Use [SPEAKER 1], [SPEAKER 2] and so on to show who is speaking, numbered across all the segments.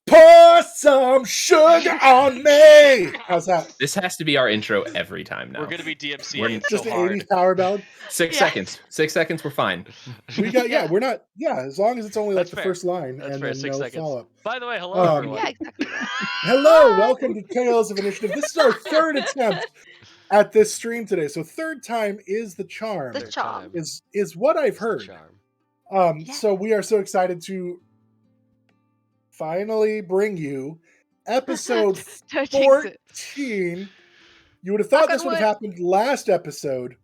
[SPEAKER 1] Pour some sugar on me. How's that?
[SPEAKER 2] This has to be our intro every time now.
[SPEAKER 3] We're gonna be DMCA.
[SPEAKER 2] We're
[SPEAKER 3] It's
[SPEAKER 1] Just
[SPEAKER 3] so
[SPEAKER 1] an
[SPEAKER 3] hard.
[SPEAKER 1] 80s power ballad.
[SPEAKER 2] 6 seconds. 6 seconds, we're fine.
[SPEAKER 1] We got we're not as long as it's only like
[SPEAKER 3] That's
[SPEAKER 1] the
[SPEAKER 3] fair.
[SPEAKER 1] first line
[SPEAKER 3] That's
[SPEAKER 1] and
[SPEAKER 3] fair.
[SPEAKER 1] then
[SPEAKER 3] 6
[SPEAKER 1] no
[SPEAKER 3] seconds.
[SPEAKER 1] follow-up.
[SPEAKER 3] By the way, hello everyone.
[SPEAKER 4] Yeah, exactly that.
[SPEAKER 1] Hello, welcome to Tales of Initiative. This is our third attempt at this stream today. So third time is the charm.
[SPEAKER 4] The charm.
[SPEAKER 1] Is what I've
[SPEAKER 3] It's the
[SPEAKER 1] heard.
[SPEAKER 3] charm.
[SPEAKER 4] Yes.
[SPEAKER 1] So we are so excited to finally bring you episode
[SPEAKER 4] Don't jinx it.
[SPEAKER 1] 14. You would have thought
[SPEAKER 4] Knock on
[SPEAKER 1] this would have
[SPEAKER 4] wood.
[SPEAKER 1] happened last episode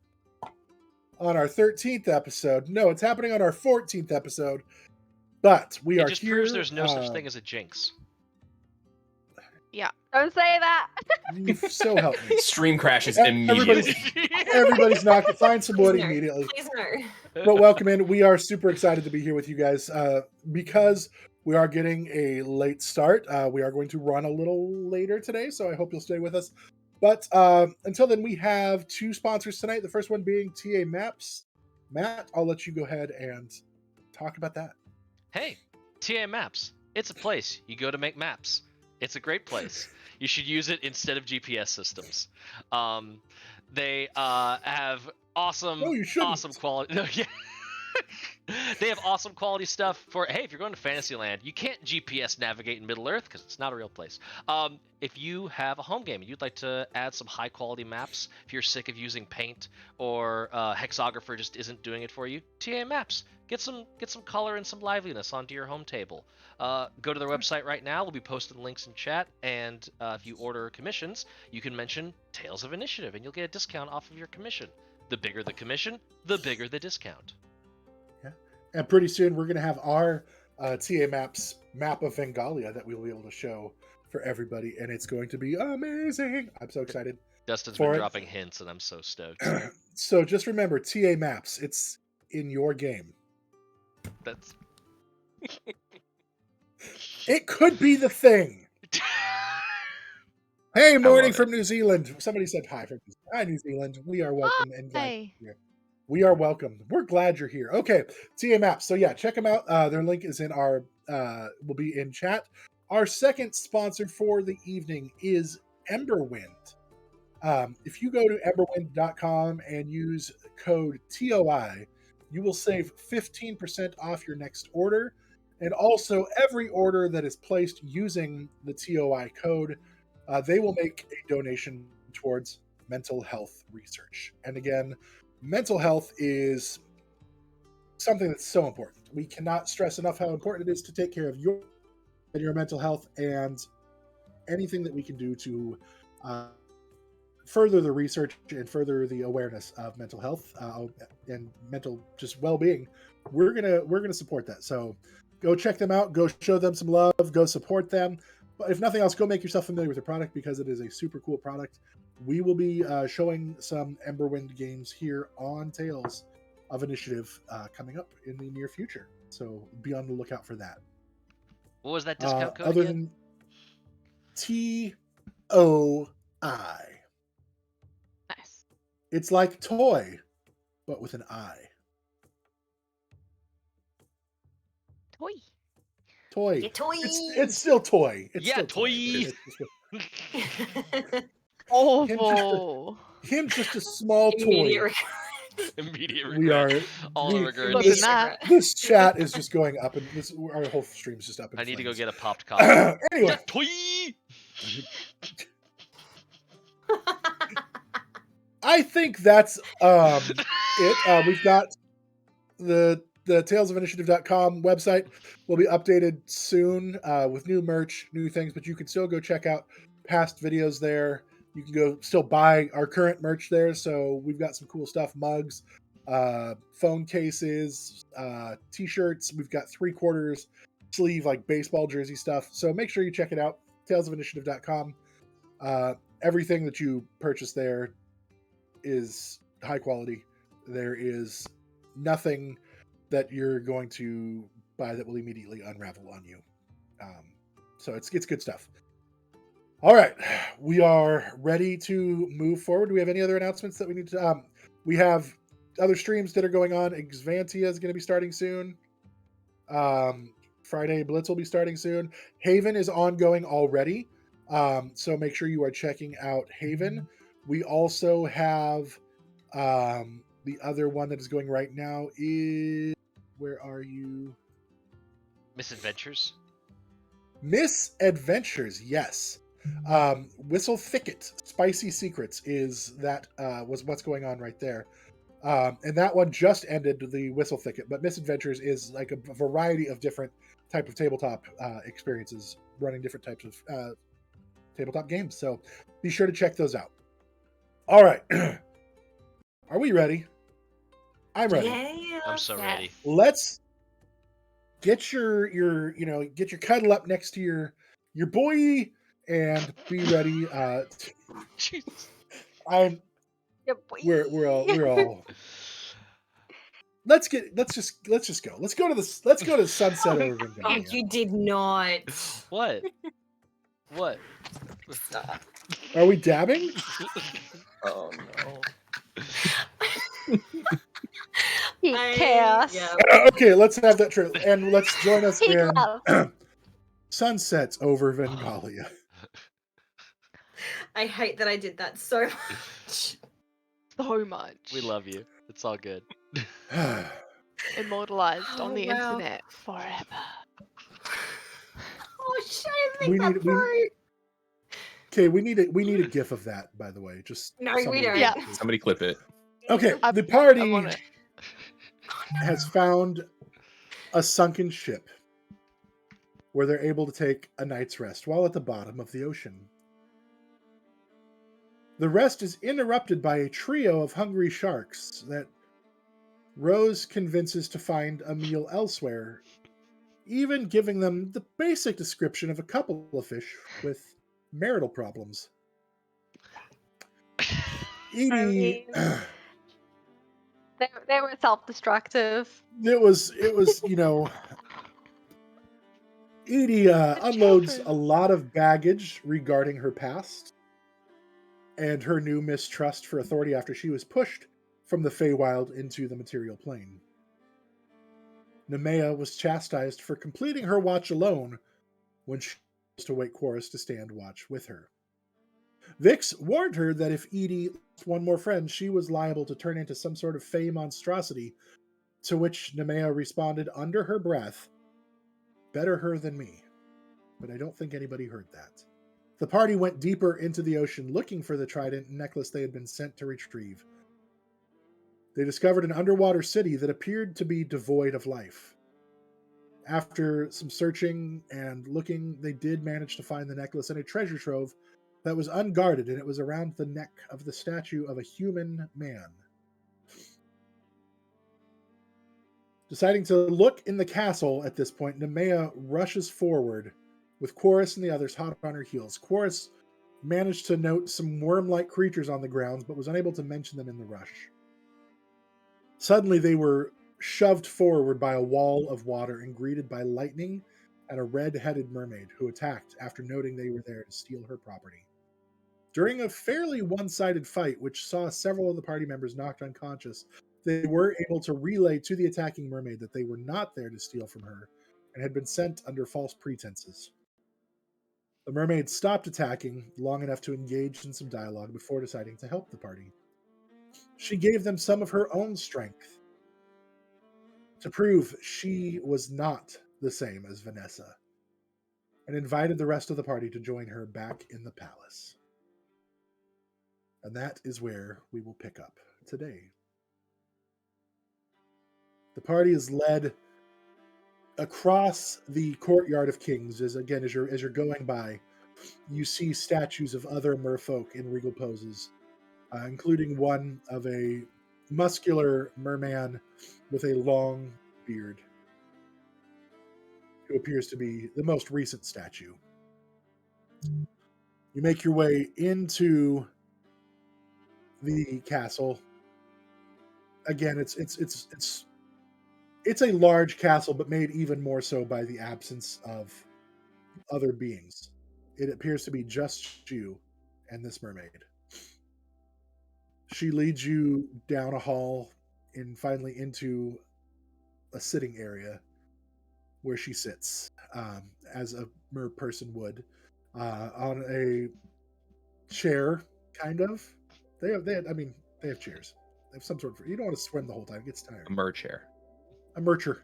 [SPEAKER 1] on our 13th episode. No, it's happening on our 14th episode. But we
[SPEAKER 3] It
[SPEAKER 1] are
[SPEAKER 3] just
[SPEAKER 1] here.
[SPEAKER 3] proves there's no such thing as a jinx.
[SPEAKER 4] Yeah. Don't say that.
[SPEAKER 1] So help me.
[SPEAKER 2] Stream crashes
[SPEAKER 1] Everybody's-
[SPEAKER 2] immediately.
[SPEAKER 1] Everybody's not going to find some wood
[SPEAKER 5] Please, nerd.
[SPEAKER 1] immediately.
[SPEAKER 5] Please, nerd.
[SPEAKER 1] But welcome in. We are super excited to be here with you guys because we are getting a late start. We are going to run a little later today, so I hope you'll stay with us. But until then, we have two sponsors tonight. The first one being TA Maps. Matt, I'll let you go ahead and talk about that.
[SPEAKER 3] Hey, TA Maps. It's a place you go to make maps. It's a great place. You should use it instead of GPS systems. They have awesome,
[SPEAKER 1] No, you shouldn't.
[SPEAKER 3] awesome quality. No, yeah. They have awesome quality stuff for, hey, if you're going to Fantasyland, you can't GPS navigate in Middle Earth because it's not a real place. If you have a home game and you'd like to add some high quality maps, if you're sick of using paint or Hexographer just isn't doing it for you, TA Maps. Get some color and some liveliness onto your home table. Go to their website right now. We'll be posting links in chat, and if you order commissions, you can mention Tales of Initiative, and you'll get a discount off of your commission. The bigger the commission, the bigger the discount.
[SPEAKER 1] And pretty soon, we're going to have our TA Maps map of Vengalia that we'll be able to show for everybody, and it's going to be amazing. I'm so excited.
[SPEAKER 3] Dustin's
[SPEAKER 1] For
[SPEAKER 3] been
[SPEAKER 1] it.
[SPEAKER 3] dropping hints, and I'm so stoked.
[SPEAKER 1] So just remember, TA Maps, it's in your game.
[SPEAKER 3] That's
[SPEAKER 1] It could be the thing. Hey, morning
[SPEAKER 2] love
[SPEAKER 1] from New Zealand. Somebody said hi from New Zealand. Hi, New Zealand. We are welcome and glad
[SPEAKER 4] Hey.
[SPEAKER 1] you're here. We are welcome. We're glad you're here. Okay, TA Maps. So yeah, check them out. Their link is in our will be in chat. Our second sponsor for the evening is Emberwind. If you go to emberwind.com and use code TOI, you will save 15% off your next order. And also, every order that is placed using the TOI code, they will make a donation towards mental health research. And again, mental health is something that's so important. We cannot stress enough how important it is to take care of your mental health, and anything that we can do to further the research and further the awareness of mental health and mental just well-being, we're gonna support that. So go check them out, go show them some love, go support them. But if nothing else, go make yourself familiar with the product because it is a super cool product. We will be showing some Emberwind games here on Tales of Initiative coming up in the near future. So be on the lookout for that.
[SPEAKER 3] What was that discount code
[SPEAKER 1] Other
[SPEAKER 3] again?
[SPEAKER 1] than TOI.
[SPEAKER 4] Nice.
[SPEAKER 1] It's like toy, but with an I.
[SPEAKER 4] Toy.
[SPEAKER 1] Toy.
[SPEAKER 5] Yeah, toy.
[SPEAKER 1] It's still toy. It's
[SPEAKER 3] Yeah,
[SPEAKER 1] still
[SPEAKER 3] toy.
[SPEAKER 1] It's
[SPEAKER 4] Awful.
[SPEAKER 1] him just a small toy.
[SPEAKER 5] Immediate regret.
[SPEAKER 3] Immediate
[SPEAKER 1] We are.
[SPEAKER 3] regret. All the
[SPEAKER 1] we-
[SPEAKER 3] regrets.
[SPEAKER 4] Look
[SPEAKER 1] This,
[SPEAKER 4] at that.
[SPEAKER 1] this chat is just going up, and our whole stream's just up. In
[SPEAKER 3] I need to go
[SPEAKER 1] flames.
[SPEAKER 3] get a popped copy.
[SPEAKER 1] Anyway,
[SPEAKER 3] Yeah, toy!
[SPEAKER 1] I think that's it. We've got the talesofiniative.com website will be updated soon with new merch, new things, but you can still go check out past videos there. You can go still buy our current merch there. So we've got some cool stuff: mugs, phone cases, t-shirts. We've got 3/4 sleeve like baseball jersey stuff. So make sure you check it out. Talesofinitiative.com. Everything that you purchase there is high quality. There is nothing that you're going to buy that will immediately unravel on you. So it's good stuff. All right, we are ready to move forward. Do we have any other announcements that we need to? We have other streams that are going on. Exvantia is going to be starting soon. Friday Blitz will be starting soon. Haven is ongoing already, so make sure you are checking out Haven. We also have the other one that is going right now is, where are you?
[SPEAKER 3] Misadventures.
[SPEAKER 1] Misadventures, yes. Whistle Thicket, Spicy Secrets is that was what's going on right there. And that one just ended, the Whistle Thicket, but Misadventures is like a variety of different type of tabletop experiences, running different types of tabletop games. So be sure to check those out. All right. Are we ready? I'm ready.
[SPEAKER 5] Yeah.
[SPEAKER 3] I'm so ready.
[SPEAKER 1] Let's get your get your cuddle up next to your boy and be ready.
[SPEAKER 3] Jesus.
[SPEAKER 1] I'm
[SPEAKER 4] Yeah, boy.
[SPEAKER 1] we're all let's just go. Let's go to sunset over
[SPEAKER 5] Oh,
[SPEAKER 1] Vengalia.
[SPEAKER 5] you did not.
[SPEAKER 3] What? What?
[SPEAKER 5] Stop.
[SPEAKER 1] Are we dabbing?
[SPEAKER 2] Oh no.
[SPEAKER 4] Peak chaos.
[SPEAKER 5] Yeah.
[SPEAKER 1] Okay, let's have that true. And let's join us
[SPEAKER 4] Peak
[SPEAKER 1] in
[SPEAKER 4] love.
[SPEAKER 1] Sunsets over Vengalia.
[SPEAKER 5] I hate that I did that so much.
[SPEAKER 4] So much.
[SPEAKER 3] We love you. It's all good.
[SPEAKER 4] Immortalized on
[SPEAKER 5] Oh,
[SPEAKER 4] the
[SPEAKER 5] wow.
[SPEAKER 4] internet forever.
[SPEAKER 5] Oh shit! I
[SPEAKER 1] We
[SPEAKER 5] think that
[SPEAKER 1] need-
[SPEAKER 5] through.
[SPEAKER 1] Okay, we need a gif of that, by the way. Just
[SPEAKER 5] No, we
[SPEAKER 1] somebody-
[SPEAKER 5] don't.
[SPEAKER 4] Yeah.
[SPEAKER 2] Somebody clip it.
[SPEAKER 1] Okay,
[SPEAKER 4] I'm-
[SPEAKER 1] the
[SPEAKER 4] I'm
[SPEAKER 1] party
[SPEAKER 4] on it.
[SPEAKER 1] has found a sunken ship where they're able to take a night's rest while at the bottom of the ocean. The rest is interrupted by a trio of hungry sharks that Rose convinces to find a meal elsewhere, even giving them the basic description of a couple of fish with marital problems. Edie,
[SPEAKER 4] mean- They were self-destructive.
[SPEAKER 1] it was Edie unloads
[SPEAKER 4] children.
[SPEAKER 1] a lot of baggage regarding her past and her new mistrust for authority after she was pushed from the Feywild into the material plane. Nemea was chastised for completing her watch alone when she was to wait Chorus to stand watch with her. Vix warned her that if Edie lost one more friend, she was liable to turn into some sort of Fey monstrosity, to which Nemea responded under her breath, "Better her than me." But I don't think anybody heard that. The party went deeper into the ocean looking for the trident necklace they had been sent to retrieve. They discovered an underwater city that appeared to be devoid of life. After some searching and looking, they did manage to find the necklace in a treasure trove that was unguarded, and it was around the neck of the statue of a human man. Deciding to look in the castle at this point, Nemea rushes forward with Chorus and the others hot on her heels. Chorus managed to note some worm-like creatures on the grounds, but was unable to mention them in the rush. Suddenly, they were shoved forward by a wall of water and greeted by lightning and a red-headed mermaid who attacked after noting they were there to steal her property. During a fairly one-sided fight, which saw several of the party members knocked unconscious, they were able to relay to the attacking mermaid that they were not there to steal from her and had been sent under false pretenses. The mermaid stopped attacking long enough to engage in some dialogue before deciding to help the party. She gave them some of her own strength to prove she was not the same as Vanessa, and invited the rest of the party to join her back in the palace. And that is where we will pick up today. The party is led across the courtyard of kings as you're going by You see statues of other merfolk in regal poses, including one of a muscular merman with a long beard, who appears to be the most recent statue. You make your way into the castle. Again, it's a large castle, but made even more so by the absence of other beings. It appears to be just you and this mermaid. She leads you down a hall and finally into a sitting area where she sits, as a mer person would, on a chair, kind of. I mean, they have chairs. They have some sort of. You don't want to swim the whole time; it gets tiring.
[SPEAKER 2] A mer chair.
[SPEAKER 1] A mercher.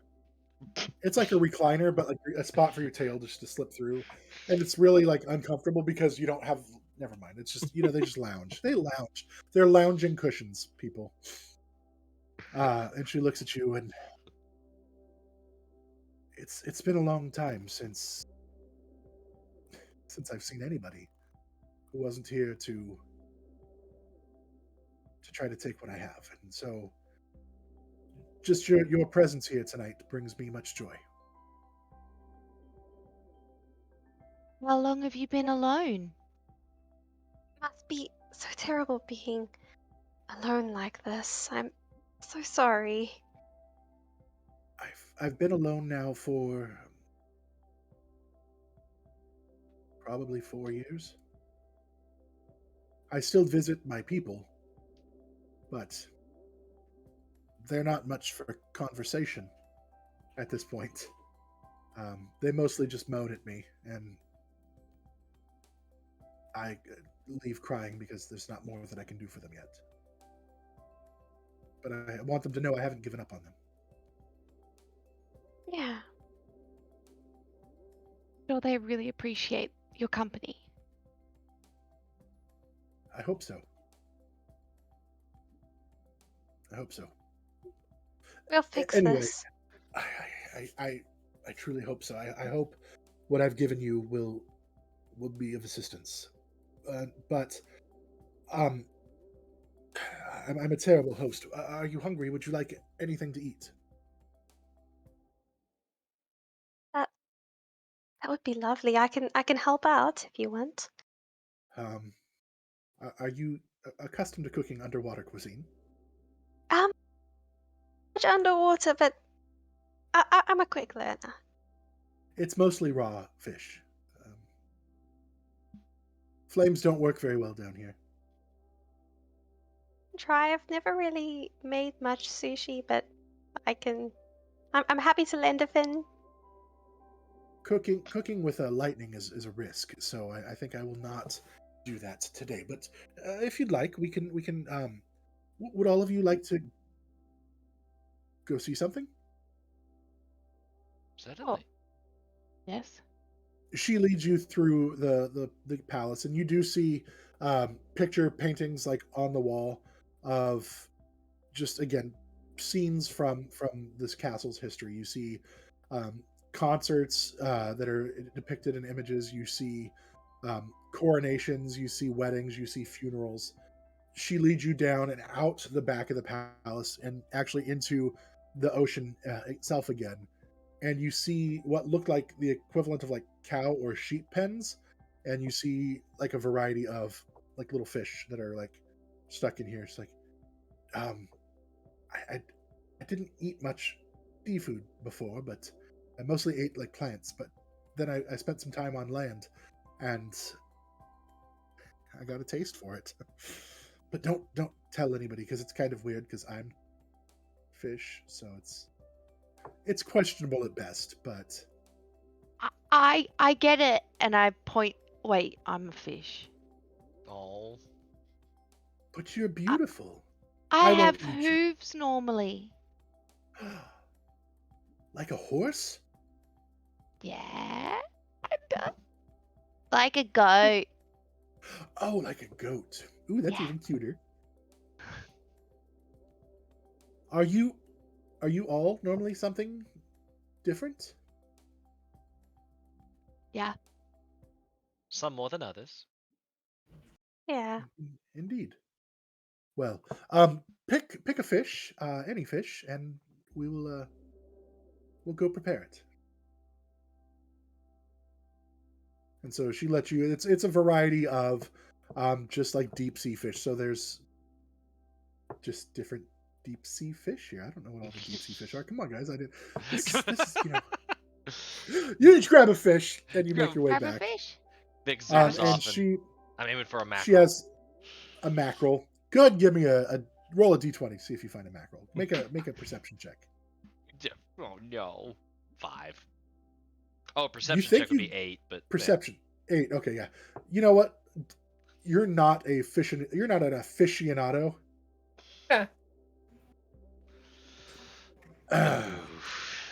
[SPEAKER 1] It's like a recliner, but like a spot for your tail just to slip through, and it's really like uncomfortable because you don't have. Never mind. It's just they just lounge. They lounge. They're lounging cushions, people. And she looks at you, and it's been a long time since I've seen anybody who wasn't here to try to take what I have, and so just your presence here tonight brings me much joy.
[SPEAKER 6] How long have you been alone?
[SPEAKER 4] Must be so terrible being alone like this. I'm so sorry.
[SPEAKER 1] I've been alone now for probably 4 years. I still visit my people, but they're not much for conversation at this point. They mostly just moan at me, and I leave crying because there's not more that I can do for them yet. But I want them to know I haven't given up on them.
[SPEAKER 4] Yeah.
[SPEAKER 6] Sure, they really appreciate your company.
[SPEAKER 1] I hope so. I hope so.
[SPEAKER 4] We'll fix
[SPEAKER 1] Anyway,
[SPEAKER 4] this.
[SPEAKER 1] I truly hope so. I hope what I've given you will be of assistance. But I'm a terrible host. Are you hungry? Would you like anything to eat?
[SPEAKER 4] That would be lovely. I can help out if you want.
[SPEAKER 1] Um, are you accustomed to cooking underwater cuisine?
[SPEAKER 4] Much underwater, but I'm a quick learner.
[SPEAKER 1] It's mostly raw fish. Flames don't work very well down here.
[SPEAKER 4] Try. I've never really made much sushi, but I can. I'm happy to lend a fin.
[SPEAKER 1] Cooking with lightning is a risk, so I think I will not do that today. But if you'd like, we can. Would all of you like to go see something?
[SPEAKER 3] Certainly.
[SPEAKER 6] Yes.
[SPEAKER 1] She leads you through the palace, and you do see picture paintings like on the wall of just again scenes from this castle's history. You see concerts that are depicted in images. You see coronations. You see weddings. You see funerals. She leads you down and out the back of the palace and actually into the ocean itself again. And you see what looked like the equivalent of like cow or sheep pens, and you see like a variety of like little fish that are like stuck in here. It's like, I didn't eat much seafood before, but I mostly ate like plants. But then I spent some time on land, and I got a taste for it. But don't tell anybody because it's kind of weird because I'm fish, so it's questionable at best. But
[SPEAKER 6] I get it, and I point. Wait, I'm a fish.
[SPEAKER 3] Oh.
[SPEAKER 1] but you're beautiful.
[SPEAKER 6] I
[SPEAKER 1] I
[SPEAKER 6] have
[SPEAKER 1] won't eat you.
[SPEAKER 6] hooves normally.
[SPEAKER 1] Like a horse?
[SPEAKER 6] Yeah. Kinda. Like a goat.
[SPEAKER 1] Oh, like a goat. Ooh, that's
[SPEAKER 6] Yeah.
[SPEAKER 1] even cuter. Are you all normally something different?
[SPEAKER 6] Yeah.
[SPEAKER 3] Some more than others.
[SPEAKER 4] Yeah.
[SPEAKER 1] Indeed. Well, pick a fish, any fish, and we'll go prepare it. And so she lets you. It's a variety of, just like deep sea fish. So there's just different deep sea fish here. I don't know what all the deep sea fish are. Come on, guys. I did. This is you each grab a fish and you make your way
[SPEAKER 6] Grab a
[SPEAKER 1] back.
[SPEAKER 6] fish.
[SPEAKER 3] Big zooms
[SPEAKER 1] And
[SPEAKER 3] off, and I'm aiming for a mackerel.
[SPEAKER 1] she has a mackerel. Good. Give me a roll a d20. See if you find a mackerel. Make a perception check.
[SPEAKER 3] Oh no, 5. Oh,
[SPEAKER 1] You
[SPEAKER 3] perception
[SPEAKER 1] think
[SPEAKER 3] check would
[SPEAKER 1] you-
[SPEAKER 3] be 8, but
[SPEAKER 1] Perception 8. Okay, yeah. You know what? You're not a fish. You're not an aficionado.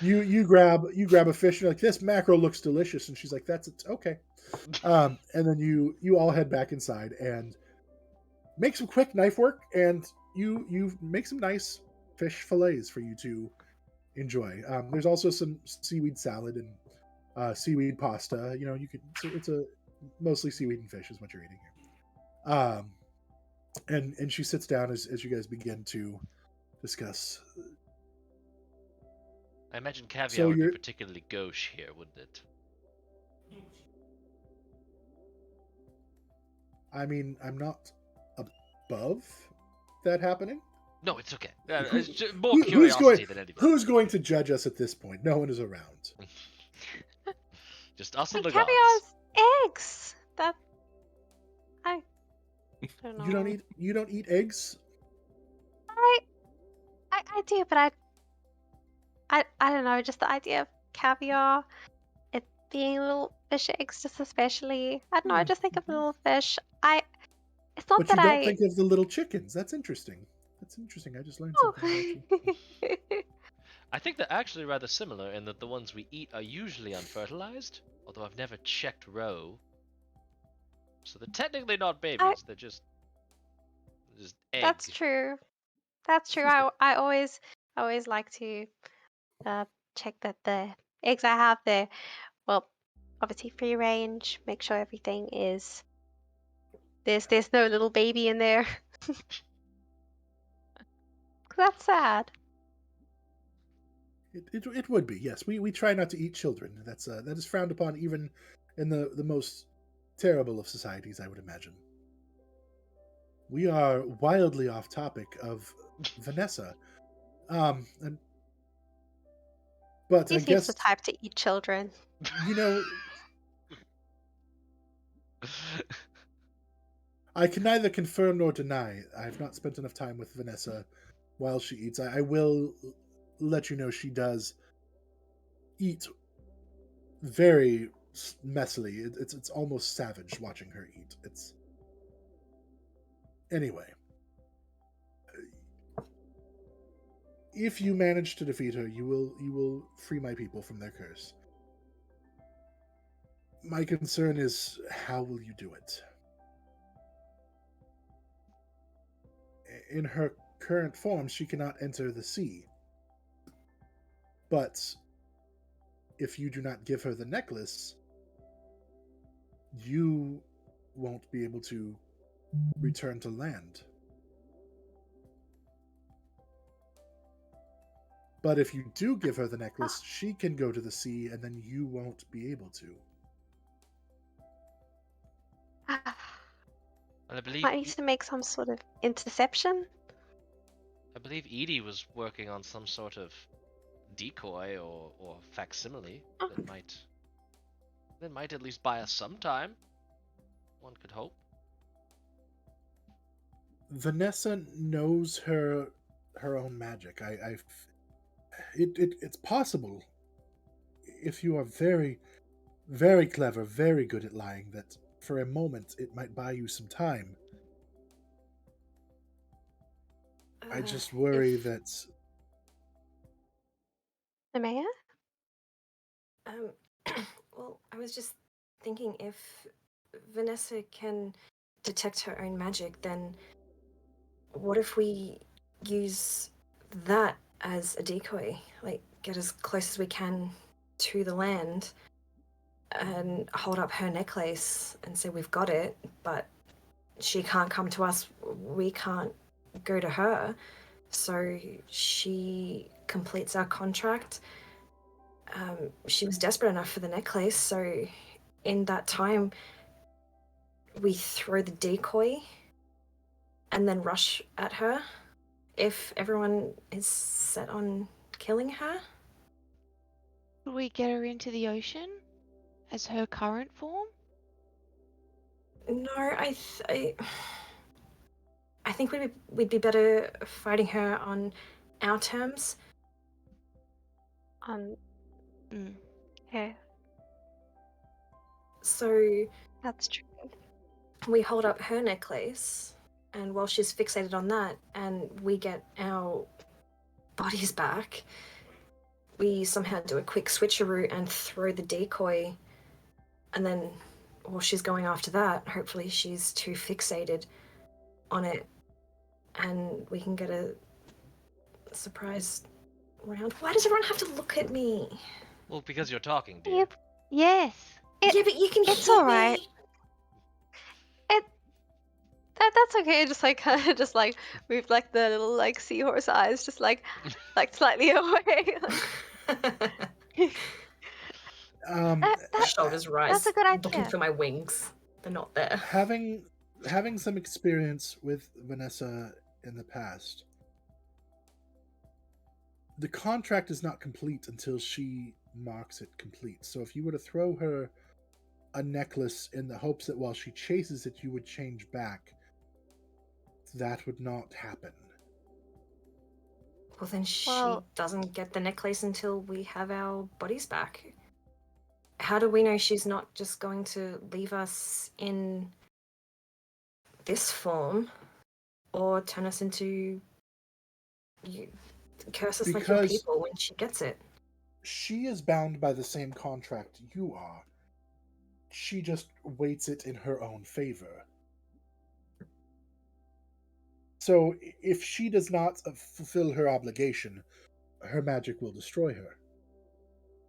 [SPEAKER 1] You grab a fish. And you're like, this mackerel looks delicious, and she's like, that's it. Okay. And then you all head back inside and make some quick knife work, and you make some nice fish fillets for you to enjoy. There's also some seaweed salad and seaweed pasta. You know, you could. It's a mostly seaweed and fish is what you're eating here. And she sits down as you guys begin to discuss.
[SPEAKER 3] I imagine caviar
[SPEAKER 1] So
[SPEAKER 3] would be
[SPEAKER 1] you're-
[SPEAKER 3] particularly gauche here, wouldn't it?
[SPEAKER 1] I mean, I'm not above that happening.
[SPEAKER 3] No, it's okay.
[SPEAKER 1] Who-
[SPEAKER 3] It's just more
[SPEAKER 1] who's
[SPEAKER 3] curiosity
[SPEAKER 1] going-
[SPEAKER 3] than anything.
[SPEAKER 1] Who's going to judge us at this point? No one is around.
[SPEAKER 3] Just us and
[SPEAKER 4] But
[SPEAKER 3] the gods.
[SPEAKER 4] caviar's eggs. That I don't know.
[SPEAKER 1] You don't eat eggs.
[SPEAKER 4] I do, but I don't know. Just the idea of caviar, it being little fish eggs, just especially. I don't know. I just think of little fish. It's not
[SPEAKER 1] But you
[SPEAKER 4] that
[SPEAKER 1] don't
[SPEAKER 4] I.
[SPEAKER 1] think of the little chickens. That's interesting. I just learned
[SPEAKER 4] Oh.
[SPEAKER 1] something about you.
[SPEAKER 3] I think they're actually rather similar in that the ones we eat are usually unfertilized, although I've never checked roe. So they're technically not babies, they're just eggs.
[SPEAKER 4] That's true. That's true. I always like to check that the eggs I have there, well, obviously free range. Make sure everything is. There's no little baby in there. 'Cause that's sad.
[SPEAKER 1] It would be, yes. We try not to eat children. That is frowned upon even in the most terrible of societies, I would imagine. We are wildly off topic of Vanessa. But
[SPEAKER 4] He
[SPEAKER 1] I
[SPEAKER 4] seems
[SPEAKER 1] guess
[SPEAKER 4] the type to eat children.
[SPEAKER 1] you know I can neither confirm nor deny. I have not spent enough time with Vanessa while she eats. I will let you know she does eat very messily. It's almost savage watching her eat. It's anyway. If you manage to defeat her, you will free my people from their curse. My concern is how will you do it? In her current form, she cannot enter the sea. But if you do not give her the necklace, you won't be able to return to land. But if you do give her the necklace, she can go to the sea, and then you won't be able to.
[SPEAKER 3] And I believe
[SPEAKER 4] Might need to make some sort of interception.
[SPEAKER 3] Edie was working on some sort of decoy or facsimile that might at least buy us some time. One could hope.
[SPEAKER 1] Vanessa knows her own magic. It's possible if you are very, very clever, very good at lying, that for a moment it might buy you some time. I just worry that
[SPEAKER 4] The mayor?
[SPEAKER 5] Well, I was just thinking if Vanessa can detect her own magic, then what if we use that as a decoy? Like, get as close as we can to the land, and hold up her necklace and say we've got it, but she can't come to us, we can't go to her. So she completes our contract. She was desperate enough for the necklace, so in that time, we throw the decoy and then rush at her if everyone is set on killing her.
[SPEAKER 6] Could we get her into the ocean as her current form?
[SPEAKER 5] No, I think we'd be better fighting her on our terms.
[SPEAKER 6] Mm.
[SPEAKER 4] Okay,
[SPEAKER 5] So
[SPEAKER 4] that's true.
[SPEAKER 5] we hold up her necklace, and while she's fixated on that, and we get our bodies back, we somehow do a quick switcheroo and throw the decoy, and then while she's going after that, hopefully she's too fixated on it, and we can get a surprise round. Why does everyone have to look at me?
[SPEAKER 3] Well, because you're talking, dear.
[SPEAKER 4] Yep.
[SPEAKER 6] Yes.
[SPEAKER 5] Yeah, but you can
[SPEAKER 4] It's
[SPEAKER 5] hear
[SPEAKER 4] all right.
[SPEAKER 5] me.
[SPEAKER 4] That's okay. Just like kind of just like move like the little like seahorse eyes, just like slightly away. That-
[SPEAKER 5] Shoulders rise.
[SPEAKER 4] that's a good
[SPEAKER 5] Looking
[SPEAKER 4] idea.
[SPEAKER 5] for my wings. They're not there.
[SPEAKER 1] Having some experience with Vanessa in the past, the contract is not complete until she marks it complete. So if you were to throw her a necklace in the hopes that while she chases it you would change back, that would not happen.
[SPEAKER 5] Well, then she
[SPEAKER 4] Well-
[SPEAKER 5] doesn't get the necklace until we have our bodies back. How do we know she's not just going to leave us in this form or turn us into curse us like your
[SPEAKER 1] Because-
[SPEAKER 5] people when she gets it?
[SPEAKER 1] She is bound by the same contract you are. She just weights it in her own favor. So if she does not fulfill her obligation, her magic will destroy her.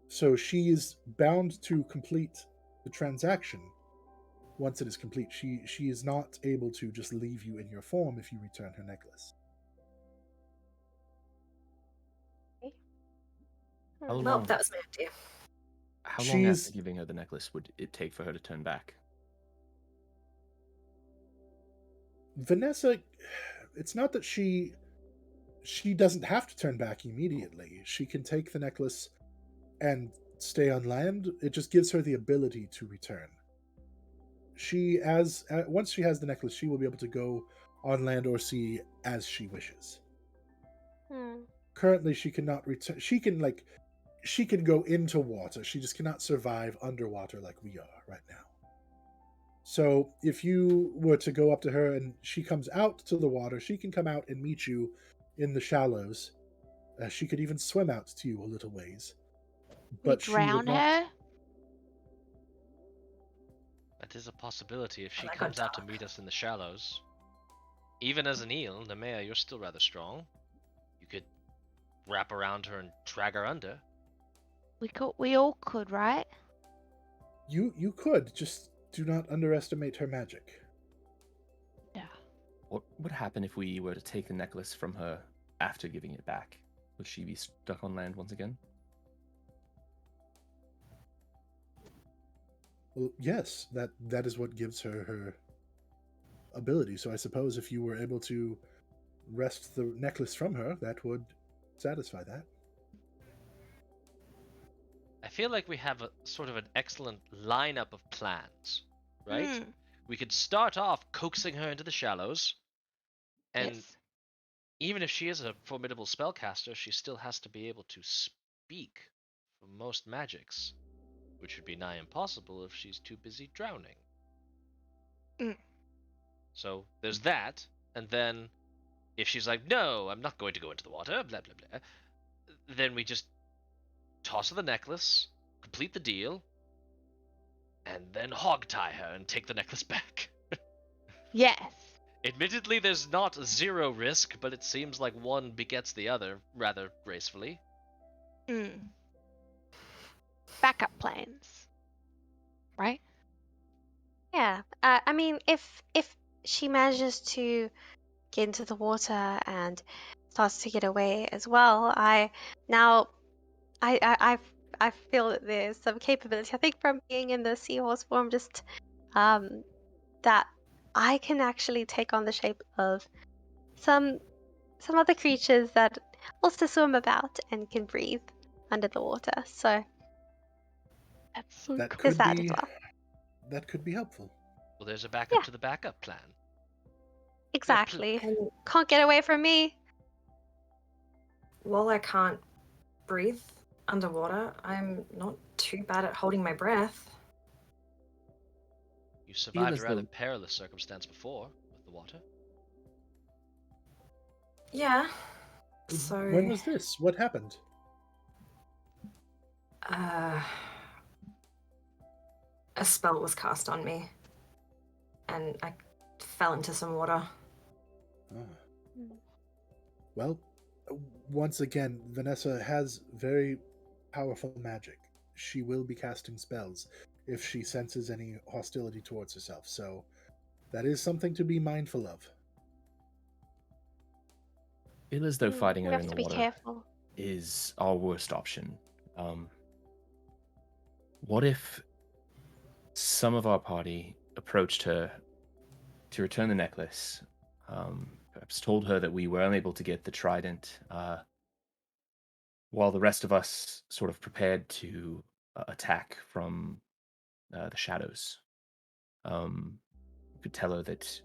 [SPEAKER 1] So she is bound to complete the transaction. Once it is complete, she is not able to just leave you in your form if you return her necklace.
[SPEAKER 2] How
[SPEAKER 5] Well,
[SPEAKER 2] long?
[SPEAKER 5] that was my idea.
[SPEAKER 2] How long
[SPEAKER 1] She's-
[SPEAKER 2] after giving her the necklace would it take for her to turn back?
[SPEAKER 1] Vanessa, it's not that she doesn't have to turn back immediately. She can take the necklace and stay on land. It just gives her the ability to return. Once she has the necklace, she will be able to go on land or sea as she wishes. Currently, she cannot return. She can go into water. She just cannot survive underwater like we are right now. So if you were to go up to her and she comes out to the water, she can come out and meet you in the shallows. She could even swim out to you a little ways.
[SPEAKER 6] We
[SPEAKER 1] But she would
[SPEAKER 6] drown
[SPEAKER 1] not.
[SPEAKER 6] her?
[SPEAKER 3] That is a possibility if she
[SPEAKER 5] Like a
[SPEAKER 3] comes out to
[SPEAKER 5] dog.
[SPEAKER 3] meet us in the shallows. Even as an eel, Nemea, you're still rather strong. You could wrap around her and drag her under.
[SPEAKER 6] We all could, right?
[SPEAKER 1] You could, just do not underestimate her magic.
[SPEAKER 6] Yeah.
[SPEAKER 2] What would happen if we were to take the necklace from her after giving it back? Would she be stuck on land once again?
[SPEAKER 1] Well, yes, that is what gives her her ability. So I suppose if you were able to wrest the necklace from her, that would satisfy that.
[SPEAKER 3] I feel like we have a sort of an excellent lineup of plans, right?
[SPEAKER 6] Mm,
[SPEAKER 3] We could start off coaxing her into the shallows, and
[SPEAKER 6] yes.
[SPEAKER 3] even if she is a formidable spellcaster, she still has to be able to speak for most magics, which would be nigh impossible if she's too busy drowning.
[SPEAKER 6] Mm.
[SPEAKER 3] So there's that, and then if she's like, no, I'm not going to go into the water, blah blah blah, then we just toss her the necklace, complete the deal, and then hog tie her and take the necklace back.
[SPEAKER 6] Yes.
[SPEAKER 3] Admittedly, there's not zero risk, but it seems like one begets the other rather gracefully.
[SPEAKER 6] Mm. Backup plans. right?
[SPEAKER 4] Yeah. I mean, if she manages to get into the water and starts to get away as well, now I feel that there's some capability. I think from being in the seahorse form, just that I can actually take on the shape of some other creatures that also swim about and can breathe under the water. So
[SPEAKER 6] That's so
[SPEAKER 1] That
[SPEAKER 6] cool.
[SPEAKER 4] there's
[SPEAKER 1] could
[SPEAKER 4] that as
[SPEAKER 1] be
[SPEAKER 4] well.
[SPEAKER 1] helpful.
[SPEAKER 3] Well, there's a backup
[SPEAKER 4] Yeah.
[SPEAKER 3] to the backup plan.
[SPEAKER 4] Exactly.
[SPEAKER 5] And
[SPEAKER 4] Can't get away from me.
[SPEAKER 5] while I can't breathe underwater, I'm not too bad at holding my breath.
[SPEAKER 3] You survived
[SPEAKER 2] as
[SPEAKER 3] a rather
[SPEAKER 2] though-
[SPEAKER 3] perilous circumstance before with the water.
[SPEAKER 5] Yeah. So,
[SPEAKER 1] When was this? What happened?
[SPEAKER 5] a spell was cast on me, and I fell into some water.
[SPEAKER 1] Ah. Well, once again, Vanessa has very powerful magic. She will be casting spells if she senses any hostility towards herself, so that is something to be mindful of.
[SPEAKER 2] Feel as though fighting
[SPEAKER 4] We
[SPEAKER 2] her
[SPEAKER 4] have
[SPEAKER 2] in the
[SPEAKER 4] to be
[SPEAKER 2] water
[SPEAKER 4] careful.
[SPEAKER 2] is our worst option. What if some of our party approached her to return the necklace, perhaps told her that we were unable to get the trident, while the rest of us sort of prepared to attack from the shadows? We could tell her that,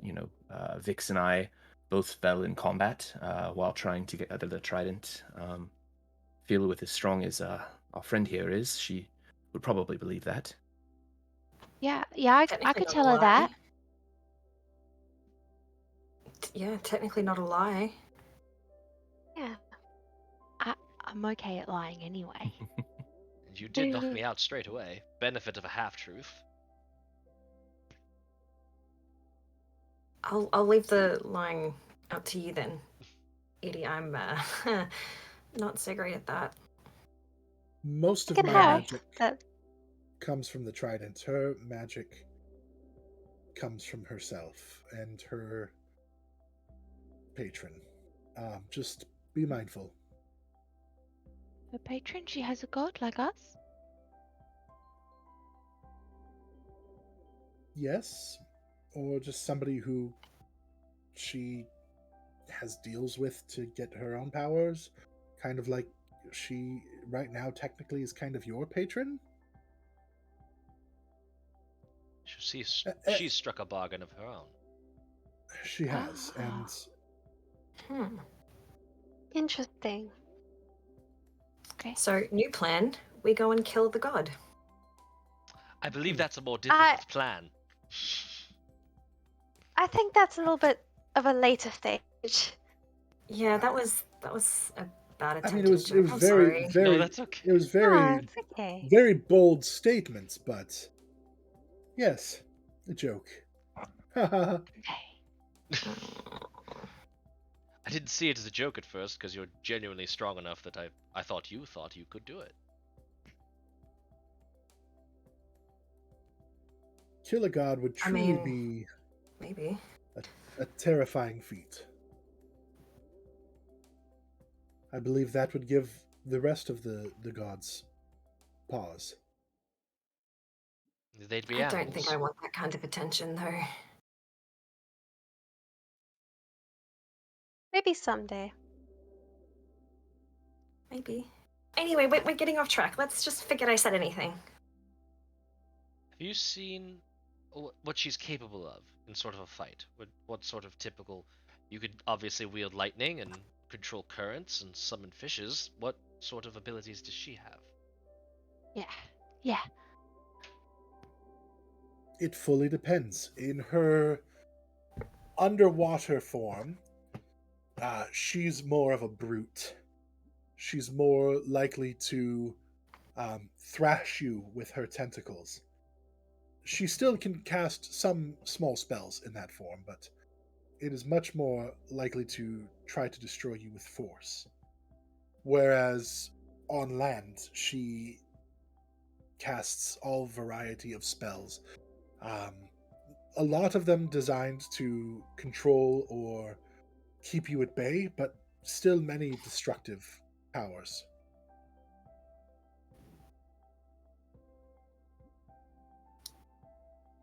[SPEAKER 2] Vix and I both fell in combat while trying to get the trident. Feel with as strong as our friend here is, she would probably believe that.
[SPEAKER 6] Yeah, I
[SPEAKER 5] Technically
[SPEAKER 6] could
[SPEAKER 5] not
[SPEAKER 6] tell
[SPEAKER 5] a
[SPEAKER 6] her that.
[SPEAKER 5] lie. Yeah, technically not a lie.
[SPEAKER 4] Yeah.
[SPEAKER 6] I'm okay at lying anyway.
[SPEAKER 3] And you did knock me out straight away. Benefit of a half-truth.
[SPEAKER 5] I'll leave the lying up to you then, Edie. I'm not so great at that.
[SPEAKER 1] Most
[SPEAKER 4] I
[SPEAKER 1] of
[SPEAKER 4] can
[SPEAKER 1] my
[SPEAKER 4] help.
[SPEAKER 1] magic
[SPEAKER 4] But
[SPEAKER 1] comes from the trident. Her magic comes from herself and her patron. Just be mindful.
[SPEAKER 6] Her patron, she has a god like us?
[SPEAKER 1] Yes, or just somebody who she has deals with to get her own powers, kind of like she right now technically is kind of your patron.
[SPEAKER 3] She's struck a bargain of her own.
[SPEAKER 1] She has,
[SPEAKER 6] Ah.
[SPEAKER 1] and
[SPEAKER 5] Hmm.
[SPEAKER 4] interesting.
[SPEAKER 6] Okay.
[SPEAKER 5] So, new plan. We go and kill the god.
[SPEAKER 3] I believe that's a more difficult plan.
[SPEAKER 4] I think that's a little bit of a later stage.
[SPEAKER 5] Yeah, that was a bad
[SPEAKER 1] I
[SPEAKER 5] attempt
[SPEAKER 1] mean,
[SPEAKER 5] at a
[SPEAKER 1] it
[SPEAKER 5] joke.
[SPEAKER 1] was
[SPEAKER 5] I'm
[SPEAKER 1] very,
[SPEAKER 5] sorry.
[SPEAKER 1] very,
[SPEAKER 3] No, that's okay.
[SPEAKER 1] it was
[SPEAKER 4] Oh,
[SPEAKER 1] very,
[SPEAKER 4] it's okay.
[SPEAKER 1] very bold statements, but yes, a joke.
[SPEAKER 6] Okay.
[SPEAKER 3] I didn't see it as a joke at first because you're genuinely strong enough that I thought you could do it.
[SPEAKER 1] Kill a god would
[SPEAKER 5] I
[SPEAKER 1] truly
[SPEAKER 5] mean-
[SPEAKER 1] be
[SPEAKER 5] Maybe.
[SPEAKER 1] a terrifying feat. I believe that would give the rest of the gods pause.
[SPEAKER 3] They'd be
[SPEAKER 5] I don't
[SPEAKER 3] animals.
[SPEAKER 5] think I want that kind of attention, though.
[SPEAKER 4] Maybe someday.
[SPEAKER 5] Maybe. Anyway, we're getting off track. Let's just forget I said anything.
[SPEAKER 3] Have you seen what she's capable of in sort of a fight? What sort of typical? You could obviously wield lightning and control currents and summon fishes. What sort of abilities does she have?
[SPEAKER 6] Yeah.
[SPEAKER 1] It fully depends. In her underwater form, she's more of a brute. She's more likely to thrash you with her tentacles. She still can cast some small spells in that form, but it is much more likely to try to destroy you with force. Whereas on land, she casts all variety of spells. A lot of them designed to control or keep you at bay, but still many destructive powers.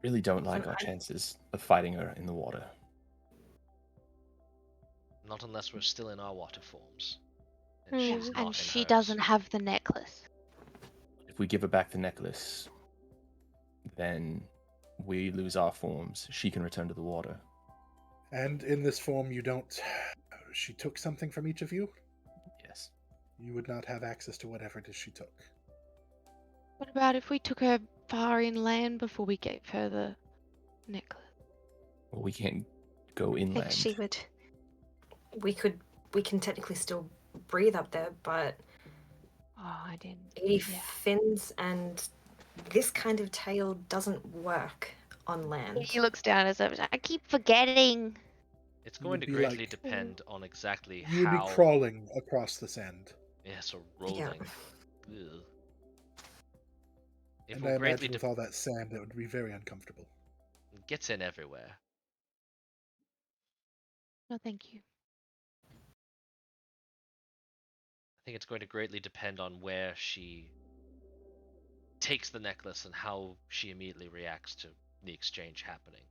[SPEAKER 2] Really don't like
[SPEAKER 5] So
[SPEAKER 2] our
[SPEAKER 5] I-
[SPEAKER 2] chances of fighting her in the water.
[SPEAKER 3] Not unless we're still in our water forms. And
[SPEAKER 4] Hmm.
[SPEAKER 3] she's not
[SPEAKER 6] And
[SPEAKER 3] in
[SPEAKER 6] she
[SPEAKER 3] hers.
[SPEAKER 6] doesn't have the necklace.
[SPEAKER 2] If we give her back the necklace, then we lose our forms. She can return to the water.
[SPEAKER 1] And in this form, you don't. She took something from each of you?
[SPEAKER 2] Yes.
[SPEAKER 1] You would not have access to whatever it is she took.
[SPEAKER 6] What about if we took her far inland before we gave her the necklace?
[SPEAKER 2] Well, we can't go
[SPEAKER 4] I think
[SPEAKER 2] inland.
[SPEAKER 4] she would.
[SPEAKER 5] We can technically still breathe up there, but
[SPEAKER 6] Oh, I didn't.
[SPEAKER 5] 80
[SPEAKER 6] Yeah.
[SPEAKER 5] fins and this kind of tail doesn't work on land.
[SPEAKER 6] He looks down at us. I keep forgetting.
[SPEAKER 3] It's
[SPEAKER 1] You
[SPEAKER 3] going
[SPEAKER 1] would
[SPEAKER 3] to
[SPEAKER 1] be
[SPEAKER 3] greatly
[SPEAKER 1] like-
[SPEAKER 3] depend on exactly
[SPEAKER 1] You would
[SPEAKER 3] how.
[SPEAKER 1] be crawling across the sand.
[SPEAKER 3] Yes, or
[SPEAKER 5] Yeah.
[SPEAKER 3] rolling. Ugh. It
[SPEAKER 1] And
[SPEAKER 3] will
[SPEAKER 1] I
[SPEAKER 3] greatly
[SPEAKER 1] imagine with all that sand, it would be very uncomfortable.
[SPEAKER 3] gets in everywhere.
[SPEAKER 6] No, thank you.
[SPEAKER 3] I think it's going to greatly depend on where she takes the necklace and how she immediately reacts to the exchange happening.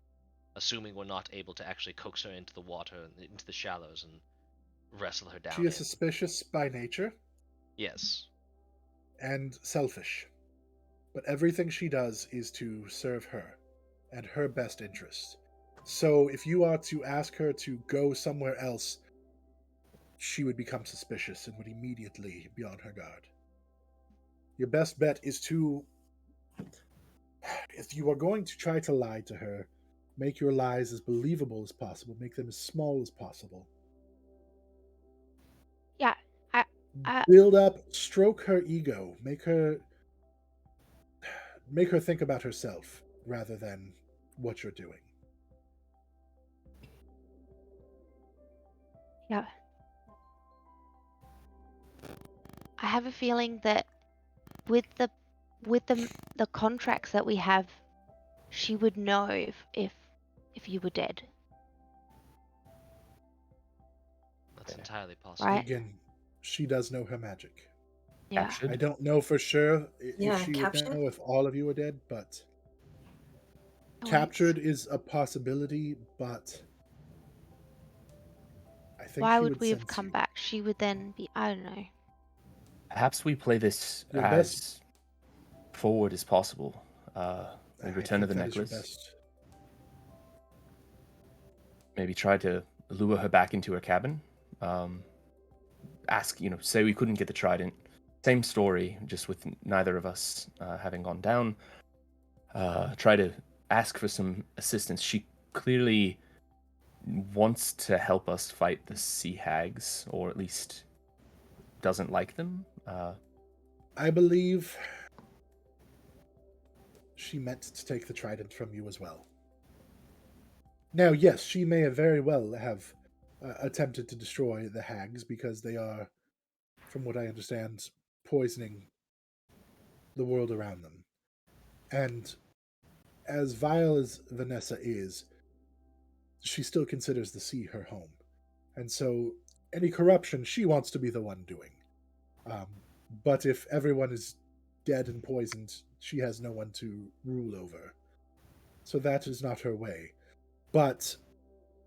[SPEAKER 3] Assuming we're not able to actually coax her into the water and into the shallows and wrestle her down.
[SPEAKER 1] She is suspicious by nature
[SPEAKER 3] Yes.
[SPEAKER 1] and selfish. But everything she does is to serve her and her best interests. So if you are to ask her to go somewhere else, she would become suspicious and would immediately be on her guard. Your best bet is to, if you are going to try to lie to her, make your lies as believable as possible, make them as small as possible.
[SPEAKER 6] Yeah, I
[SPEAKER 1] Build up, stroke her ego, make her think about herself rather than what you're doing.
[SPEAKER 6] yeah. I have a feeling that with the the contracts that we have, she would know if you were dead,
[SPEAKER 3] That's
[SPEAKER 2] Okay.
[SPEAKER 3] entirely possible.
[SPEAKER 6] right?
[SPEAKER 1] Again, she does know her magic.
[SPEAKER 6] Yeah.
[SPEAKER 2] Captured?
[SPEAKER 1] I don't know for sure if
[SPEAKER 5] Yeah,
[SPEAKER 1] she would
[SPEAKER 5] captured?
[SPEAKER 1] know if all of you are dead, but
[SPEAKER 6] Oh,
[SPEAKER 1] captured is a possibility, but I think
[SPEAKER 6] Why
[SPEAKER 1] she
[SPEAKER 6] would
[SPEAKER 1] would
[SPEAKER 6] we have
[SPEAKER 1] sense
[SPEAKER 6] come
[SPEAKER 1] you.
[SPEAKER 6] back? She would then be. I don't know.
[SPEAKER 2] Perhaps we play this
[SPEAKER 1] Your
[SPEAKER 2] as
[SPEAKER 1] best-
[SPEAKER 2] forward as possible. We
[SPEAKER 1] I
[SPEAKER 2] return to
[SPEAKER 1] think
[SPEAKER 2] the
[SPEAKER 1] that is your
[SPEAKER 2] necklace.
[SPEAKER 1] best.
[SPEAKER 2] Maybe try to lure her back into her cabin. Ask, say we couldn't get the trident. Same story, just with neither of us having gone down. Try to ask for some assistance. She clearly wants to help us fight the sea hags, or at least doesn't like them.
[SPEAKER 1] I believe she meant to take the trident from you as well. Now, yes, she may have very well have attempted to destroy the hags because they are, from what I understand, poisoning the world around them. And as vile as Vanessa is, she still considers the sea her home. And so any corruption she wants to be the one doing. But if everyone is dead and poisoned, she has no one to rule over. So that is not her way. But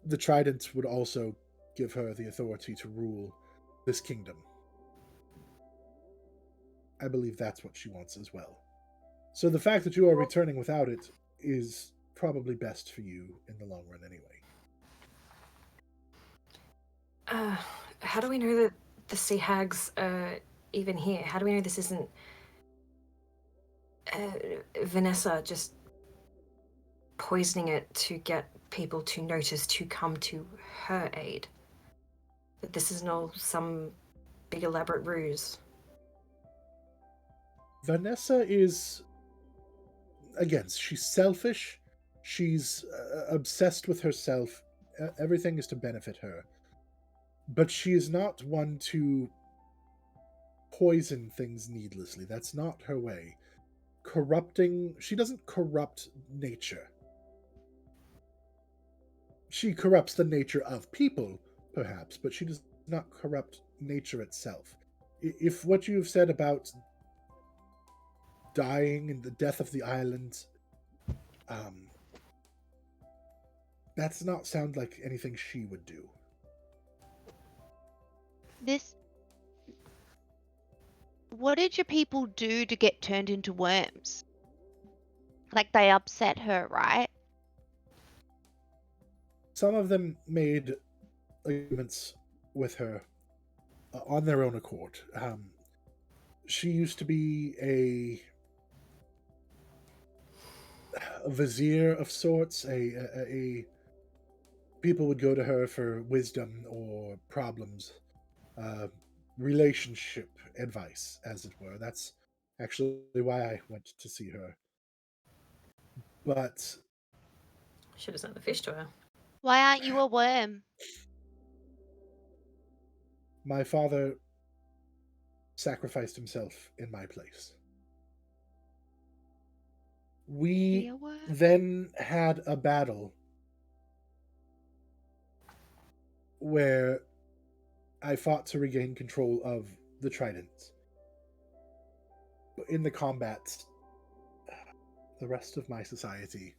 [SPEAKER 1] the trident would also give her the authority to rule this kingdom. I believe that's what she wants as well. So the fact that you are returning without it is probably best for you in the long run anyway.
[SPEAKER 5] How do we know that the sea hags are even here? How do we know this isn't Vanessa just poisoning it to get people to notice to come to her aid? That this is no some big elaborate ruse.
[SPEAKER 1] Vanessa is, again, she's selfish. She's obsessed with herself. Everything is to benefit her. But she is not one to poison things needlessly. That's not her way. she doesn't corrupt nature. She corrupts the nature of people, perhaps, but she does not corrupt nature itself. If what you've said about dying and the death of the island, that's not sound like anything she would do.
[SPEAKER 6] What did your people do to get turned into worms? Like they upset her, right?
[SPEAKER 1] Some of them made agreements with her on their own accord. She used to be a vizier of sorts. People would go to her for wisdom or problems, relationship advice, as it were. That's actually why I went to see her. But
[SPEAKER 5] Should have sent the fish to her.
[SPEAKER 6] Why aren't you a worm?
[SPEAKER 1] my father sacrificed himself in my place.
[SPEAKER 6] Be
[SPEAKER 1] We
[SPEAKER 6] a worm?
[SPEAKER 1] then had a battle where I fought to regain control of the trident. But in the combat, the rest of my society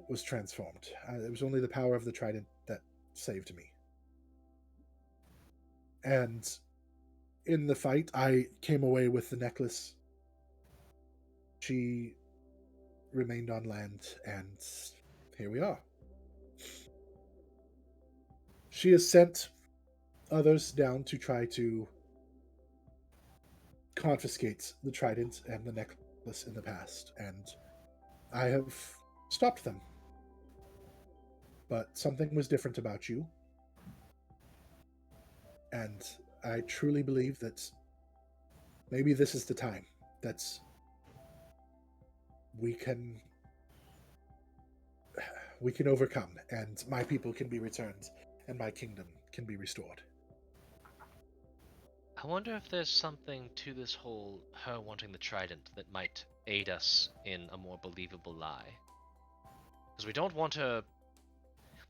[SPEAKER 1] was transformed. It was only the power of the trident that saved me. And in the fight, I came away with the necklace. She remained on land, and here we are. She has sent others down to try to confiscate the trident and the necklace in the past, and I have stopped them. But something was different about you, and I truly believe that maybe this is the time that we can overcome, and my people can be returned, and my kingdom can be restored.
[SPEAKER 3] I wonder if there's something to this whole her wanting the trident that might aid us in a more believable lie. Because we don't want her.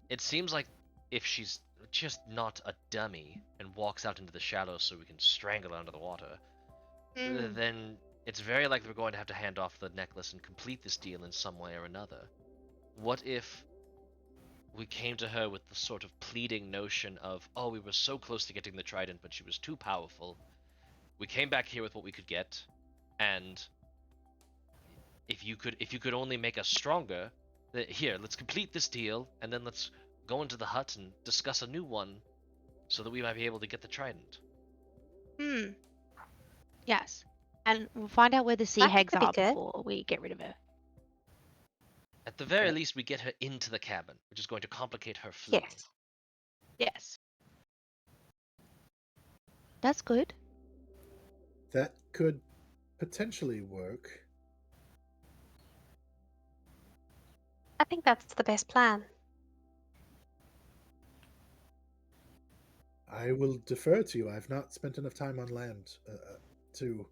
[SPEAKER 3] It seems like if she's just not a dummy and walks out into the shallows so we can strangle her under the water, then it's very likely we're going to have to hand off the necklace and complete this deal in some way or another. What if we came to her with the sort of pleading notion of, oh, we were so close to getting the trident, but she was too powerful. We came back here with what we could get, and if you could only make us stronger, here, let's complete this deal, and then let's go into the hut and discuss a new one, so that we might be able to get the trident.
[SPEAKER 6] Yes. And we'll find out where the sea
[SPEAKER 4] I think
[SPEAKER 6] hags
[SPEAKER 4] that'd be
[SPEAKER 6] are
[SPEAKER 4] good.
[SPEAKER 6] before we get rid of her.
[SPEAKER 3] At the very
[SPEAKER 1] Okay.
[SPEAKER 3] least, we get her into the cabin, which is going to complicate her fleeing.
[SPEAKER 4] Yes.
[SPEAKER 6] Yes. That's good.
[SPEAKER 1] That could potentially work.
[SPEAKER 4] I think that's the best plan.
[SPEAKER 1] I will defer to you. I've not spent enough time on land to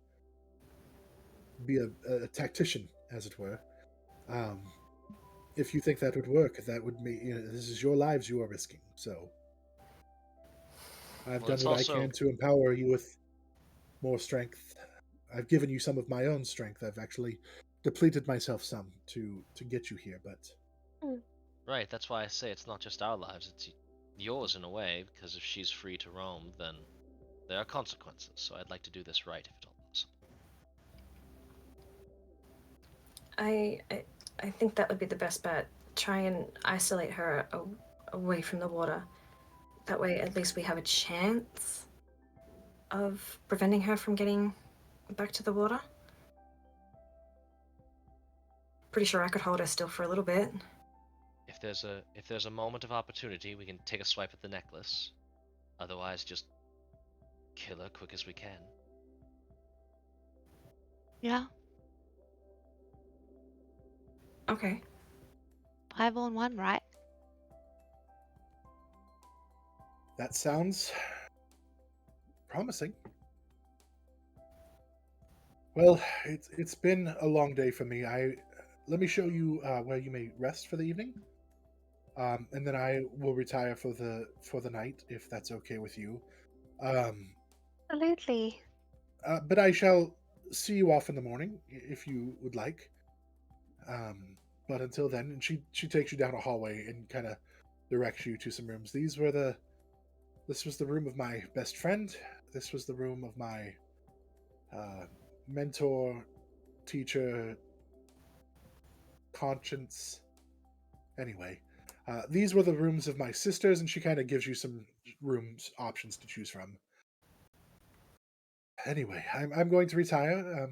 [SPEAKER 1] be a tactician, as it were. If you think that would work, that would mean this is your lives you are risking. So I've
[SPEAKER 3] Well,
[SPEAKER 1] done
[SPEAKER 3] it's
[SPEAKER 1] what
[SPEAKER 3] also-
[SPEAKER 1] I can to empower you with more strength. I've given you some of my own strength. I've actually depleted myself some to get you here, but
[SPEAKER 3] Right, that's why I say it's not just our lives, it's yours in a way, because if she's free to roam, then there are consequences, so I'd like to do this right if at all possible.
[SPEAKER 5] I think that would be the best bet. Try and isolate her away from the water. That way, at least we have a chance of preventing her from getting back to the water. Pretty sure I could hold her still for a little bit.
[SPEAKER 3] If there's a moment of opportunity, we can take a swipe at the necklace. Otherwise, just kill her quick as we can.
[SPEAKER 6] Yeah.
[SPEAKER 5] Okay.
[SPEAKER 6] 5-on-1, right?
[SPEAKER 1] that sounds promising. Well, it's been a long day for me. Let me show you where you may rest for the evening, and then I will retire for the night if that's okay with you. Um,
[SPEAKER 4] Absolutely.
[SPEAKER 1] but I shall see you off in the morning if you would like. But until then, and she takes you down a hallway and kind of directs you to some rooms. This was the room of my best friend. This was the room of my uh, mentor, teacher, conscience. Anyway, these were the rooms of my sisters, and she kind of gives you some rooms options to choose from. Anyway, I'm going to retire.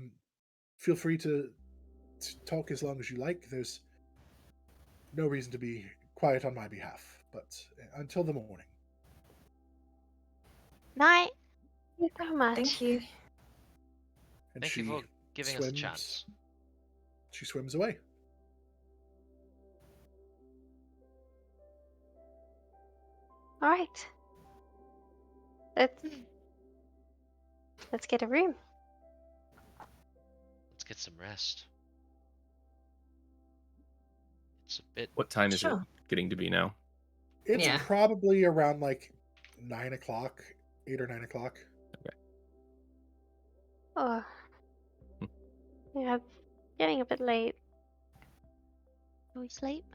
[SPEAKER 1] Feel free to talk as long as you like. There's no reason to be quiet on my behalf, but until the morning.
[SPEAKER 6] Night.
[SPEAKER 4] Thank you so much.
[SPEAKER 5] Thank you.
[SPEAKER 1] And
[SPEAKER 3] Thank you
[SPEAKER 1] she
[SPEAKER 3] for giving us a
[SPEAKER 1] swims.
[SPEAKER 3] chance.
[SPEAKER 1] She swims away.
[SPEAKER 4] All right. Let's get a room.
[SPEAKER 3] Let's get some rest. It's a bit.
[SPEAKER 2] What time is it
[SPEAKER 5] Sure.
[SPEAKER 2] getting to be now?
[SPEAKER 1] It's
[SPEAKER 5] Yeah.
[SPEAKER 1] probably around like 9 o'clock, 8 or 9 o'clock.
[SPEAKER 4] Oh, yeah, it's getting a bit late.
[SPEAKER 6] Shall we sleep?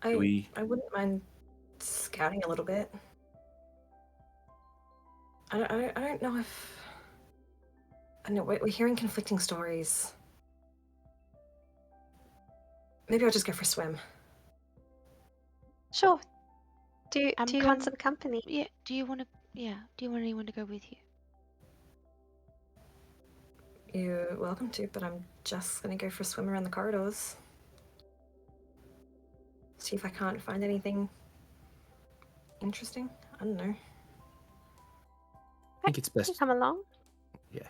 [SPEAKER 2] Do we?
[SPEAKER 5] I wouldn't mind scouting a little bit. I don't know if. I know we're hearing conflicting stories. Maybe I'll just go for a swim.
[SPEAKER 4] Sure. Do
[SPEAKER 6] I'm
[SPEAKER 4] you want some company?
[SPEAKER 6] Yeah. Do you want to? Yeah. Do you want anyone to go with you?
[SPEAKER 5] You're welcome to, but I'm just gonna go for a swim around the corridors. See if I can't find anything interesting. I don't know.
[SPEAKER 2] I think it's
[SPEAKER 4] You
[SPEAKER 2] best.
[SPEAKER 4] come along.
[SPEAKER 2] Yes.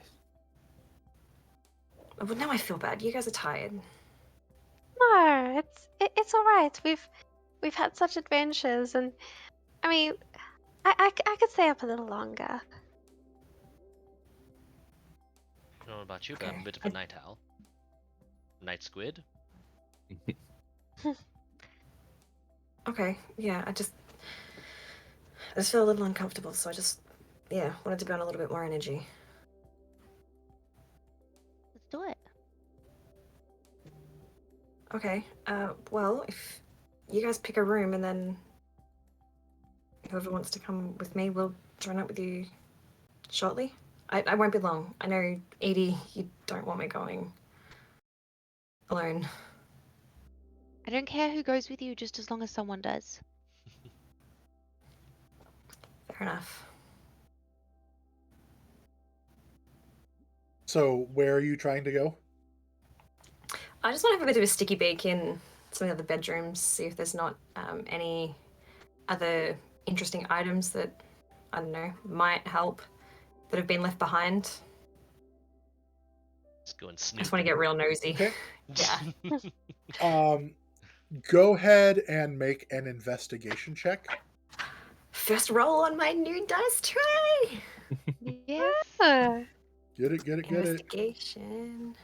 [SPEAKER 5] Oh, but now I feel bad. You guys are tired.
[SPEAKER 4] No, it's all right. We've had such adventures, and I mean, I could stay up a little longer.
[SPEAKER 3] I don't know about you, but I'm a
[SPEAKER 5] Okay.
[SPEAKER 3] bit of a night owl. Night squid.
[SPEAKER 5] Okay, yeah, I just feel a little uncomfortable, so I just, yeah, wanted to be on a little bit more energy.
[SPEAKER 6] Let's do it.
[SPEAKER 5] Okay, well, if you guys pick a room and then whoever wants to come with me will join up with you shortly. I won't be long. I know, Edie, you don't want me going alone.
[SPEAKER 6] I don't care who goes with you, just as long as someone does.
[SPEAKER 5] Fair enough.
[SPEAKER 1] So, where are you trying to go?
[SPEAKER 5] I just want to have a bit of a sticky beak in some of the other bedrooms, see if there's not any other interesting items that, I don't know, might help that have been left behind.
[SPEAKER 3] Let's go and
[SPEAKER 5] I
[SPEAKER 3] snoop.
[SPEAKER 5] just want to get real nosy.
[SPEAKER 1] Okay.
[SPEAKER 5] Yeah.
[SPEAKER 1] Go ahead and make an investigation check.
[SPEAKER 5] First roll on my new dice tray.
[SPEAKER 6] Yes.
[SPEAKER 1] Get it.
[SPEAKER 5] Investigation.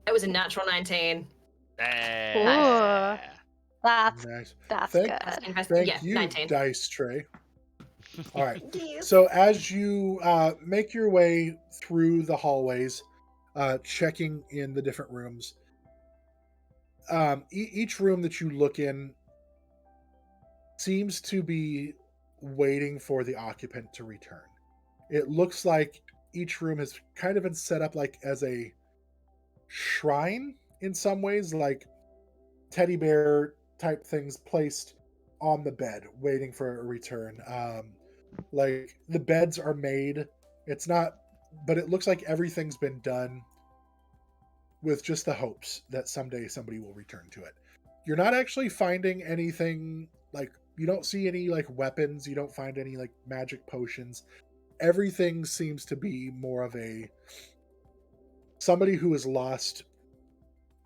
[SPEAKER 5] It was a natural 19.
[SPEAKER 3] Yeah.
[SPEAKER 4] That's
[SPEAKER 1] Nice.
[SPEAKER 4] that's
[SPEAKER 1] Thank-
[SPEAKER 4] good.
[SPEAKER 1] Thank
[SPEAKER 5] yeah,
[SPEAKER 1] you,
[SPEAKER 5] 19.
[SPEAKER 1] dice tray. All right.
[SPEAKER 5] Yes.
[SPEAKER 1] So as you make your way through the hallways, checking in the different rooms, each room that you look in seems to be waiting for the occupant to return. It looks like each room has kind of been set up like as a shrine in some ways, like teddy bear type things placed on the bed, waiting for a return. Like the beds are made. It's not, but it looks like everything's been done with just the hopes that someday somebody will return to it. You're not actually finding anything like you don't see any like weapons, you don't find any like magic potions. Everything seems to be more of a somebody who has lost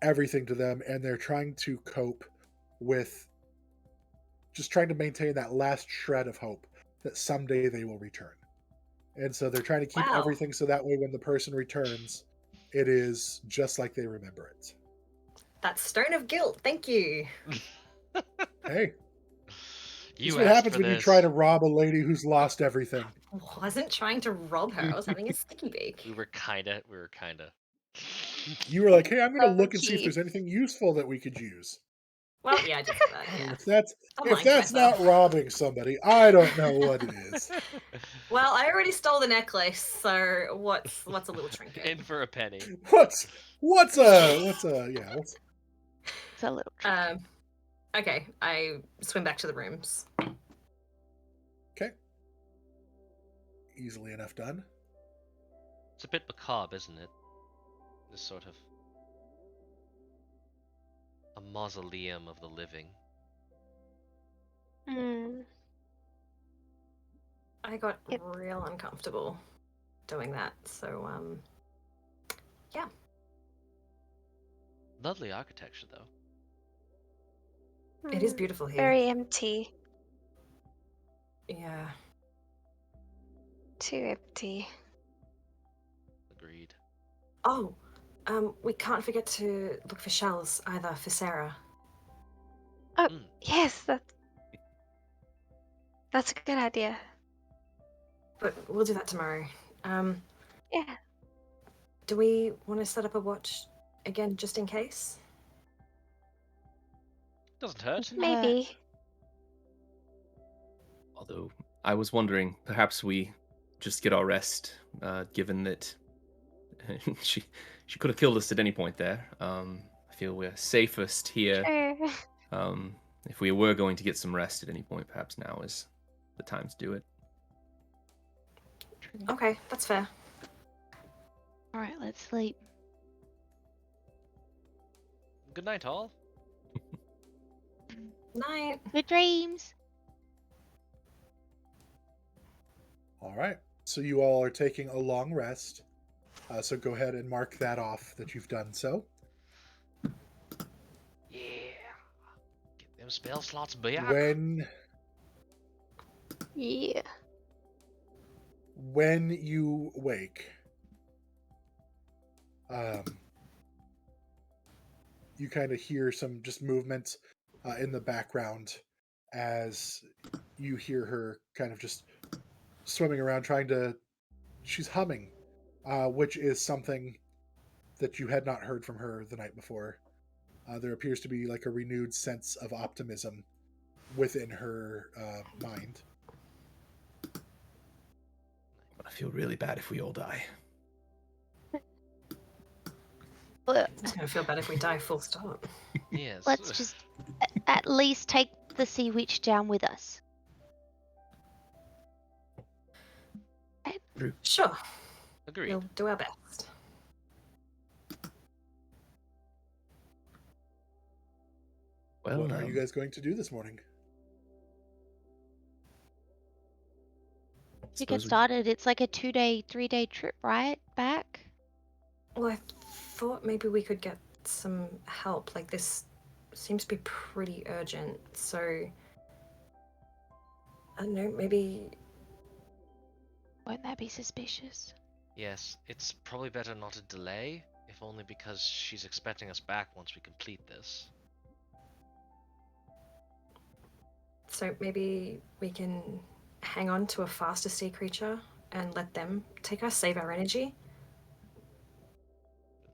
[SPEAKER 1] everything to them and they're trying to cope with just trying to maintain that last shred of hope that someday they will return. And so they're trying to keep
[SPEAKER 5] Wow.
[SPEAKER 1] everything so that way when the person returns, it is just like they remember it.
[SPEAKER 5] That's stone of guilt. Thank you.
[SPEAKER 1] Hey, this
[SPEAKER 3] You
[SPEAKER 1] is what
[SPEAKER 3] asked
[SPEAKER 1] happens
[SPEAKER 3] for
[SPEAKER 1] when you
[SPEAKER 3] this.
[SPEAKER 1] try to rob a lady who's lost everything.
[SPEAKER 5] I wasn't trying to rob her. I was having a sticky beak.
[SPEAKER 3] We were kinda.
[SPEAKER 1] You were like, hey, I'm going to
[SPEAKER 4] So
[SPEAKER 1] look and see if
[SPEAKER 4] cute.
[SPEAKER 1] there's anything useful that we could use.
[SPEAKER 5] Well, yeah, I did say that.
[SPEAKER 1] And
[SPEAKER 5] Yeah.
[SPEAKER 1] if that's not robbing somebody, I don't know what it is.
[SPEAKER 5] Well, I already stole the necklace, so what's a little trinket?
[SPEAKER 3] In for a penny.
[SPEAKER 1] What's a
[SPEAKER 6] It's a little tricky.
[SPEAKER 5] Okay, I swim back to the rooms.
[SPEAKER 1] okay. Easily enough done.
[SPEAKER 3] It's a bit macabre, isn't it? This sort of a mausoleum of the living.
[SPEAKER 4] Mm.
[SPEAKER 5] I got
[SPEAKER 4] Yep.
[SPEAKER 5] real uncomfortable doing that, so yeah.
[SPEAKER 3] Lovely architecture, though.
[SPEAKER 5] It is
[SPEAKER 4] Mm.
[SPEAKER 5] beautiful here.
[SPEAKER 4] Very empty.
[SPEAKER 5] Yeah.
[SPEAKER 4] Too empty.
[SPEAKER 3] Agreed.
[SPEAKER 5] Oh, we can't forget to look for shells either for Sarah.
[SPEAKER 4] Yes, that's a good idea.
[SPEAKER 5] But we'll do that tomorrow.
[SPEAKER 4] Yeah.
[SPEAKER 5] Do we want to set up a watch again just in case?
[SPEAKER 3] Doesn't hurt.
[SPEAKER 6] Doesn't hurt.
[SPEAKER 4] Maybe.
[SPEAKER 2] Although I was wondering, perhaps we just get our rest, given that she could have killed us at any point there. I feel we're safest here.
[SPEAKER 4] Sure.
[SPEAKER 2] If we were going to get some rest at any point, perhaps now is the time to do it.
[SPEAKER 5] Okay, that's fair.
[SPEAKER 6] All right, let's sleep.
[SPEAKER 3] Good night, all.
[SPEAKER 5] Night.
[SPEAKER 6] Good dreams.
[SPEAKER 1] All right. So you all are taking a long rest. So go ahead and mark that off that you've done so.
[SPEAKER 3] Yeah. Get them spell slots back.
[SPEAKER 4] Yeah.
[SPEAKER 1] When you wake, you kind of hear some just movement in the background as you hear her kind of just swimming around she's humming, which is something that you had not heard from her the night before. There appears to be like a renewed sense of optimism within her mind.
[SPEAKER 2] I feel really bad if we all die.
[SPEAKER 6] But
[SPEAKER 5] It's gonna feel bad if we die full stop.
[SPEAKER 3] Yes.
[SPEAKER 6] let's just at least take the sea witch down with us.
[SPEAKER 5] Sure,
[SPEAKER 3] Agreed.
[SPEAKER 5] we'll do our best.
[SPEAKER 2] Well,
[SPEAKER 1] What are you guys going to do this morning?
[SPEAKER 6] To get started, it's like a 2-day, 3-day trip, right? Back?
[SPEAKER 5] Well, I thought maybe we could get some help. Like, this seems to be pretty urgent, so I don't know, maybe.
[SPEAKER 6] Won't that be suspicious?
[SPEAKER 3] Yes, it's probably better not to delay, if only because she's expecting us back once we complete this.
[SPEAKER 5] So maybe we can hang on to a faster sea creature and let them take us, save our energy.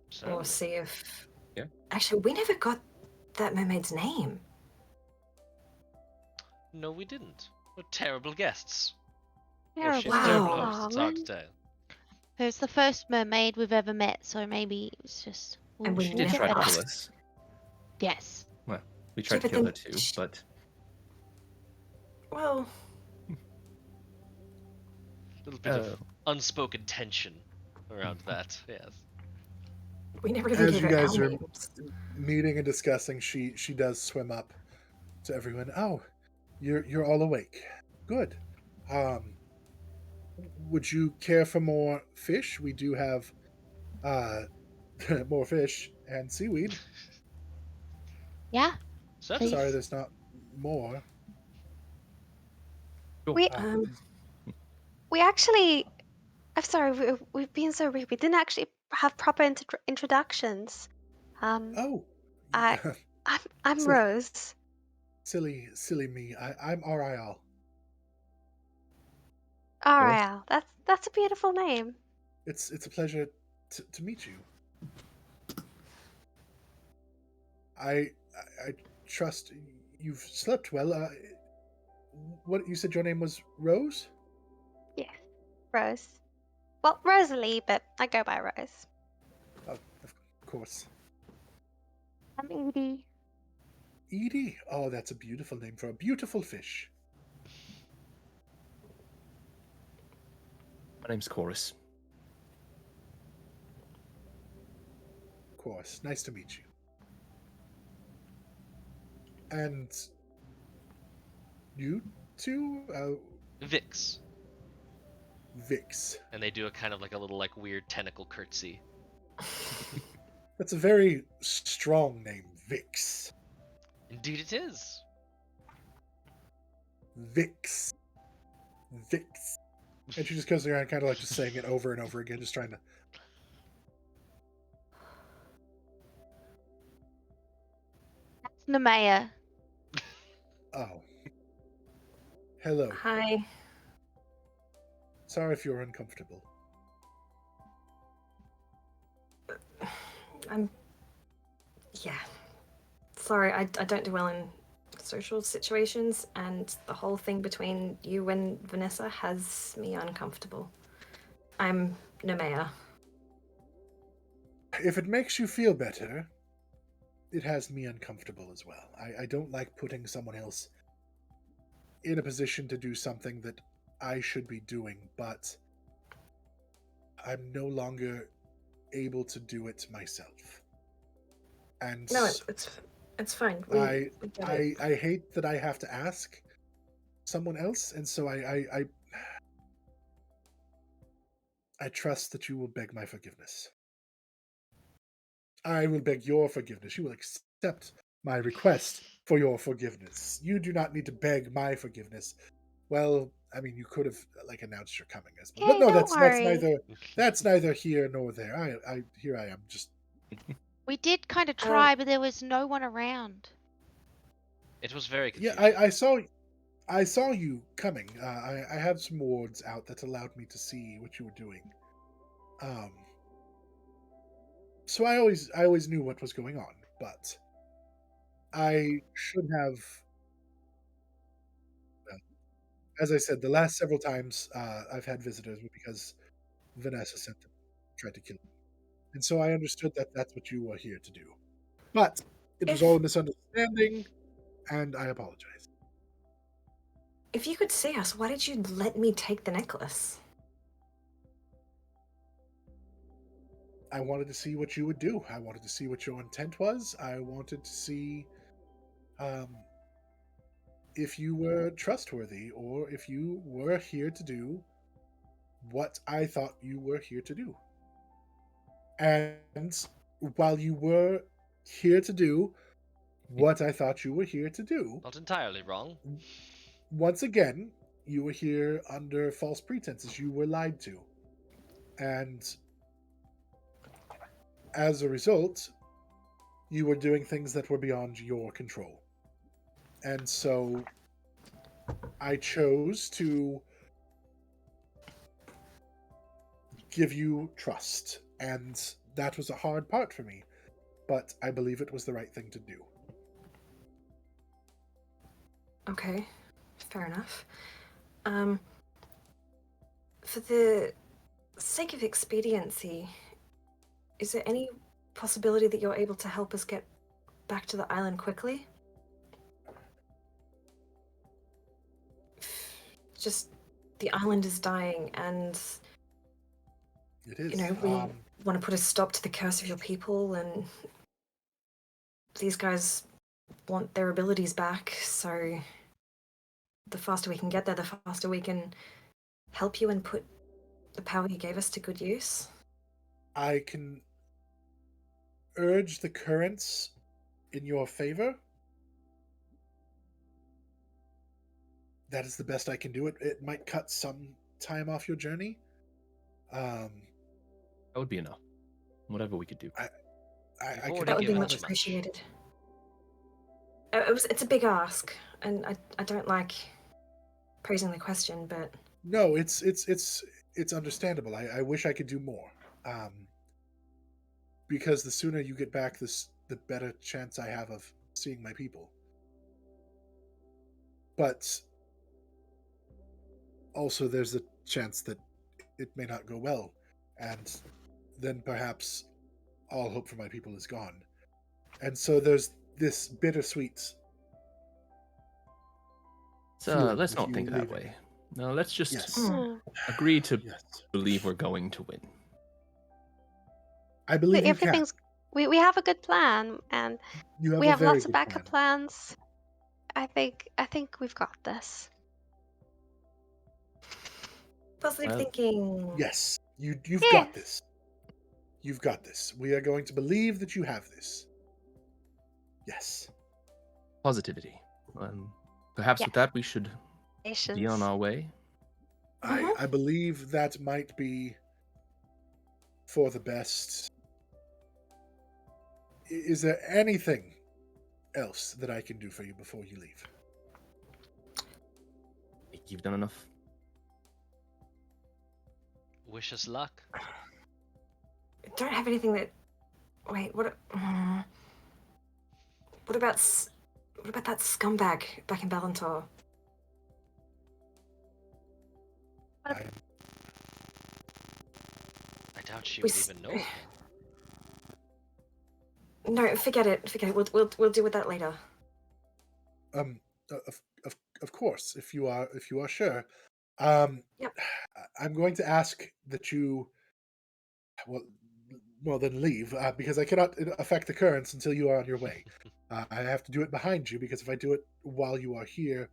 [SPEAKER 3] Certainly.
[SPEAKER 5] Or see if.
[SPEAKER 2] Yeah.
[SPEAKER 5] Actually, we never got that mermaid's name.
[SPEAKER 3] No, we didn't. We're terrible guests. Or
[SPEAKER 4] Terrible.
[SPEAKER 3] she's
[SPEAKER 5] Wow.
[SPEAKER 3] terrible host, it's hard to
[SPEAKER 4] man.
[SPEAKER 3] tell.
[SPEAKER 6] It's the first mermaid we've ever met, so maybe it's just.
[SPEAKER 5] And we
[SPEAKER 2] She did
[SPEAKER 5] never
[SPEAKER 2] try to
[SPEAKER 5] asked.
[SPEAKER 2] kill us.
[SPEAKER 6] Yes.
[SPEAKER 2] We tried to
[SPEAKER 5] but
[SPEAKER 2] kill
[SPEAKER 5] then
[SPEAKER 2] her too, but
[SPEAKER 5] Well,
[SPEAKER 3] A little bit of unspoken tension around that, yes.
[SPEAKER 5] we never even
[SPEAKER 1] As
[SPEAKER 5] gave
[SPEAKER 1] you
[SPEAKER 5] her our
[SPEAKER 1] guys are
[SPEAKER 5] names.
[SPEAKER 1] meeting and discussing, she does swim up to everyone. Oh, you're all awake. Good. Would you care for more fish? We do have more fish and seaweed.
[SPEAKER 6] Yeah.
[SPEAKER 3] Certainly.
[SPEAKER 1] Sorry, there's not more.
[SPEAKER 4] We
[SPEAKER 5] Um,
[SPEAKER 4] we actually I'm sorry, we've been so rude. We didn't actually have proper introductions.
[SPEAKER 1] Oh,
[SPEAKER 4] I, I'm
[SPEAKER 1] silly,
[SPEAKER 4] Rose.
[SPEAKER 1] silly me. I'm Arial.
[SPEAKER 2] Chorus?
[SPEAKER 4] Arial. That's a beautiful name.
[SPEAKER 1] It's a pleasure to meet you. I trust you've slept well. What you said your name was Rose?
[SPEAKER 4] Yes, Rose. Well, Rosalie, but I go by Rose.
[SPEAKER 1] Oh, of course.
[SPEAKER 6] I'm Edie.
[SPEAKER 1] Edie. Oh, that's a beautiful name for a beautiful fish.
[SPEAKER 2] My name's Chorus.
[SPEAKER 1] Of course. Nice to meet you. And you two,
[SPEAKER 3] Vix.
[SPEAKER 1] Vix.
[SPEAKER 3] And they do a kind of like a little like weird tentacle curtsy.
[SPEAKER 1] That's a very strong name, Vix.
[SPEAKER 3] Indeed it is.
[SPEAKER 1] Vix. Vix. And she just goes around kind of like just saying it over and over again, just trying to.
[SPEAKER 6] That's Nemea.
[SPEAKER 1] Oh. Hello.
[SPEAKER 5] Hi.
[SPEAKER 1] Sorry if you're uncomfortable.
[SPEAKER 5] Yeah. Sorry, I don't do well in social situations, and the whole thing between you and Vanessa has me uncomfortable. I'm Nemea.
[SPEAKER 1] If it makes you feel better, it has me uncomfortable as well. I don't like putting someone else in a position to do something that I should be doing, but I'm no longer able to do it myself. And
[SPEAKER 5] No, it's fine. We get it.
[SPEAKER 1] I hate that I have to ask someone else, and so I trust that you will beg my forgiveness. I will beg your forgiveness. You will accept my request for your forgiveness. You do not need to beg my forgiveness. Well, I mean, you could have like announced you're coming, I suppose. But
[SPEAKER 4] Hey,
[SPEAKER 1] no,
[SPEAKER 4] don't worry.
[SPEAKER 1] that's neither here nor there. I here I am. Just
[SPEAKER 6] We did kind of
[SPEAKER 5] Um,
[SPEAKER 6] try, but there was no one around.
[SPEAKER 3] It was very
[SPEAKER 1] yeah.
[SPEAKER 3] confusing.
[SPEAKER 1] I saw you coming. I had some wards out that allowed me to see what you were doing. Um. So I always knew what was going on, but I should have. As I said, the last several times I've had visitors were because Vanessa sent them, tried to kill me. And so I understood that that's what you were here to do. But it was all a
[SPEAKER 5] if
[SPEAKER 1] misunderstanding, and I apologize.
[SPEAKER 5] if you could see us, why did you let me take the necklace?
[SPEAKER 1] I wanted to see what you would do. I wanted to see what your intent was. I wanted to see um, if you were trustworthy or if you were here to do what I thought you were here to do. And while you were here to do what I thought you were here to do,
[SPEAKER 3] Not entirely wrong.
[SPEAKER 1] once again, you were here under false pretenses. You were lied to. And as a result, you were doing things that were beyond your control. And so I chose to give you trust. And that was a hard part for me, but I believe it was the right thing to do.
[SPEAKER 5] Okay, fair enough. For the sake of expediency, is there any possibility that you're able to help us get back to the island quickly? Just the island is dying, and
[SPEAKER 1] It is.
[SPEAKER 5] we want to put a stop to the curse of your people, and these guys want their abilities back, so the faster we can get there, the faster we can help you and put the power you gave us to good use.
[SPEAKER 1] I can urge the currents in your favor. That is the best I can do. It might cut some time off your journey. Um,
[SPEAKER 2] That would be enough. Whatever we could do.
[SPEAKER 1] I
[SPEAKER 3] You've
[SPEAKER 1] could
[SPEAKER 3] already
[SPEAKER 5] That would be
[SPEAKER 3] given
[SPEAKER 5] much
[SPEAKER 3] too much.
[SPEAKER 5] appreciated. It's a big ask, and I don't like posing the question, but
[SPEAKER 1] No, it's understandable. I wish I could do more. Because the sooner you get back, the better chance I have of seeing my people. But also, there's a chance that it may not go well, and then perhaps all hope for my people is gone. And so there's this bittersweet. feeling
[SPEAKER 2] Let's
[SPEAKER 1] with
[SPEAKER 2] not
[SPEAKER 1] you
[SPEAKER 2] think that
[SPEAKER 1] leaving.
[SPEAKER 2] way. No, let's just
[SPEAKER 1] Yes.
[SPEAKER 4] Mm.
[SPEAKER 2] agree to
[SPEAKER 1] Yes.
[SPEAKER 2] believe we're going to win.
[SPEAKER 1] I believe you can.
[SPEAKER 4] Everything's we have a good plan, and
[SPEAKER 1] You have
[SPEAKER 4] we
[SPEAKER 1] a
[SPEAKER 4] have
[SPEAKER 1] very
[SPEAKER 4] lots of
[SPEAKER 1] good
[SPEAKER 4] backup
[SPEAKER 1] plan.
[SPEAKER 4] plans. I think we've got this.
[SPEAKER 5] positive
[SPEAKER 2] Well,
[SPEAKER 5] thinking.
[SPEAKER 1] Yes, you've
[SPEAKER 4] Yes.
[SPEAKER 1] got this. You've got this. We are going to believe that you have this. Yes.
[SPEAKER 2] positivity. Perhaps
[SPEAKER 4] Yeah.
[SPEAKER 2] with that, we should be on
[SPEAKER 4] Patience.
[SPEAKER 2] our way.
[SPEAKER 1] I believe that might be for the best. Is there anything else that I can do for you before you leave?
[SPEAKER 2] I think you've done enough.
[SPEAKER 3] Wish us luck.
[SPEAKER 5] I don't have anything that. Wait, what? What about that scumbag back in Valentor?
[SPEAKER 1] I,
[SPEAKER 3] I doubt she
[SPEAKER 5] We
[SPEAKER 3] would
[SPEAKER 5] s-
[SPEAKER 3] even know.
[SPEAKER 5] No, forget it. Forget it. We'll deal with that later.
[SPEAKER 1] of course, if you are sure.
[SPEAKER 5] Yep.
[SPEAKER 1] I'm going to ask that you. Well, then leave, because I cannot affect the currents until you are on your way. I have to do it behind you, because if I do it while you are here,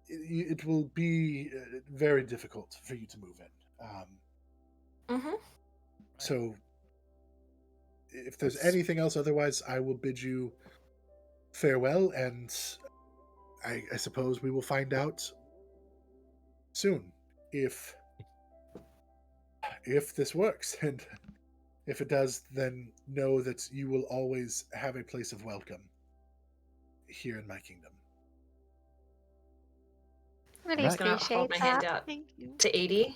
[SPEAKER 1] it will be very difficult for you to move in.
[SPEAKER 5] Mm-hmm.
[SPEAKER 1] So, if there's
[SPEAKER 2] That's-
[SPEAKER 1] anything else otherwise, I will bid you farewell, and I suppose we will find out soon if this works. And if it does, then know that you will always have a place of welcome here in my kingdom.
[SPEAKER 4] Really
[SPEAKER 2] Right.
[SPEAKER 5] Gonna
[SPEAKER 4] appreciate
[SPEAKER 5] hold my
[SPEAKER 4] that.
[SPEAKER 5] hand out
[SPEAKER 4] Thank you.
[SPEAKER 5] to Edie.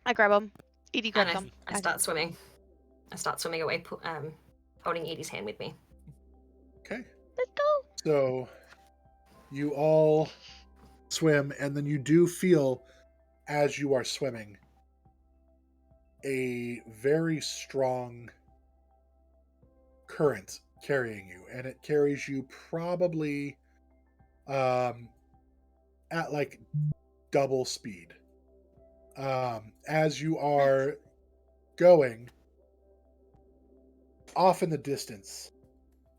[SPEAKER 6] I grab them. Edie
[SPEAKER 5] And
[SPEAKER 6] grabs them.
[SPEAKER 5] I start swimming. I start swimming away, holding Edie's hand with me.
[SPEAKER 1] Okay.
[SPEAKER 6] Let's go.
[SPEAKER 1] So you all swim, and then you do feel, as you are swimming, a very strong current carrying you, and it carries you probably at like double speed. As you are going, off in the distance,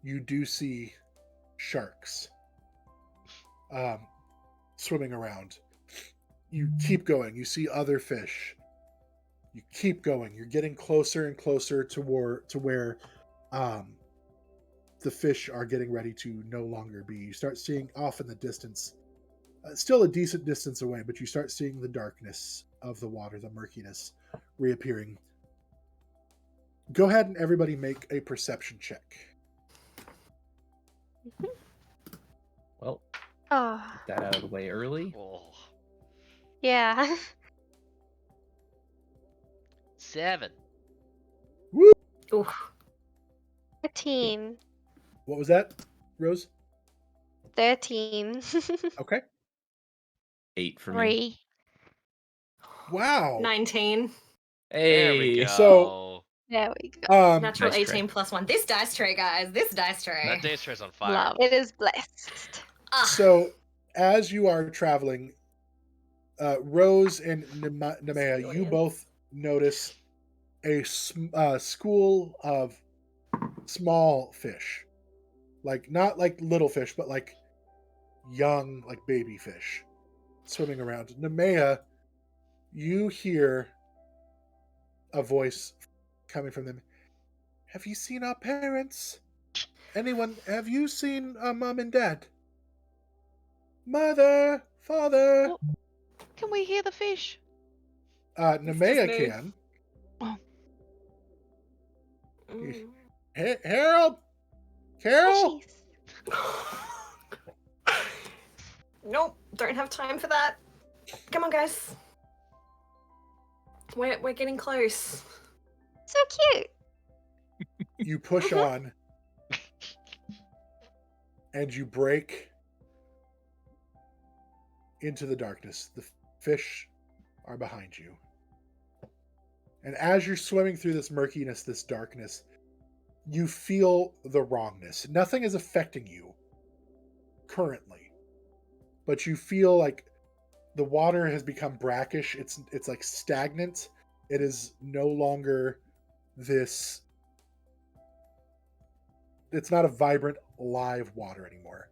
[SPEAKER 1] you do see sharks swimming around. You keep going. You see other fish. You keep going. You're getting closer and closer to where the fish are getting ready to no longer be. You start seeing off in the distance, still a decent distance away, but you start seeing the darkness of the water, the murkiness reappearing. Go ahead and everybody make a perception check.
[SPEAKER 2] Well,
[SPEAKER 4] Oh,
[SPEAKER 2] get that out of the way early.
[SPEAKER 3] Oh,
[SPEAKER 4] yeah.
[SPEAKER 3] 7.
[SPEAKER 5] Ooh.
[SPEAKER 4] 13.
[SPEAKER 1] What was that, Rose?
[SPEAKER 4] 13.
[SPEAKER 1] Okay.
[SPEAKER 2] 8 for me.
[SPEAKER 6] 3.
[SPEAKER 1] Wow.
[SPEAKER 5] 19.
[SPEAKER 3] there we
[SPEAKER 2] Hey.
[SPEAKER 3] go.
[SPEAKER 1] So-
[SPEAKER 4] There we go.
[SPEAKER 5] Natural
[SPEAKER 2] Nice
[SPEAKER 5] 18
[SPEAKER 2] tray.
[SPEAKER 5] plus 1. This dice tray, guys. This dice tray.
[SPEAKER 3] That dice tray's on fire.
[SPEAKER 6] Love.
[SPEAKER 4] It is blessed.
[SPEAKER 5] Ah.
[SPEAKER 1] So, as you are traveling, Rose and Nemea, you
[SPEAKER 5] Audience.
[SPEAKER 1] both notice a school of small fish, like not like little fish, but like young, like baby fish, swimming around. Nemea, you hear a voice coming from them. Have you seen our parents? Anyone? Have you seen our mom and dad? Mother, Father.
[SPEAKER 6] What? Can we hear the fish?
[SPEAKER 1] Nemea
[SPEAKER 5] Disney.
[SPEAKER 1] can.
[SPEAKER 6] Oh,
[SPEAKER 5] Mm.
[SPEAKER 1] Harold. Carol.
[SPEAKER 4] Fishies.
[SPEAKER 5] Nope, don't have time for that. Come on, guys. We're getting close.
[SPEAKER 4] So cute.
[SPEAKER 1] You push on, and you break into the darkness. The fish are behind you. And as you're swimming through this murkiness, this darkness, you feel the wrongness. Nothing is affecting you currently, but you feel like the water has become brackish. It's like stagnant. It is no longer this. It's not a vibrant, live water anymore.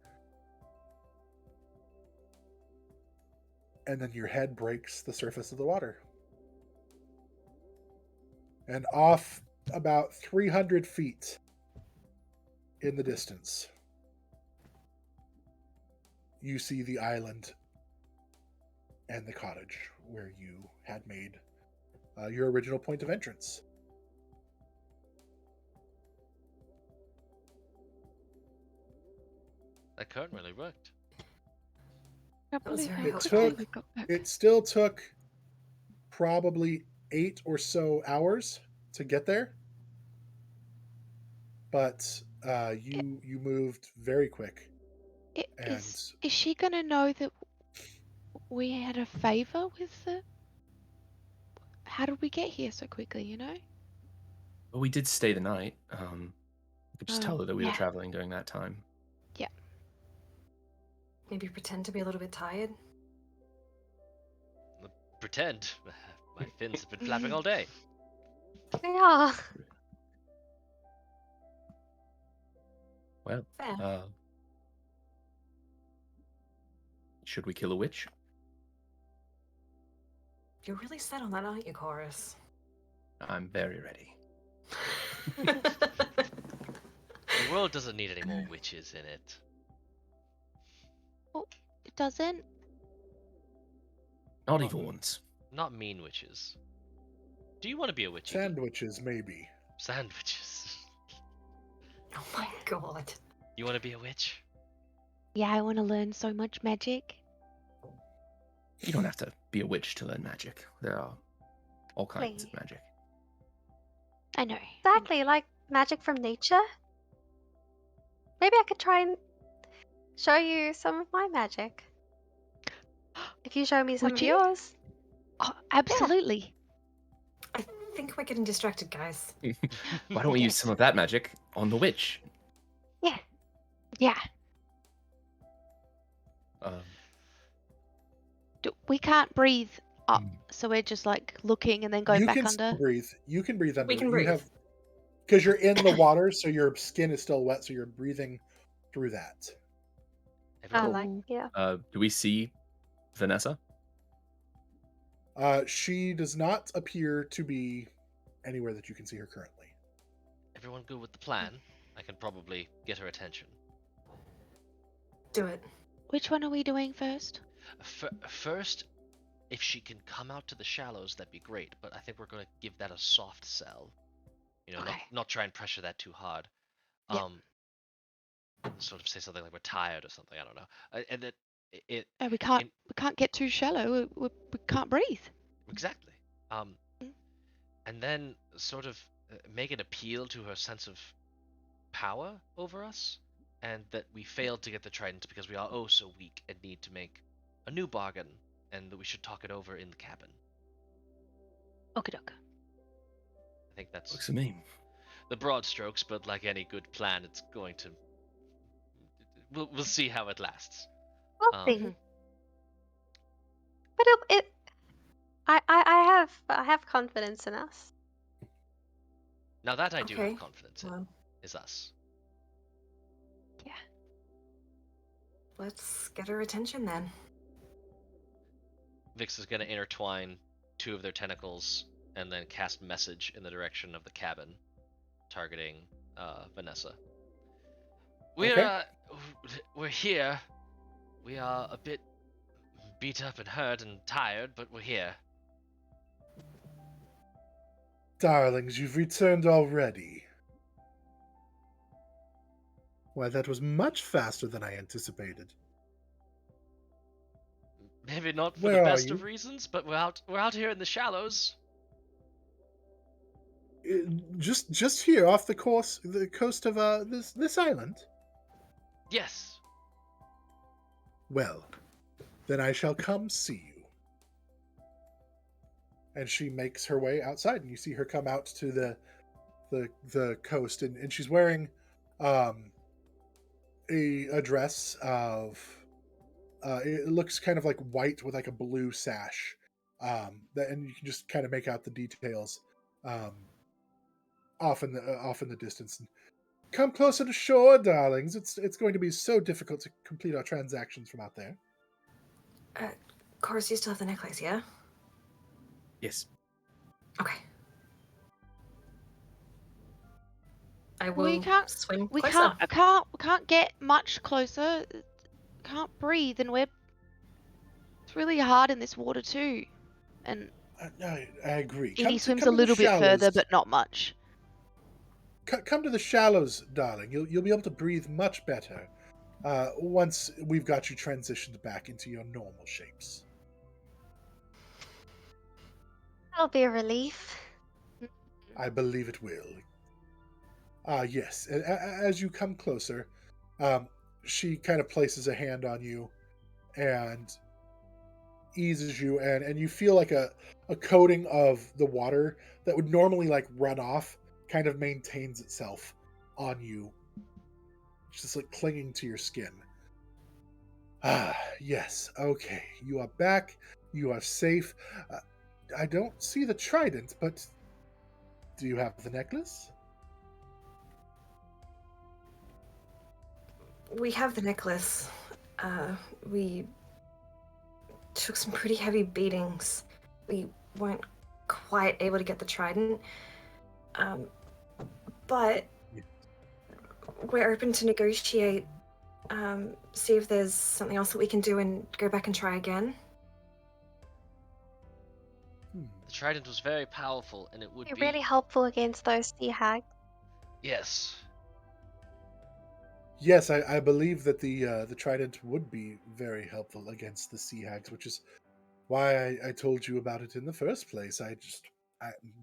[SPEAKER 1] And then your head breaks the surface of the water. And off about 300 feet in the distance, you see the island and the cottage where you had made your original point of entrance.
[SPEAKER 3] That curtain really worked.
[SPEAKER 6] I
[SPEAKER 5] That was
[SPEAKER 6] believe
[SPEAKER 5] very
[SPEAKER 6] how
[SPEAKER 1] It
[SPEAKER 6] quickly
[SPEAKER 1] took-
[SPEAKER 6] we got back.
[SPEAKER 1] It still took probably 8 or so hours to get there, but you moved very quick.
[SPEAKER 6] Is she gonna know that we had a favor with the? How did we get here so quickly? You know.
[SPEAKER 2] But we did stay the night. We could just
[SPEAKER 6] Oh,
[SPEAKER 2] tell her that we
[SPEAKER 6] yeah.
[SPEAKER 2] were traveling during that time.
[SPEAKER 5] Maybe pretend to be a little bit tired.
[SPEAKER 3] Pretend. My fins have been flapping all day.
[SPEAKER 4] They are.
[SPEAKER 2] Well,
[SPEAKER 5] Fair.
[SPEAKER 2] should we kill a witch?
[SPEAKER 5] You're really set on that, aren't you, Chorus?
[SPEAKER 2] I'm very ready.
[SPEAKER 3] The world doesn't need any more witches in it.
[SPEAKER 6] It doesn't.
[SPEAKER 2] Not evil ones.
[SPEAKER 3] Not mean witches. Do you want to be a witch? Iggy?
[SPEAKER 1] Sandwiches, maybe.
[SPEAKER 3] Sandwiches.
[SPEAKER 5] Oh my god.
[SPEAKER 3] You want to be a witch?
[SPEAKER 6] Yeah, I want to learn so much magic.
[SPEAKER 2] You don't have to be a witch to learn magic. There are all kinds of
[SPEAKER 4] Wait.
[SPEAKER 2] magic.
[SPEAKER 6] I know.
[SPEAKER 4] Exactly, like magic from nature. Maybe I could try and show you some of my magic. If you show me some
[SPEAKER 6] Would
[SPEAKER 4] of
[SPEAKER 6] you?
[SPEAKER 4] yours.
[SPEAKER 6] Oh, absolutely.
[SPEAKER 5] I think we're getting distracted, guys.
[SPEAKER 2] Why don't we use some of that magic on the witch?
[SPEAKER 6] Yeah.
[SPEAKER 2] Um,
[SPEAKER 6] We can't breathe up,
[SPEAKER 2] Hmm.
[SPEAKER 6] so we're just like looking and then going
[SPEAKER 1] You
[SPEAKER 6] back
[SPEAKER 1] can
[SPEAKER 6] under.
[SPEAKER 1] still breathe. You can breathe under.
[SPEAKER 5] We can
[SPEAKER 1] You
[SPEAKER 5] breathe.
[SPEAKER 1] have because you're in the water, so your skin is still wet, so you're breathing through that.
[SPEAKER 3] Everyone,
[SPEAKER 4] Yeah.
[SPEAKER 2] do we see Vanessa?
[SPEAKER 1] She does not appear to be anywhere that you can see her currently.
[SPEAKER 3] everyone good with the plan? I can probably get her attention.
[SPEAKER 5] Do it.
[SPEAKER 6] Which one are we doing first?
[SPEAKER 3] First, if she can come out to the shallows, that'd be great. But I think we're going to give that a soft sell. You know,
[SPEAKER 6] Okay.
[SPEAKER 3] not try and pressure that too hard.
[SPEAKER 6] Yep.
[SPEAKER 3] Sort of say something like we're tired or something. I don't know. And that it
[SPEAKER 6] Oh, we can't get too shallow. We can't breathe.
[SPEAKER 3] exactly.
[SPEAKER 6] Mm.
[SPEAKER 3] And then sort of make an appeal to her sense of power over us, and that we failed to get the trident because we are oh so weak and need to make a new bargain, and that we should talk it over in the cabin.
[SPEAKER 6] Okay, doke.
[SPEAKER 3] I think that's
[SPEAKER 2] Looks to me.
[SPEAKER 3] the broad strokes, but like any good plan, it's going to. We'll see how it lasts.
[SPEAKER 4] We'll see.
[SPEAKER 6] Mhm.
[SPEAKER 4] But I have confidence in us.
[SPEAKER 3] Now that I do
[SPEAKER 5] Okay.
[SPEAKER 3] have confidence in
[SPEAKER 5] Well,
[SPEAKER 3] is us.
[SPEAKER 5] let's get her attention then.
[SPEAKER 3] Vix is going to intertwine two of their tentacles and then cast message in the direction of the cabin, targeting Vanessa. We're
[SPEAKER 1] Okay.
[SPEAKER 3] we're here. We are a bit beat up and hurt and tired, but we're here.
[SPEAKER 1] Darlings, you've returned already. Why, that was much faster than I anticipated.
[SPEAKER 3] Maybe not for
[SPEAKER 1] Where
[SPEAKER 3] the
[SPEAKER 1] are
[SPEAKER 3] best
[SPEAKER 1] you?
[SPEAKER 3] of reasons, but we're out here in the shallows.
[SPEAKER 1] Just here off the coast of this island.
[SPEAKER 3] Yes.
[SPEAKER 1] Well, then I shall come see you. And she makes her way outside, and you see her come out to the coast, and she's wearing a dress of it looks kind of like white with like a blue sash, and you can just kind of make out the details off in the distance. And, come closer to shore, darlings. It's going to be so difficult to complete our transactions from out there.
[SPEAKER 5] Chorus, you still have the necklace, yeah?
[SPEAKER 2] Yes.
[SPEAKER 5] Okay. I will
[SPEAKER 6] We can't.
[SPEAKER 5] swim
[SPEAKER 6] We
[SPEAKER 5] closer.
[SPEAKER 6] can't get much closer. Can't breathe, and it's really hard in this water too. And
[SPEAKER 1] I agree.
[SPEAKER 6] Edie swims
[SPEAKER 1] come
[SPEAKER 6] a
[SPEAKER 1] to the
[SPEAKER 6] little bit further,
[SPEAKER 1] shallows.
[SPEAKER 6] but not much.
[SPEAKER 1] Come to the shallows, darling. You'll be able to breathe much better once we've got you transitioned back into your normal shapes.
[SPEAKER 4] That'll be a relief.
[SPEAKER 1] I believe it will. Yes. As you come closer, she kind of places a hand on you and eases you, and you feel like a coating of the water that would normally like run off kind of maintains itself on you. It's just like clinging to your skin. Yes. Okay. You are back. You are safe. I don't see the trident, but do you have the necklace?
[SPEAKER 5] We have the necklace. We took some pretty heavy beatings. We weren't quite able to get the trident. But we're open to negotiate, see if there's something else that we can do and go back and try again.
[SPEAKER 3] The trident was very powerful, and it would
[SPEAKER 4] Be
[SPEAKER 3] be
[SPEAKER 4] really helpful against those sea hags.
[SPEAKER 3] Yes.
[SPEAKER 1] Yes, I believe that the trident would be very helpful against the sea hags, which is why I told you about it in the first place. I'm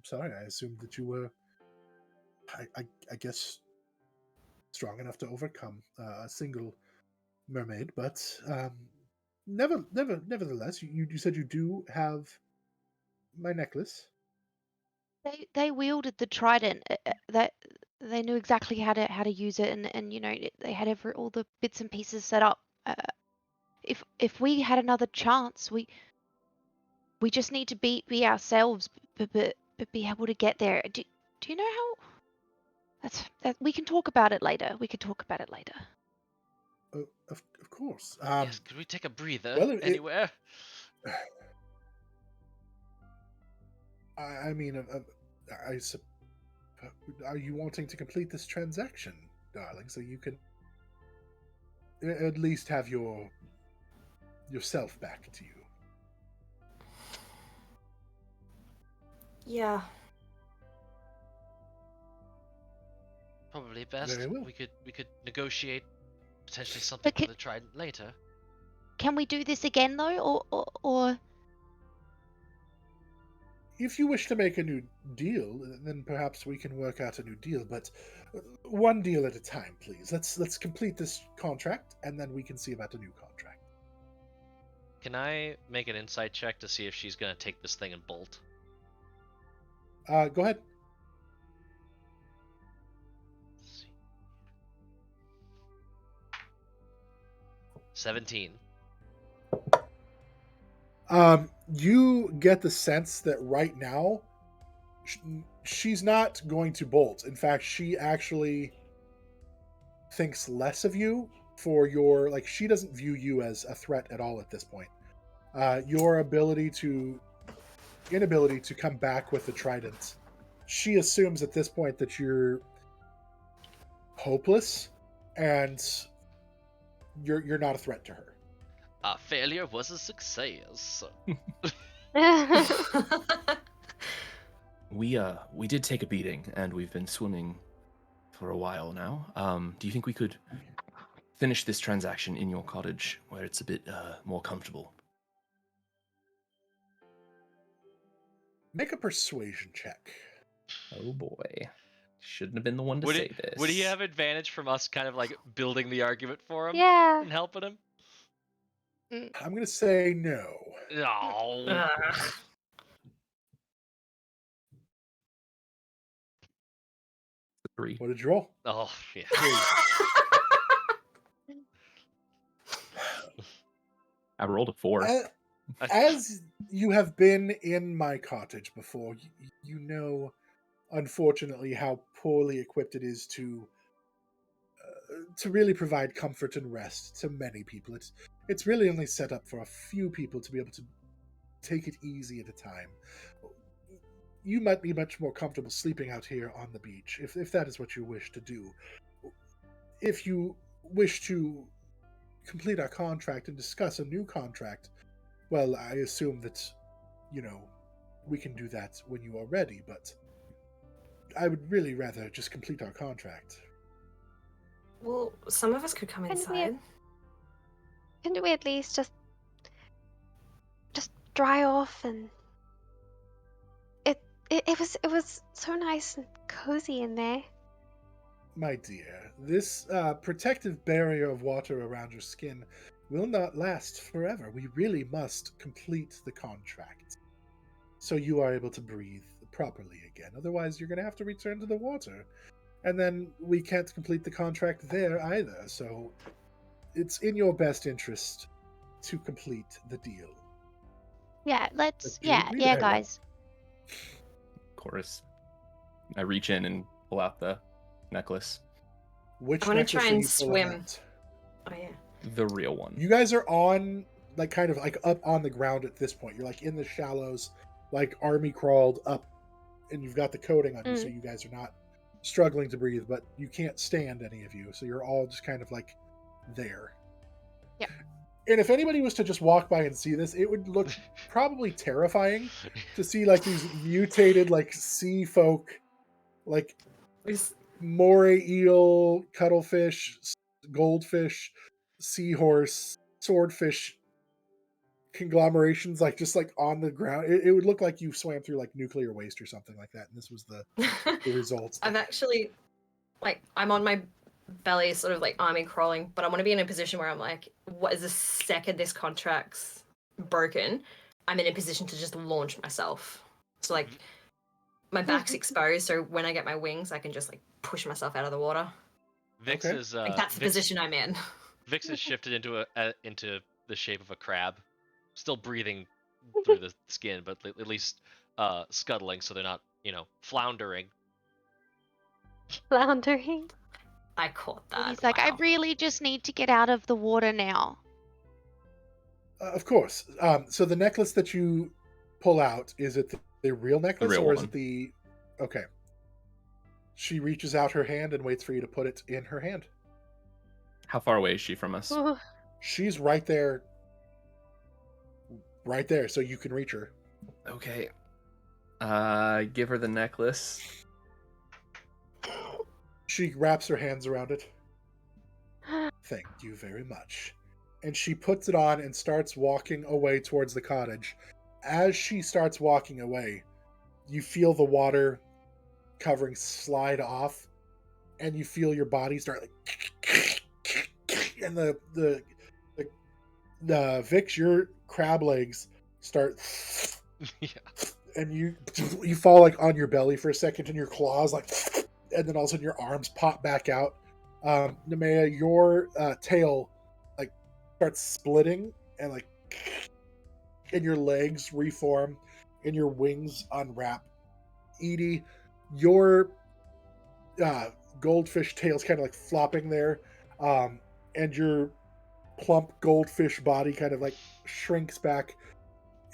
[SPEAKER 1] sorry, I assumed that you were, I guess, strong enough to overcome a single mermaid, but nevertheless, you said you do have my necklace.
[SPEAKER 6] They wielded the trident. That they knew exactly how to use it, and they had all the bits and pieces set up. If we had another chance, we just need to be ourselves, but be able to get there. Do you know how? We can talk about it later. We could talk about it later.
[SPEAKER 1] Of course.
[SPEAKER 3] Yes, could we take a breather
[SPEAKER 1] well,
[SPEAKER 3] anywhere?
[SPEAKER 1] I mean, are you wanting to complete this transaction, darling, so you can at least have yourself back to you?
[SPEAKER 5] Yeah.
[SPEAKER 3] Probably best.
[SPEAKER 1] Very well.
[SPEAKER 3] We could negotiate potentially something for the trident later.
[SPEAKER 6] Can we do this again though, or?
[SPEAKER 1] If you wish to make a new deal, then perhaps we can work out a new deal. But one deal at a time, please. Let's complete this contract, and then we can see about a new contract.
[SPEAKER 3] Can I make an insight check to see if she's gonna take this thing and bolt?
[SPEAKER 1] Go ahead.
[SPEAKER 3] Let's see. 17.
[SPEAKER 1] You get the sense that right now she's not going to bolt. In fact, she actually thinks less of you for your, like, she doesn't view you as a threat at all at this point. Your inability to come back with the trident, she assumes at this point that you're hopeless and you're not a threat to her.
[SPEAKER 3] Our failure was a success.
[SPEAKER 2] We did take a beating, and we've been swimming for a while now. Do you think we could finish this transaction in your cottage, where it's a bit more comfortable?
[SPEAKER 1] Make a persuasion check.
[SPEAKER 2] Oh boy, shouldn't have been the one to
[SPEAKER 3] Would
[SPEAKER 2] say
[SPEAKER 3] it?
[SPEAKER 2] this.
[SPEAKER 3] Would he have advantage from us kind of like building the argument for him
[SPEAKER 4] Yeah.
[SPEAKER 3] and helping him?
[SPEAKER 1] I'm going to say no.
[SPEAKER 3] No.
[SPEAKER 5] Ugh.
[SPEAKER 2] Three?
[SPEAKER 1] What did you roll?
[SPEAKER 3] Oh yeah.
[SPEAKER 2] I rolled a 4.
[SPEAKER 1] As you have been in my cottage before, you know, unfortunately, how poorly equipped it is to really provide comfort and rest to many people. It's really only set up for a few people to be able to take it easy at a time. You might be much more comfortable sleeping out here on the beach, if that is what you wish to do. If you wish to complete our contract and discuss a new contract, well, I assume that, we can do that when you are ready, but I would really rather just complete our contract.
[SPEAKER 5] Well, some of us could come
[SPEAKER 4] Can we-
[SPEAKER 5] inside.
[SPEAKER 4] Can we at least just dry off and it was so nice and cozy in there.
[SPEAKER 1] My dear, this protective barrier of water around your skin will not last forever. We really must complete the contract so you are able to breathe properly again. Otherwise, you're going to have to return to the water. And then we can't complete the contract there either. So it's in your best interest to complete the deal.
[SPEAKER 6] Yeah, let's.
[SPEAKER 1] Do you
[SPEAKER 6] Yeah,
[SPEAKER 1] agree
[SPEAKER 6] yeah,
[SPEAKER 1] with that?
[SPEAKER 6] guys.
[SPEAKER 2] Chorus. I reach in and pull out the necklace.
[SPEAKER 1] Which
[SPEAKER 5] I want to
[SPEAKER 1] necklace
[SPEAKER 5] try
[SPEAKER 1] are
[SPEAKER 5] and
[SPEAKER 1] you pulling
[SPEAKER 5] swim.
[SPEAKER 1] out?
[SPEAKER 5] Oh yeah.
[SPEAKER 2] The real one.
[SPEAKER 1] You guys are on, like, kind of like up on the ground at this point. You're like in the shallows, like army crawled up, and you've got the coating on you, so you guys are not struggling to breathe, but you can't stand, any of you, so you're all just kind of like there.
[SPEAKER 6] Yeah.
[SPEAKER 1] And if anybody was to just walk by and see this, it would look probably terrifying to see like these mutated like sea folk, like
[SPEAKER 5] This-
[SPEAKER 1] moray eel, cuttlefish, goldfish, seahorse, swordfish conglomerations, like just like on the ground. It would look like you swam through like nuclear waste or something like that, and this was the results.
[SPEAKER 5] I'm actually, like, I'm on my belly, sort of like army crawling, but I want to be in a position where I'm like, what is the second this contract's broken, I'm in a position to just launch myself. So like, my back's exposed, so when I get my wings, I can just like push myself out of the water.
[SPEAKER 3] Vix
[SPEAKER 1] Okay.
[SPEAKER 3] is
[SPEAKER 5] Like that's the position I'm in.
[SPEAKER 3] Vix is shifted into the shape of a crab, still breathing through the skin, but at least scuttling, so they're not floundering.
[SPEAKER 4] Floundering.
[SPEAKER 5] I caught
[SPEAKER 6] And
[SPEAKER 5] that.
[SPEAKER 6] he's like, I
[SPEAKER 5] wow.
[SPEAKER 6] really just need to get out of the water now.
[SPEAKER 1] Of course. So the necklace that you pull out, is it the real necklace,
[SPEAKER 2] real
[SPEAKER 1] or is
[SPEAKER 2] one.
[SPEAKER 1] it the? Okay. She reaches out her hand and waits for you to put it in her hand.
[SPEAKER 2] How far away is she from us?
[SPEAKER 4] Ooh.
[SPEAKER 1] She's right there, so you can reach her.
[SPEAKER 2] Okay. Give her the necklace.
[SPEAKER 1] She wraps her hands around it. Thank you very much. And she puts it on and starts walking away towards the cottage. As she starts walking away, you feel the water covering slide off, and you feel your body start like, and the Vix, your crab legs start,
[SPEAKER 3] Yeah.
[SPEAKER 1] and you fall like on your belly for a second, and your claws like, and then all of a sudden your arms pop back out. Nemea, your tail like starts splitting, and like, and your legs reform, and your wings unwrap. Edie, your goldfish tail's kind of like flopping there, and your plump goldfish body kind of like shrinks back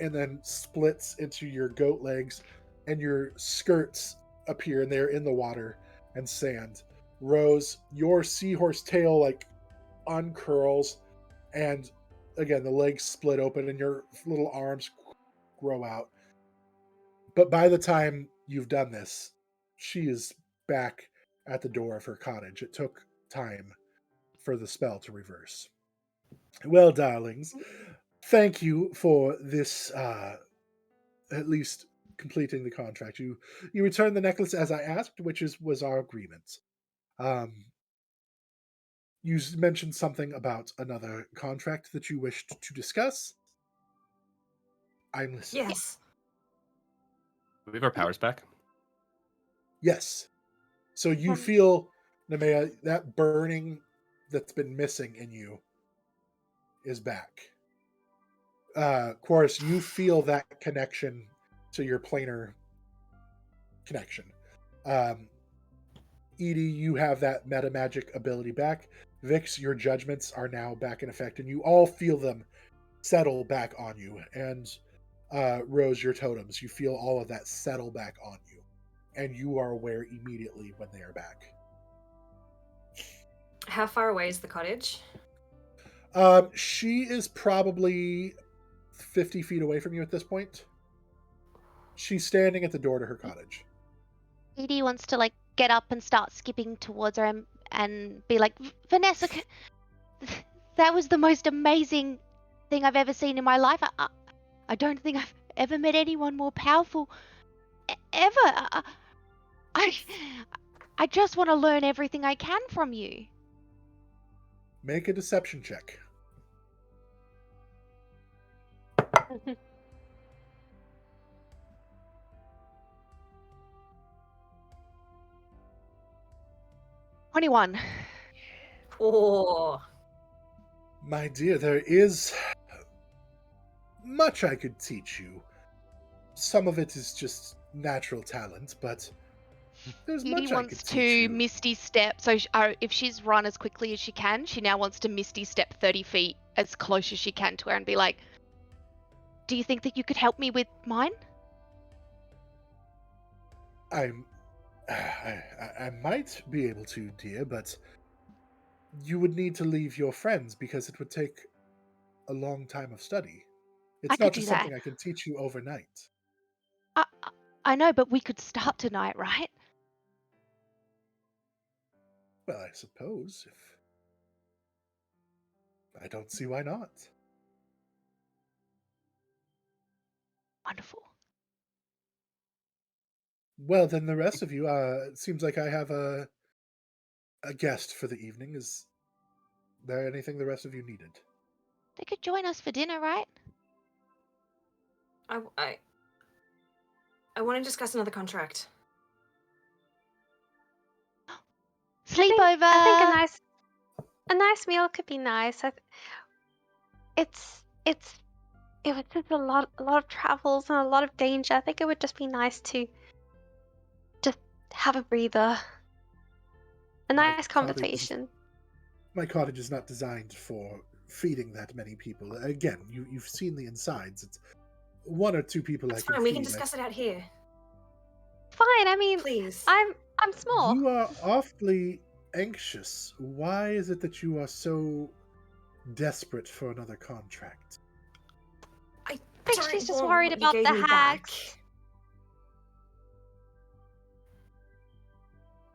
[SPEAKER 1] and then splits into your goat legs, and your skirts appear, and they're in the water and sand. Rose, your seahorse tail like uncurls, and again, the legs split open and your little arms grow out. But by the time you've done this, she is back at the door of her cottage. It took time for the spell to reverse. Well, darlings, thank you for this, at least completing the contract. You returned the necklace as I asked, which was our agreement. You mentioned something about another contract that you wished to discuss. I'm listening.
[SPEAKER 5] Yes.
[SPEAKER 2] Do we have our powers back?
[SPEAKER 1] Yes. So you
[SPEAKER 4] Um,
[SPEAKER 1] feel, Nemea, that burning that's been missing in you is back. Chorus, you feel that connection to your planar connection. Edie, you have that meta magic ability back. Vix, your judgments are now back in effect, and you all feel them settle back on you. And Rose, your totems, you feel all of that settle back on you. And you are aware immediately when they are back.
[SPEAKER 5] How far away is the cottage?
[SPEAKER 1] She is probably 50 feet away from you at this point. She's standing at the door to her cottage.
[SPEAKER 6] Edie wants to like get up and start skipping towards her and be like, Vanessa, that was the most amazing thing I've ever seen in my life. I don't think I've ever met anyone more powerful ever. I just want to learn everything I can from you.
[SPEAKER 1] Make a deception check.
[SPEAKER 4] Mm-hmm.
[SPEAKER 6] 21.
[SPEAKER 5] Oh.
[SPEAKER 1] My dear, there is much I could teach you. Some of it is just natural talent, but there's
[SPEAKER 6] Edie
[SPEAKER 1] much I could
[SPEAKER 6] wants
[SPEAKER 1] teach
[SPEAKER 6] to
[SPEAKER 1] you.
[SPEAKER 6] misty step. So if she's run as quickly as she can, she now wants to misty step 30 feet as close as she can to her and be like, do you think that you could help me with mine?
[SPEAKER 1] I might be able to, dear, but you would need to leave your friends because it would take a long time of study.
[SPEAKER 6] I
[SPEAKER 1] It's
[SPEAKER 6] could
[SPEAKER 1] not
[SPEAKER 6] do
[SPEAKER 1] just
[SPEAKER 6] that.
[SPEAKER 1] something I can teach you overnight.
[SPEAKER 6] I know, but we could start tonight, right?
[SPEAKER 1] Well, I suppose if I don't see why not.
[SPEAKER 6] Wonderful.
[SPEAKER 1] Well, then the rest of you, it seems like I have a guest for the evening. Is there anything the rest of you needed?
[SPEAKER 6] They could join us for dinner, right?
[SPEAKER 5] I want to discuss another contract.
[SPEAKER 6] Sleepover.
[SPEAKER 4] I think a nice meal could be nice. It was just a lot of travels and a lot of danger. I think it would just be nice to just have a breather. A nice conversation.
[SPEAKER 1] My cottage is not designed for feeding that many people. Again, you've seen the insides. It's one or two people
[SPEAKER 5] That's
[SPEAKER 1] I can
[SPEAKER 5] fine. We
[SPEAKER 1] feed.
[SPEAKER 5] can discuss it out here.
[SPEAKER 4] Fine. I mean,
[SPEAKER 5] Please.
[SPEAKER 4] I'm small.
[SPEAKER 1] You are awfully anxious. Why is it that you are so desperate for another contract?
[SPEAKER 5] I
[SPEAKER 4] think
[SPEAKER 5] don't
[SPEAKER 4] she's just
[SPEAKER 5] want
[SPEAKER 4] worried
[SPEAKER 5] what you
[SPEAKER 4] about
[SPEAKER 5] gave
[SPEAKER 4] the
[SPEAKER 5] me
[SPEAKER 4] hags.
[SPEAKER 5] back.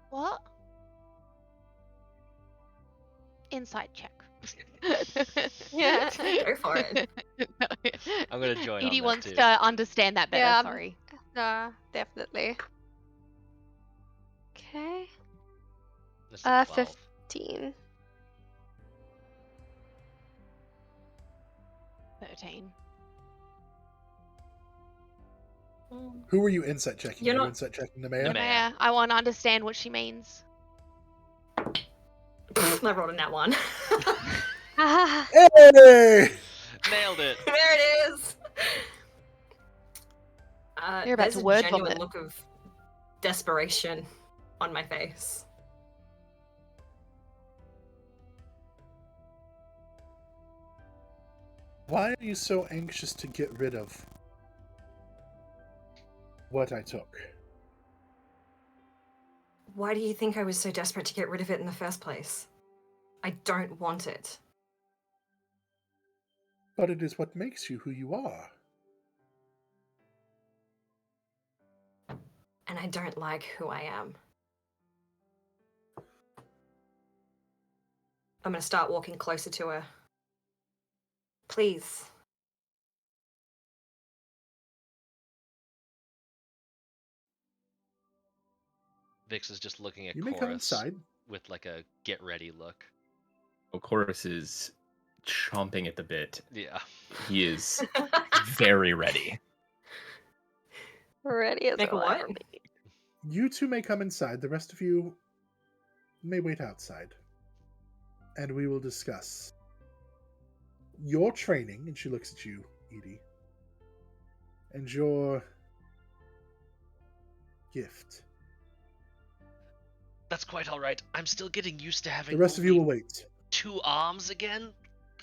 [SPEAKER 6] What? Insight check.
[SPEAKER 4] Yeah.
[SPEAKER 5] Go for it.
[SPEAKER 3] I'm gonna join on
[SPEAKER 6] Edie
[SPEAKER 3] that
[SPEAKER 6] wants
[SPEAKER 3] too.
[SPEAKER 6] to understand that better.
[SPEAKER 4] Yeah,
[SPEAKER 6] Sorry.
[SPEAKER 4] No, definitely. Okay.
[SPEAKER 3] This is a 12.
[SPEAKER 4] 15.
[SPEAKER 6] 13.
[SPEAKER 1] Who were you insight checking?
[SPEAKER 5] You're
[SPEAKER 1] Were you
[SPEAKER 5] not-
[SPEAKER 1] insight checking Nemea?
[SPEAKER 3] Nemea.
[SPEAKER 6] Maya, I want to understand what she means.
[SPEAKER 5] I rolled a nat one.
[SPEAKER 4] Ah,
[SPEAKER 1] Hey!
[SPEAKER 3] Nailed it.
[SPEAKER 5] There it is.
[SPEAKER 6] You're about
[SPEAKER 5] There's
[SPEAKER 6] to
[SPEAKER 5] a
[SPEAKER 6] word
[SPEAKER 5] genuine
[SPEAKER 6] vomit.
[SPEAKER 5] look of desperation on my face.
[SPEAKER 1] Why are you so anxious to get rid of what I took?
[SPEAKER 5] Why do you think I was so desperate to get rid of it in the first place? I don't want it.
[SPEAKER 1] but it is what makes you who you are.
[SPEAKER 5] And I don't like who I am. I'm going to start walking closer to her. Please.
[SPEAKER 3] Vix is just looking at
[SPEAKER 1] You may come
[SPEAKER 3] Chorus
[SPEAKER 1] inside.
[SPEAKER 3] with like a get ready look.
[SPEAKER 2] Chorus is chomping at the bit.
[SPEAKER 3] Yeah.
[SPEAKER 2] He is very ready.
[SPEAKER 4] Ready as
[SPEAKER 5] Make a
[SPEAKER 4] I'll
[SPEAKER 5] what?
[SPEAKER 4] ever be.
[SPEAKER 1] You two may come inside. The rest of you may wait outside. And we will discuss your training, and she looks at you, Edie, and your gift.
[SPEAKER 3] That's quite all right. I'm still getting used to having
[SPEAKER 1] The rest of you will
[SPEAKER 3] only
[SPEAKER 1] wait.
[SPEAKER 3] 2 arms again.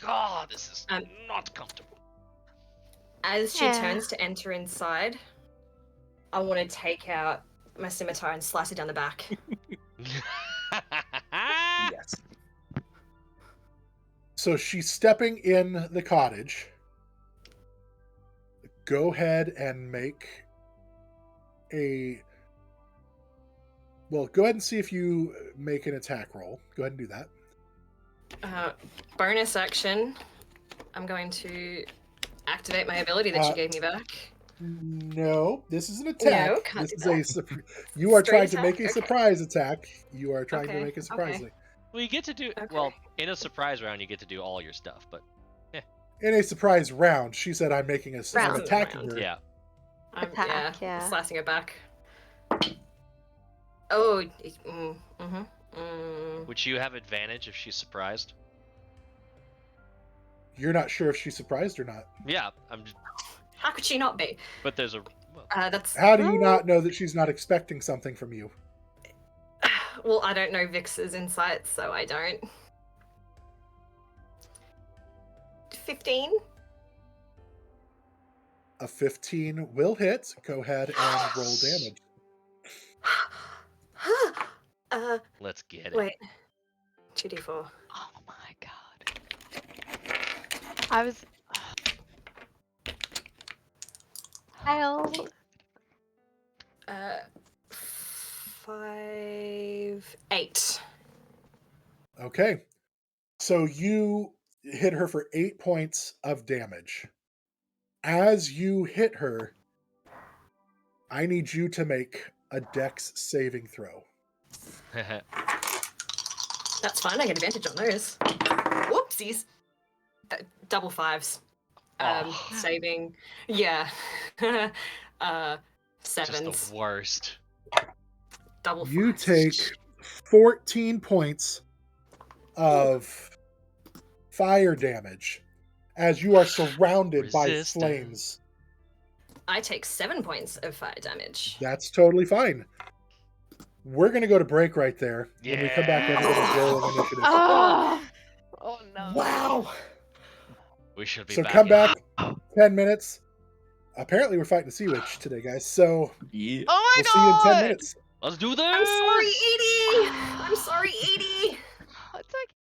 [SPEAKER 3] God, this is
[SPEAKER 5] Um,
[SPEAKER 3] not comfortable.
[SPEAKER 5] As she
[SPEAKER 4] Yeah.
[SPEAKER 5] turns to enter inside, I want to take out my scimitar and slice it down the back.
[SPEAKER 2] Yes.
[SPEAKER 1] So she's stepping in the cottage. Go ahead and make a... Well, go ahead and see if you make an attack roll. Go ahead and do that.
[SPEAKER 5] Bonus action. I'm going to activate my ability that she gave me back.
[SPEAKER 1] No, this is an attack.
[SPEAKER 5] No, can't
[SPEAKER 1] This
[SPEAKER 5] do
[SPEAKER 1] is
[SPEAKER 5] that.
[SPEAKER 1] you are
[SPEAKER 5] Straight
[SPEAKER 1] trying to make
[SPEAKER 5] attack?
[SPEAKER 1] a
[SPEAKER 5] Okay.
[SPEAKER 1] surprise attack. You are trying to
[SPEAKER 5] Okay,
[SPEAKER 1] make a surprise
[SPEAKER 5] okay.
[SPEAKER 1] attack.
[SPEAKER 3] Well, you get to do
[SPEAKER 5] Okay.
[SPEAKER 3] well in a surprise round. You get to do all your stuff, but
[SPEAKER 1] In a surprise round, she said, "I'm making a. I'm
[SPEAKER 5] Round.
[SPEAKER 1] attacking
[SPEAKER 5] Round.
[SPEAKER 1] her."
[SPEAKER 3] yeah.
[SPEAKER 5] I'm,
[SPEAKER 4] Attack, yeah.
[SPEAKER 5] slicing it back. Oh,
[SPEAKER 3] Would you have advantage if she's surprised?
[SPEAKER 1] You're not sure if she's surprised or not.
[SPEAKER 3] Yeah, I'm. Just,
[SPEAKER 5] How could she not be?
[SPEAKER 3] but there's a. Well,
[SPEAKER 5] That's
[SPEAKER 1] How do you not know that she's not expecting something from you?
[SPEAKER 5] well, I don't know Vix's insights, so I don't. 15.
[SPEAKER 1] A 15 will hit. Go ahead and roll damage.
[SPEAKER 3] let's get it.
[SPEAKER 5] Wait. 2d4.
[SPEAKER 6] Oh my god. I was.
[SPEAKER 4] Child.
[SPEAKER 5] 5, 8.
[SPEAKER 1] Okay. So you hit her for 8 points of damage. As you hit her, I need you to make a dex saving throw.
[SPEAKER 5] That's fine. I get advantage on those. Whoopsies. Double 5s.
[SPEAKER 3] Oh.
[SPEAKER 5] Saving. Yeah.
[SPEAKER 3] Just
[SPEAKER 5] 7s.
[SPEAKER 3] the worst.
[SPEAKER 5] Double 5s.
[SPEAKER 1] You take 14 points of fire damage as you are surrounded by
[SPEAKER 3] Resistance.
[SPEAKER 1] flames.
[SPEAKER 5] I take 7 points of fire damage.
[SPEAKER 1] That's totally fine. We're going to go to break right there. When we come back, everybody's rolling initiative.
[SPEAKER 6] Oh, oh no.
[SPEAKER 5] Wow.
[SPEAKER 3] We should be
[SPEAKER 1] So
[SPEAKER 3] back.
[SPEAKER 1] come
[SPEAKER 3] in-
[SPEAKER 1] back 10 minutes. Apparently, we're fighting a sea witch today, guys. So
[SPEAKER 2] Yeah.
[SPEAKER 6] Oh my
[SPEAKER 1] we'll see you in 10
[SPEAKER 6] god.
[SPEAKER 1] minutes.
[SPEAKER 3] Let's do this.
[SPEAKER 5] I'm sorry, Edie. I'm sorry, Edie.
[SPEAKER 6] It's okay.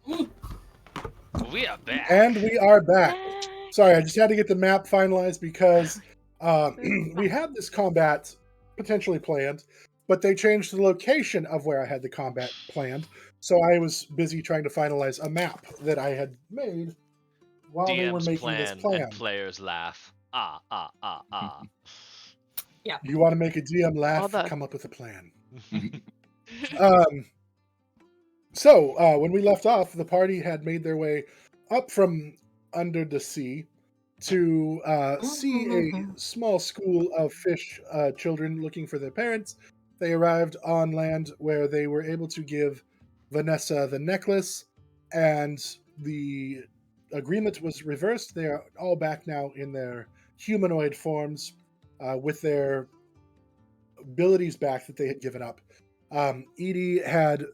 [SPEAKER 3] We are back.
[SPEAKER 1] And we are back. Sorry, I just had to get the map finalized because we had this combat potentially planned, but they changed the location of where I had the combat planned. So I was busy trying to finalize a map that I had made while they were
[SPEAKER 3] DM's
[SPEAKER 1] making this
[SPEAKER 3] plan
[SPEAKER 1] plan.
[SPEAKER 3] and players laugh. Ah.
[SPEAKER 5] Yeah.
[SPEAKER 1] You want to make a DM laugh?
[SPEAKER 6] Although-
[SPEAKER 1] Come up with a plan. So when we left off, the party had made their way up from under the sea to see a small school of fish children looking for their parents. They arrived on land where they were able to give Vanessa the necklace, and the agreement was reversed. They are all back now in their humanoid forms with their abilities back that they had given up. Edie had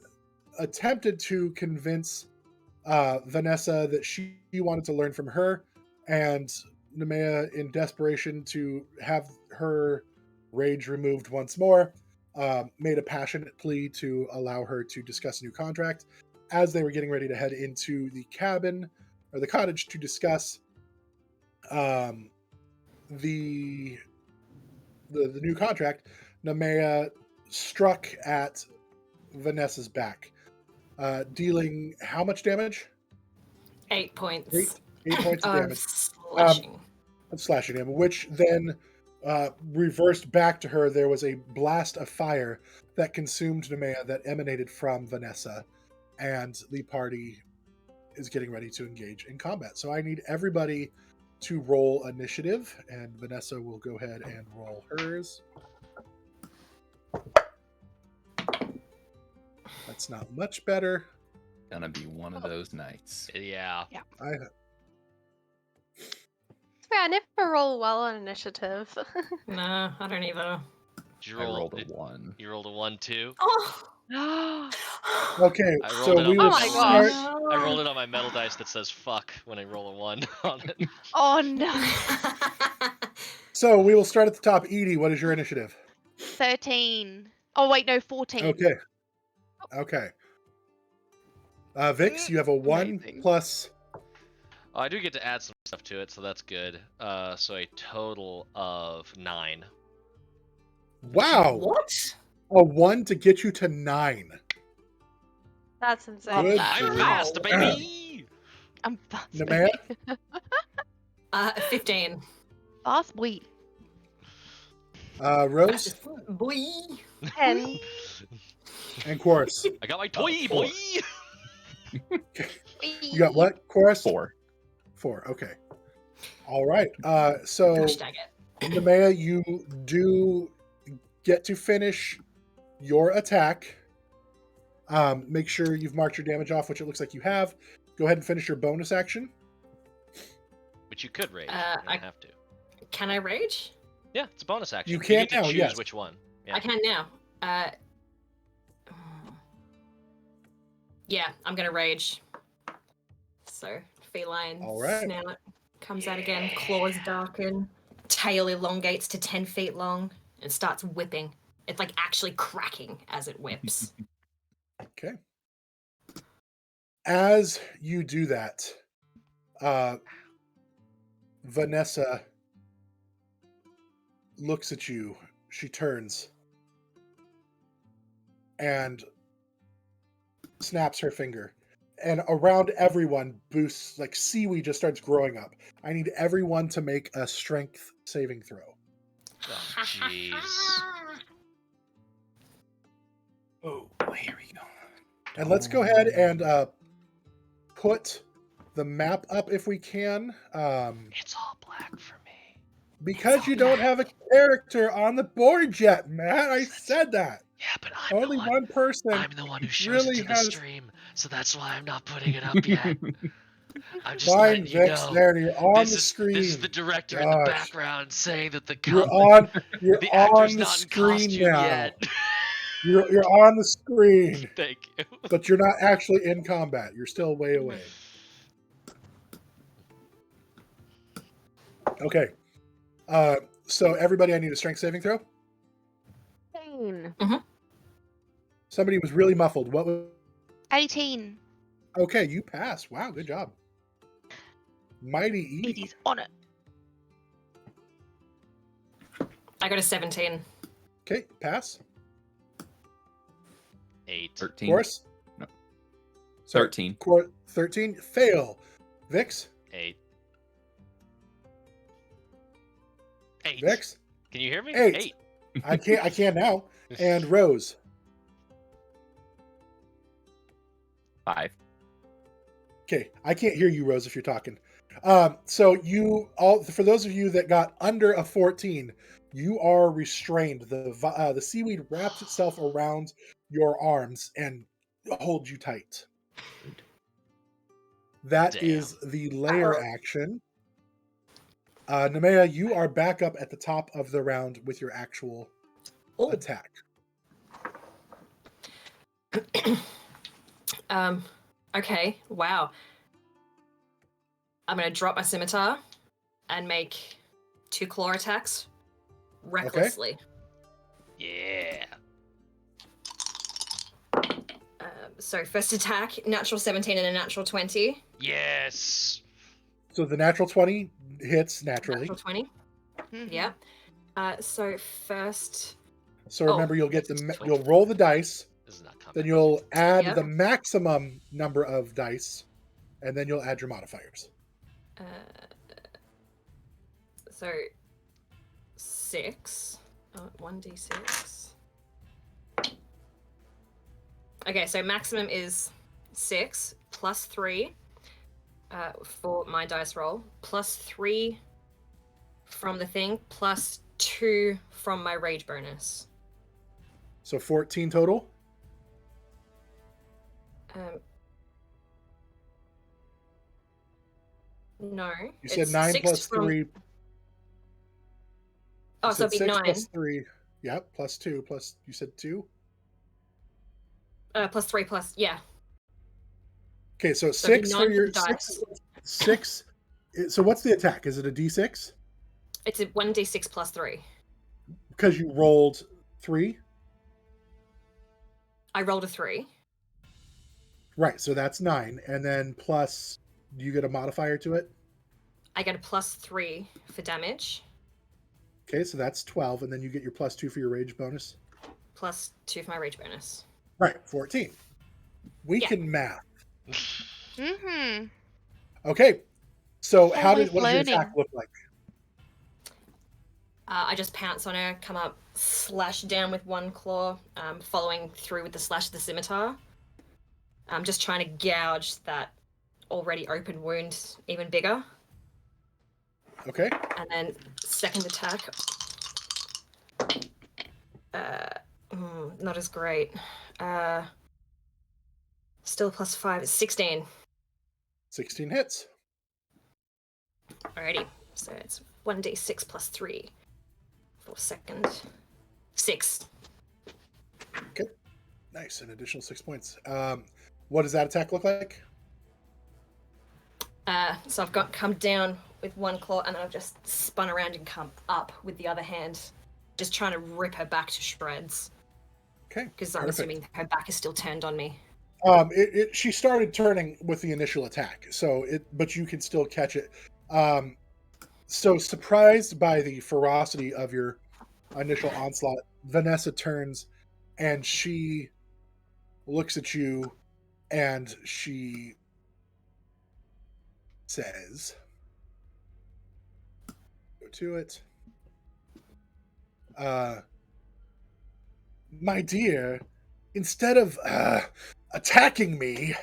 [SPEAKER 1] attempted to convince Vanessa that she wanted to learn from her, and Nemea, in desperation to have her rage removed once more, made a passionate plea to allow her to discuss a new contract. As they were getting ready to head into the cabin or the cottage to discuss the new contract, Nemea struck at Vanessa's back, dealing how much damage?
[SPEAKER 5] 8 points.
[SPEAKER 1] 8 points of damage.
[SPEAKER 5] Slashing.
[SPEAKER 1] Of slashing him, which then reversed back to her. There was a blast of fire that consumed Nemea that emanated from Vanessa, and the party is getting ready to engage in combat. So I need everybody to roll initiative, and Vanessa will go ahead and roll hers. That's not much better.
[SPEAKER 2] Gonna be one of those nights.
[SPEAKER 3] Yeah.
[SPEAKER 4] I never roll well on initiative.
[SPEAKER 5] No, I don't either.
[SPEAKER 3] Did you
[SPEAKER 2] I
[SPEAKER 3] roll?
[SPEAKER 2] rolled a 1.
[SPEAKER 3] You rolled a 1 too.
[SPEAKER 5] Oh.
[SPEAKER 1] Okay,
[SPEAKER 3] I rolled
[SPEAKER 1] so
[SPEAKER 3] it
[SPEAKER 1] we
[SPEAKER 3] on
[SPEAKER 1] will
[SPEAKER 4] Oh my
[SPEAKER 1] start.
[SPEAKER 4] gosh.
[SPEAKER 3] I rolled it on my metal dice that says "fuck" when I roll a 1 on it.
[SPEAKER 6] Oh no.
[SPEAKER 1] So we will start at the top. Edie, what is your initiative?
[SPEAKER 6] 13. Oh wait, no, 14.
[SPEAKER 1] Okay. Okay. Vix, you have a 1
[SPEAKER 6] Amazing.
[SPEAKER 1] plus.
[SPEAKER 3] Oh, I do get to add some stuff to it, so that's good. So a total of 9.
[SPEAKER 1] Wow.
[SPEAKER 5] What?
[SPEAKER 1] A 1 to get you to 9.
[SPEAKER 4] That's insane.
[SPEAKER 1] Good
[SPEAKER 3] I'm
[SPEAKER 1] for you.
[SPEAKER 3] fast, baby.
[SPEAKER 6] I'm fast.
[SPEAKER 1] Nemea?
[SPEAKER 5] 15.
[SPEAKER 6] Fast boy.
[SPEAKER 1] Rose
[SPEAKER 5] Boy.
[SPEAKER 4] 10.
[SPEAKER 1] and Chorus.
[SPEAKER 3] I got my toy,
[SPEAKER 1] four.
[SPEAKER 3] boy.
[SPEAKER 1] You got what, Chorus?
[SPEAKER 2] 4.
[SPEAKER 1] 4. Okay. All right. So
[SPEAKER 5] Gosh dang it.
[SPEAKER 1] Nemea, you do get to finish your attack. Make sure you've marked your damage off, which it looks like you have. Go ahead and finish your bonus action.
[SPEAKER 3] But you could rage.
[SPEAKER 5] I-
[SPEAKER 3] you don't have to.
[SPEAKER 5] Can I rage?
[SPEAKER 3] Yeah, it's a bonus action.
[SPEAKER 1] You can
[SPEAKER 3] get to
[SPEAKER 1] now,
[SPEAKER 3] choose
[SPEAKER 1] yes.
[SPEAKER 3] which one. Yeah.
[SPEAKER 5] I can now. Yeah, I'm gonna rage. So, feline
[SPEAKER 1] All right.
[SPEAKER 5] snout comes out again, claws darken, tail elongates to 10 feet long, and starts whipping. It's like actually cracking as it whips.
[SPEAKER 1] Okay. As you do that, Vanessa looks at you. She turns and snaps her finger. And around everyone, boosts, like seaweed just starts growing up. I need everyone to make a strength saving throw.
[SPEAKER 3] Oh, jeez.
[SPEAKER 2] Oh, here we go.
[SPEAKER 1] And let's go ahead and put the map up if we can.
[SPEAKER 3] It's all black for me.
[SPEAKER 1] Because you don't have a character on the board yet, Matt. I said that.
[SPEAKER 3] Yeah, but I'm
[SPEAKER 1] Only
[SPEAKER 3] the one.
[SPEAKER 1] one person.
[SPEAKER 3] I'm the one who shows
[SPEAKER 1] really
[SPEAKER 3] it to the
[SPEAKER 1] has-
[SPEAKER 3] stream, so that's why I'm not putting it up yet. I'm just
[SPEAKER 1] Fine,
[SPEAKER 3] letting you
[SPEAKER 1] Vix.
[SPEAKER 3] know.
[SPEAKER 1] There, you're on
[SPEAKER 3] This
[SPEAKER 1] the
[SPEAKER 3] is
[SPEAKER 1] screen.
[SPEAKER 3] this is the director in the
[SPEAKER 1] Gosh.
[SPEAKER 3] background saying that the
[SPEAKER 1] You're
[SPEAKER 3] the
[SPEAKER 1] on
[SPEAKER 3] actor's
[SPEAKER 1] the
[SPEAKER 3] not in
[SPEAKER 1] screen
[SPEAKER 3] costume
[SPEAKER 1] now.
[SPEAKER 3] yet.
[SPEAKER 1] You're on the screen,
[SPEAKER 3] Thank you.
[SPEAKER 1] but you're not actually in combat. You're still way away. Okay. So everybody, I need a strength saving throw.
[SPEAKER 6] 18.
[SPEAKER 1] Somebody was really muffled. What was
[SPEAKER 6] 18.
[SPEAKER 1] Okay, you pass. Wow, good job. Mighty Edie.
[SPEAKER 6] Edie's on it.
[SPEAKER 5] I got a 17.
[SPEAKER 1] Okay, pass.
[SPEAKER 3] 8.
[SPEAKER 2] 13.
[SPEAKER 1] Chorus.
[SPEAKER 2] No.
[SPEAKER 1] Sorry,
[SPEAKER 2] 13.
[SPEAKER 1] 13. Fail. Vix.
[SPEAKER 3] 8. 8.
[SPEAKER 1] Vix.
[SPEAKER 3] Can you hear me?
[SPEAKER 1] 8. I can't now. And Rose.
[SPEAKER 2] 5.
[SPEAKER 1] Okay, I can't hear you, Rose, if you're talking. So you all, for those of you that got under a 14, you are restrained. The seaweed wraps itself around your arms and holds you tight. That
[SPEAKER 3] Damn.
[SPEAKER 1] is the layer action. Nemea, you are back up at the top of the round with your actual attack.
[SPEAKER 5] Okay, wow. I'm going to drop my scimitar and make 2 claw attacks recklessly.
[SPEAKER 3] Yeah.
[SPEAKER 5] So first attack, natural 17 and a natural 20.
[SPEAKER 3] Yes.
[SPEAKER 1] So the natural 20 hits naturally.
[SPEAKER 5] Natural 20.
[SPEAKER 6] Mhm.
[SPEAKER 5] Yeah. So first,
[SPEAKER 1] So remember, you'll get
[SPEAKER 3] this is
[SPEAKER 1] you'll roll the dice.
[SPEAKER 3] This is not coming.
[SPEAKER 1] Then you'll add
[SPEAKER 5] Yep.
[SPEAKER 1] the maximum number of dice, and then you'll add your modifiers.
[SPEAKER 5] so 6. 1d6. Okay, so maximum is 6 plus 3 for my dice roll, plus 3 from the thing, plus 2 from my rage bonus.
[SPEAKER 1] So 14 total.
[SPEAKER 5] No.
[SPEAKER 1] You said
[SPEAKER 5] it's
[SPEAKER 1] 9
[SPEAKER 5] 6
[SPEAKER 1] plus
[SPEAKER 5] from...
[SPEAKER 1] 3.
[SPEAKER 5] Oh,
[SPEAKER 1] You
[SPEAKER 5] so it'd
[SPEAKER 1] said
[SPEAKER 5] be
[SPEAKER 1] 6
[SPEAKER 5] 9.
[SPEAKER 1] plus 3. Yep, plus 2. Plus, you said 2?
[SPEAKER 5] Plus 3 plus, yeah.
[SPEAKER 1] Okay, so
[SPEAKER 5] So it'd
[SPEAKER 1] 6
[SPEAKER 5] be
[SPEAKER 1] for
[SPEAKER 5] 9
[SPEAKER 1] your...
[SPEAKER 5] the dice.
[SPEAKER 1] 6. So what's the attack? Is it a d6?
[SPEAKER 5] It's a 1d6 plus 3.
[SPEAKER 1] Because you rolled 3?
[SPEAKER 5] I rolled a 3.
[SPEAKER 1] Right, so that's 9. And then plus... Do you get a modifier to it?
[SPEAKER 5] I get a plus 3 for damage,
[SPEAKER 1] Okay, so that's 12. And then you get your plus 2 for your rage bonus.
[SPEAKER 5] plus 2 for my rage bonus.
[SPEAKER 1] Right, 14. We
[SPEAKER 5] Yeah.
[SPEAKER 1] can math.
[SPEAKER 6] Mm-hmm.
[SPEAKER 1] Okay, so what
[SPEAKER 6] Always
[SPEAKER 1] does your attack
[SPEAKER 6] learning.
[SPEAKER 1] look like?
[SPEAKER 5] I just pounce on her, come up, slash down with one claw, following through with the slash of the scimitar. I'm just trying to gouge that already open wound even bigger.
[SPEAKER 1] Okay.
[SPEAKER 5] And then second attack. Not as great. Still plus 5. It's 16.
[SPEAKER 1] 16 hits.
[SPEAKER 5] Alrighty. So it's 1d6 plus 3 for second. 6.
[SPEAKER 1] Okay. Nice. An additional 6 points. What does that attack look like?
[SPEAKER 5] So I've come down with one claw and then I've just spun around and come up with the other hand, just trying to rip her back to shreds.
[SPEAKER 1] Okay.
[SPEAKER 5] Because I'm assuming her back is still turned on me.
[SPEAKER 1] She started turning with the initial attack, but you can still catch it. So surprised by the ferocity of your initial onslaught, Vanessa turns and she looks at you and she says, go to it. My dear, instead of attacking me,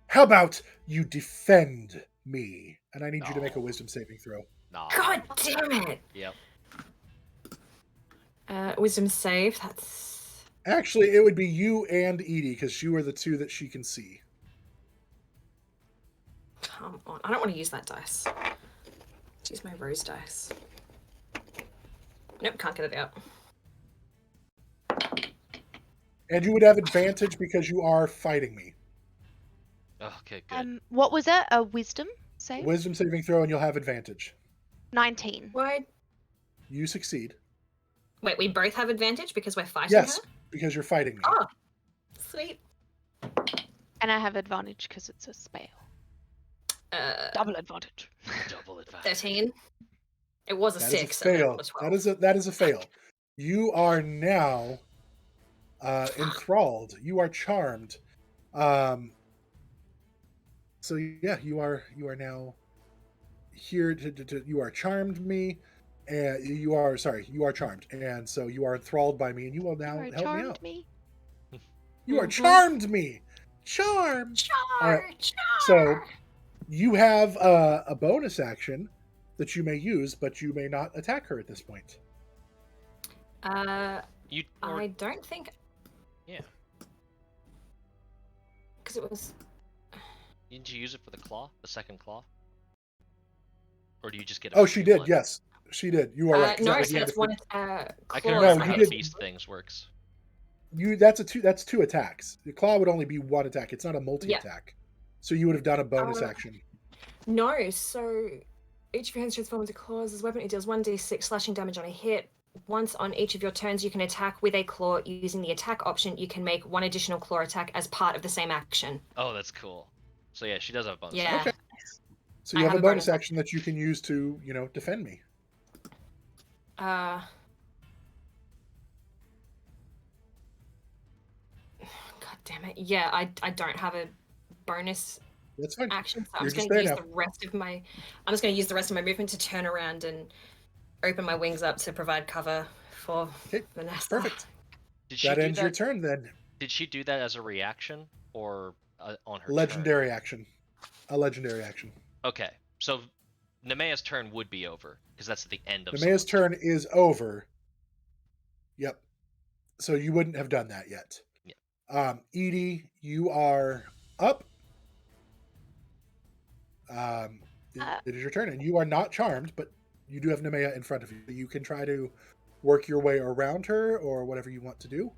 [SPEAKER 1] how about you defend me? And I need you to make a wisdom saving throw.
[SPEAKER 3] Nah.
[SPEAKER 5] God damn it!
[SPEAKER 3] Yep.
[SPEAKER 5] Wisdom save, that's...
[SPEAKER 1] Actually, it would be you and Edie, because you are the two that she can see.
[SPEAKER 5] Come on, I don't want to use that dice. Let's use my rose dice. Nope, can't get it out.
[SPEAKER 1] And you would have advantage because you are fighting me.
[SPEAKER 3] Okay, good.
[SPEAKER 6] What was it? A wisdom save?
[SPEAKER 1] Wisdom saving throw, and you'll have advantage.
[SPEAKER 6] 19.
[SPEAKER 5] Why?
[SPEAKER 1] You succeed.
[SPEAKER 5] Wait, we both have advantage because we're fighting
[SPEAKER 1] Yes,
[SPEAKER 5] her?
[SPEAKER 1] because you're fighting me.
[SPEAKER 5] Oh, sweet.
[SPEAKER 6] And I have advantage because it's a spell. Double advantage.
[SPEAKER 3] Double advantage.
[SPEAKER 5] 13. It was a
[SPEAKER 1] That is
[SPEAKER 5] 6.
[SPEAKER 1] a
[SPEAKER 5] So then
[SPEAKER 1] fail.
[SPEAKER 5] it was 12.
[SPEAKER 1] That is a fail. You are now enthralled. You are charmed. So yeah, you are now here to you are charmed me, and you are charmed, and so you are enthralled by me, and you will now
[SPEAKER 6] You
[SPEAKER 1] help me
[SPEAKER 6] charmed
[SPEAKER 1] out.
[SPEAKER 6] me.
[SPEAKER 1] You are
[SPEAKER 5] Mhm.
[SPEAKER 1] charmed me, charmed. All right.
[SPEAKER 5] Char!
[SPEAKER 1] So you have a bonus action that you may use, but you may not attack her at this point.
[SPEAKER 3] You or
[SPEAKER 5] I don't think.
[SPEAKER 3] Yeah.
[SPEAKER 5] Because it was.
[SPEAKER 3] Didn't you use it for the claw, the second claw? Or do you just get a
[SPEAKER 1] Oh,
[SPEAKER 3] free
[SPEAKER 1] she did.
[SPEAKER 3] one?
[SPEAKER 1] Yes, she did. You are right. 'cause
[SPEAKER 5] No,
[SPEAKER 1] that was
[SPEAKER 5] so
[SPEAKER 1] the end
[SPEAKER 5] that's
[SPEAKER 1] of her-
[SPEAKER 5] one.
[SPEAKER 3] I couldn't
[SPEAKER 5] Claws,
[SPEAKER 1] No,
[SPEAKER 3] remember
[SPEAKER 1] you
[SPEAKER 3] how
[SPEAKER 5] I
[SPEAKER 3] the
[SPEAKER 1] did-
[SPEAKER 3] beast things works.
[SPEAKER 1] That's two attacks. The claw would only be one attack. It's not a multi
[SPEAKER 5] Yeah.
[SPEAKER 1] attack. So you would have done a bonus
[SPEAKER 5] Uh,
[SPEAKER 1] action.
[SPEAKER 5] No, so each of your hands transforms into claws. As a weapon, it deals 1d6 slashing damage on a hit. Once on each of your turns, you can attack with a claw using the attack option. You can make one additional claw attack as part of the same action.
[SPEAKER 3] Oh, that's cool. So yeah, she does have a bonus.
[SPEAKER 5] Yeah.
[SPEAKER 1] Okay. So
[SPEAKER 5] I
[SPEAKER 1] you have
[SPEAKER 5] have
[SPEAKER 1] a
[SPEAKER 5] a
[SPEAKER 1] bonus
[SPEAKER 5] bonus
[SPEAKER 1] action that you can use to, defend me.
[SPEAKER 5] God damn it. Yeah, I don't have a bonus
[SPEAKER 1] That's fine.
[SPEAKER 5] action, so I'm
[SPEAKER 1] You're
[SPEAKER 5] just
[SPEAKER 1] just
[SPEAKER 5] going to
[SPEAKER 1] there
[SPEAKER 5] use
[SPEAKER 1] now.
[SPEAKER 5] the rest of my. I'm just going to use the rest of my movement to turn around and open my wings up to provide cover for
[SPEAKER 1] Okay,
[SPEAKER 5] Vanessa.
[SPEAKER 1] perfect.
[SPEAKER 3] Did she
[SPEAKER 1] That
[SPEAKER 3] do
[SPEAKER 1] ends your
[SPEAKER 3] that?
[SPEAKER 1] turn then.
[SPEAKER 3] Did she do that as a reaction or on her
[SPEAKER 1] Legendary action. A legendary action.
[SPEAKER 3] turn? Okay, so Nemea's turn would be over because that's at the end of.
[SPEAKER 1] Nemea's
[SPEAKER 3] someone's
[SPEAKER 1] turn is over. Yep. So you wouldn't have done that yet.
[SPEAKER 3] Yeah.
[SPEAKER 1] Edie, you are up. It is your turn, and you are not charmed, but you do have Nemea in front of you. You can try to work your way around her, or whatever you want to do.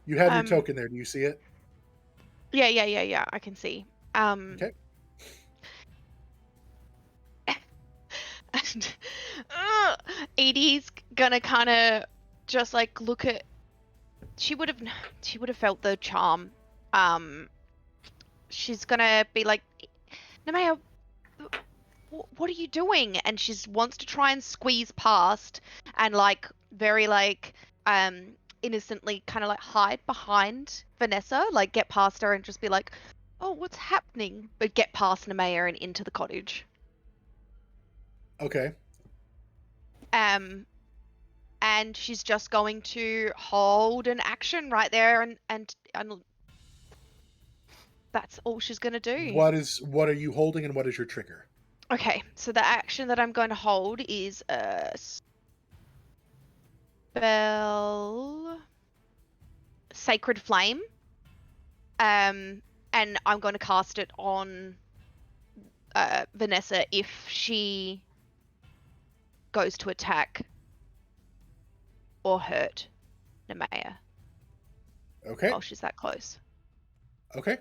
[SPEAKER 1] You have your token there. Do you see it?
[SPEAKER 6] Yeah. I can see.
[SPEAKER 1] Okay.
[SPEAKER 6] And Edie's gonna kind of just like look at. She would have felt the charm. She's gonna be like, Nemea, what are you doing? And she wants to try and squeeze past and like very like innocently kind of like hide behind Vanessa, like get past her and just be like, oh, what's happening? But get past Nemea and into the cottage.
[SPEAKER 1] Okay.
[SPEAKER 6] And she's just going to hold an action right there and that's all she's gonna do.
[SPEAKER 1] What are you holding, and what is your trigger?
[SPEAKER 6] Okay, so the action that I'm going to hold is a spell Sacred Flame. And I'm going to cast it on Vanessa if she goes to attack or hurt Nemea
[SPEAKER 1] Okay.
[SPEAKER 6] while she's that close.
[SPEAKER 1] Okay.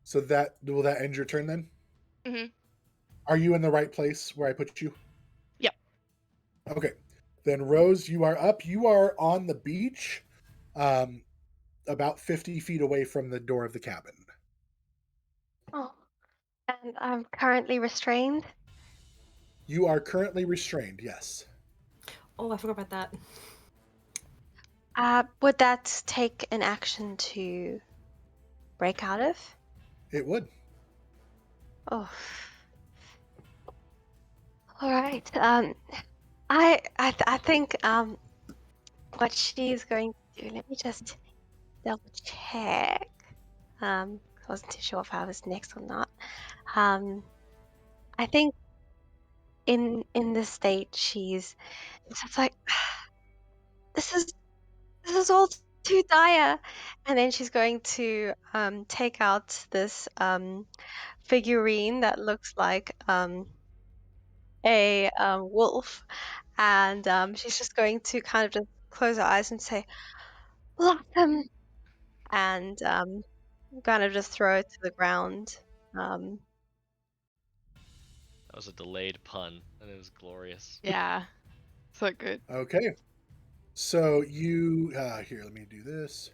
[SPEAKER 1] So will that end your turn then?
[SPEAKER 6] Mhm.
[SPEAKER 1] Are you in the right place where I put you?
[SPEAKER 6] Yep.
[SPEAKER 1] Okay. Then Rose, you are up. You are on the beach, about 50 feet away from the door of the cabin.
[SPEAKER 4] Oh, and I'm currently restrained.
[SPEAKER 1] You are currently restrained, yes.
[SPEAKER 5] Oh, I forgot about that.
[SPEAKER 4] Would that take an action to break out of?
[SPEAKER 1] It would.
[SPEAKER 4] Oh. All right. I think what she's going to do. Let me just double check. I wasn't too sure if I was next or not. I think in this state she's just like, this is all too dire, and then she's going to take out this figurine that looks like a wolf, and she's just going to kind of just close her eyes and say, "Blossom," and kind of just throw it to the ground.
[SPEAKER 3] That was a delayed pun, and it was glorious.
[SPEAKER 6] Yeah. So good.
[SPEAKER 1] Okay. So you here, let me do this.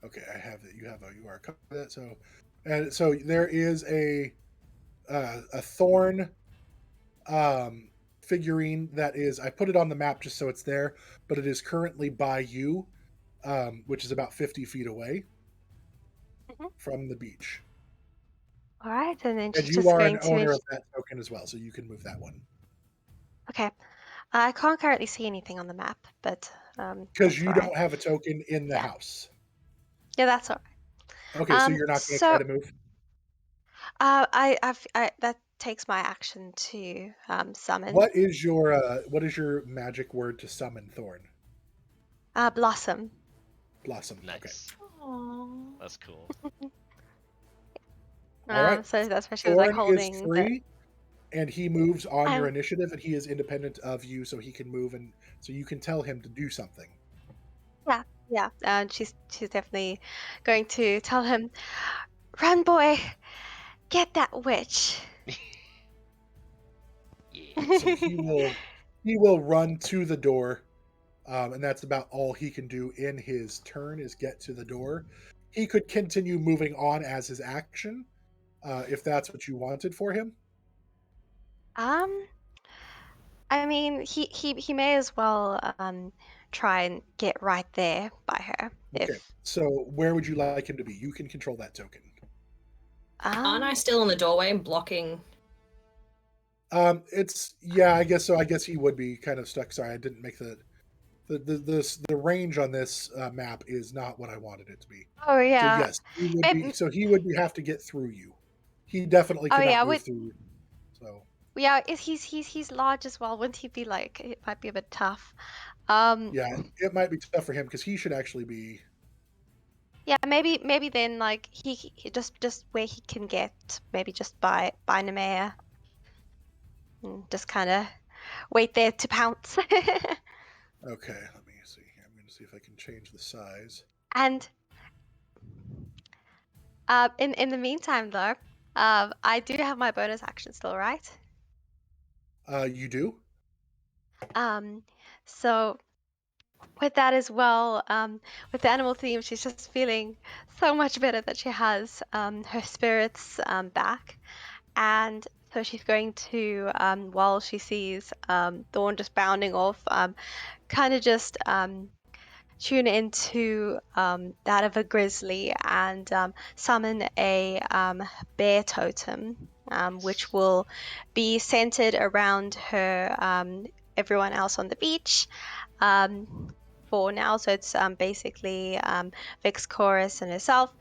[SPEAKER 1] Okay, I have that. You are covered for that. So there is a thorn figurine that is. I put it on the map just so it's there, but it is currently by you, which is about 50 feet away
[SPEAKER 4] Mhm.
[SPEAKER 1] from the beach.
[SPEAKER 4] All right, and then
[SPEAKER 1] And
[SPEAKER 4] she's
[SPEAKER 1] you
[SPEAKER 4] just
[SPEAKER 1] are an
[SPEAKER 4] going to.
[SPEAKER 1] owner of that token as well, so you can move that one.
[SPEAKER 4] Okay. I can't currently see anything on the map, but
[SPEAKER 1] Because
[SPEAKER 4] that's
[SPEAKER 1] you
[SPEAKER 4] all right.
[SPEAKER 1] don't have a token in the
[SPEAKER 4] Yeah.
[SPEAKER 1] house.
[SPEAKER 4] Yeah, that's all right.
[SPEAKER 1] Okay, so you're not going to try
[SPEAKER 4] So
[SPEAKER 1] to move.
[SPEAKER 4] that takes my action to summon
[SPEAKER 1] What is your magic word to summon Thorn?
[SPEAKER 4] Blossom.
[SPEAKER 1] Blossom. Okay.
[SPEAKER 3] Nice.
[SPEAKER 6] Aww.
[SPEAKER 3] That's cool.
[SPEAKER 1] All right.
[SPEAKER 4] So that's why she was like
[SPEAKER 1] Thorn is
[SPEAKER 4] holding the.
[SPEAKER 1] free, and he moves on your
[SPEAKER 4] Um,
[SPEAKER 1] initiative, and he is independent of you, so he can move, and so you can tell him to do something.
[SPEAKER 4] yeah, yeah. She's definitely going to tell him, "Run, boy, get that witch."
[SPEAKER 3] Yeah.
[SPEAKER 1] So he will run to the door, and that's about all he can do in his turn is get to the door. He could continue moving on as his action, if that's what you wanted for him.
[SPEAKER 4] um, I mean, he may as well try and get right there by her
[SPEAKER 1] Okay.
[SPEAKER 4] if
[SPEAKER 1] So where would you like him to be? You can control that token.
[SPEAKER 5] Aren't I
[SPEAKER 4] um
[SPEAKER 5] still in the doorway blocking?
[SPEAKER 1] It's yeah, I guess so. I guess he would be kind of stuck. Sorry, I didn't make the range on this map is not what I wanted it to be.
[SPEAKER 4] oh
[SPEAKER 1] So
[SPEAKER 4] yeah.
[SPEAKER 1] yes, he would be.
[SPEAKER 4] Maybe,
[SPEAKER 1] So he would have to get through you. He definitely
[SPEAKER 4] oh
[SPEAKER 1] cannot
[SPEAKER 4] yeah,
[SPEAKER 1] move
[SPEAKER 4] with
[SPEAKER 1] through you. So
[SPEAKER 4] yeah, he's large as well. Wouldn't he be like it might be a bit tough.
[SPEAKER 1] yeah, it might be tough for him because he should actually be.
[SPEAKER 4] Yeah, maybe then like he just where he can get maybe just by Nemea and just kind of wait there to pounce.
[SPEAKER 1] Okay, let me see here. I'm going to see if I can change the size.
[SPEAKER 4] And in the meantime though, I do have my bonus action still, right?
[SPEAKER 1] You do.
[SPEAKER 4] Um, so with that as well, with the animal theme, she's just feeling so much better that she has her spirits back. And so she's going to, while she sees Dawn just bounding off, kind of just tune into that of a grizzly and summon a bear totem, which will be centered around her, everyone else on the beach. For now, so it's basically Vix Chorus and herself,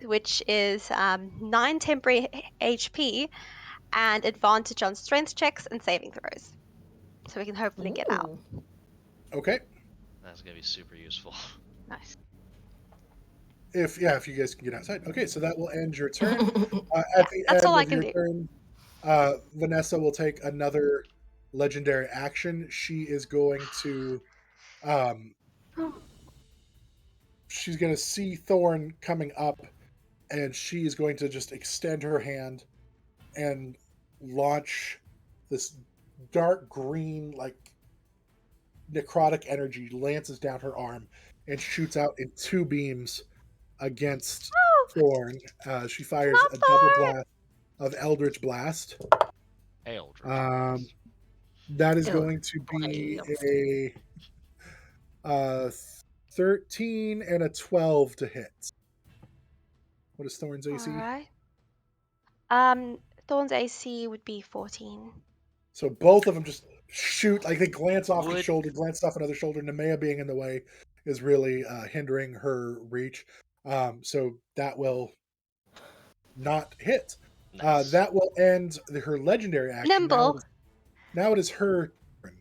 [SPEAKER 4] which is 9 temporary HP and advantage on strength checks and saving throws. So we can hopefully get out.
[SPEAKER 5] Ooh.
[SPEAKER 1] Okay.
[SPEAKER 3] That's gonna be super useful.
[SPEAKER 6] Nice.
[SPEAKER 1] If you guys can get outside. Okay, so that will end your turn. At
[SPEAKER 4] Yeah,
[SPEAKER 1] the
[SPEAKER 4] that's all
[SPEAKER 1] end
[SPEAKER 4] I
[SPEAKER 1] of
[SPEAKER 4] can
[SPEAKER 1] your
[SPEAKER 4] do.
[SPEAKER 1] turn, Vanessa will take another legendary action. She is going to, um, she's going to see Thorn coming up, and she is going to just extend her hand and launch this dark green, like necrotic energy, lances down her arm and shoots out in two beams against
[SPEAKER 4] Oh,
[SPEAKER 1] Thorn. She fires
[SPEAKER 4] not
[SPEAKER 1] a double
[SPEAKER 4] far.
[SPEAKER 1] blast of Eldritch Blast.
[SPEAKER 3] Eldritch
[SPEAKER 1] Um,
[SPEAKER 3] Blast.
[SPEAKER 1] that is
[SPEAKER 5] Ew.
[SPEAKER 1] going to be a 13 and a 12 to hit. What is Thorn's
[SPEAKER 4] All
[SPEAKER 1] AC?
[SPEAKER 4] right. Thorn's AC would be 14.
[SPEAKER 1] So both of them just shoot, like they glance off each
[SPEAKER 3] Would
[SPEAKER 1] shoulder, glance off another shoulder. Nemea being in the way is really hindering her reach. So that will not hit.
[SPEAKER 3] nice.
[SPEAKER 1] That will end her legendary action.
[SPEAKER 4] Nimble.
[SPEAKER 1] Now it is her turn.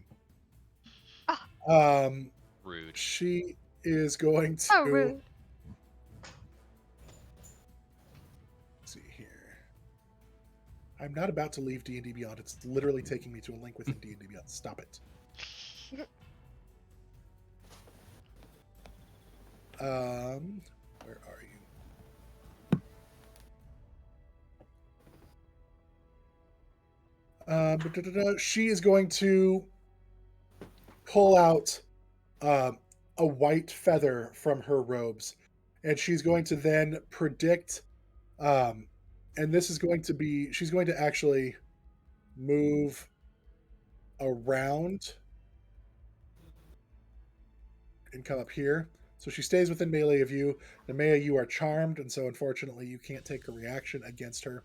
[SPEAKER 4] Oh,
[SPEAKER 3] Rude.
[SPEAKER 1] She is going
[SPEAKER 4] so
[SPEAKER 1] to
[SPEAKER 4] rude.
[SPEAKER 1] see here. I'm not about to leave D&D Beyond. It's literally taking me to a link within D&D Beyond. Stop it. Where are you? She is going to pull out a white feather from her robes and she's going to then predict, and this is going to be, she's going to actually move around and come up here. So she stays within melee of you. Nemea, you are charmed, and so unfortunately you can't take a reaction against her.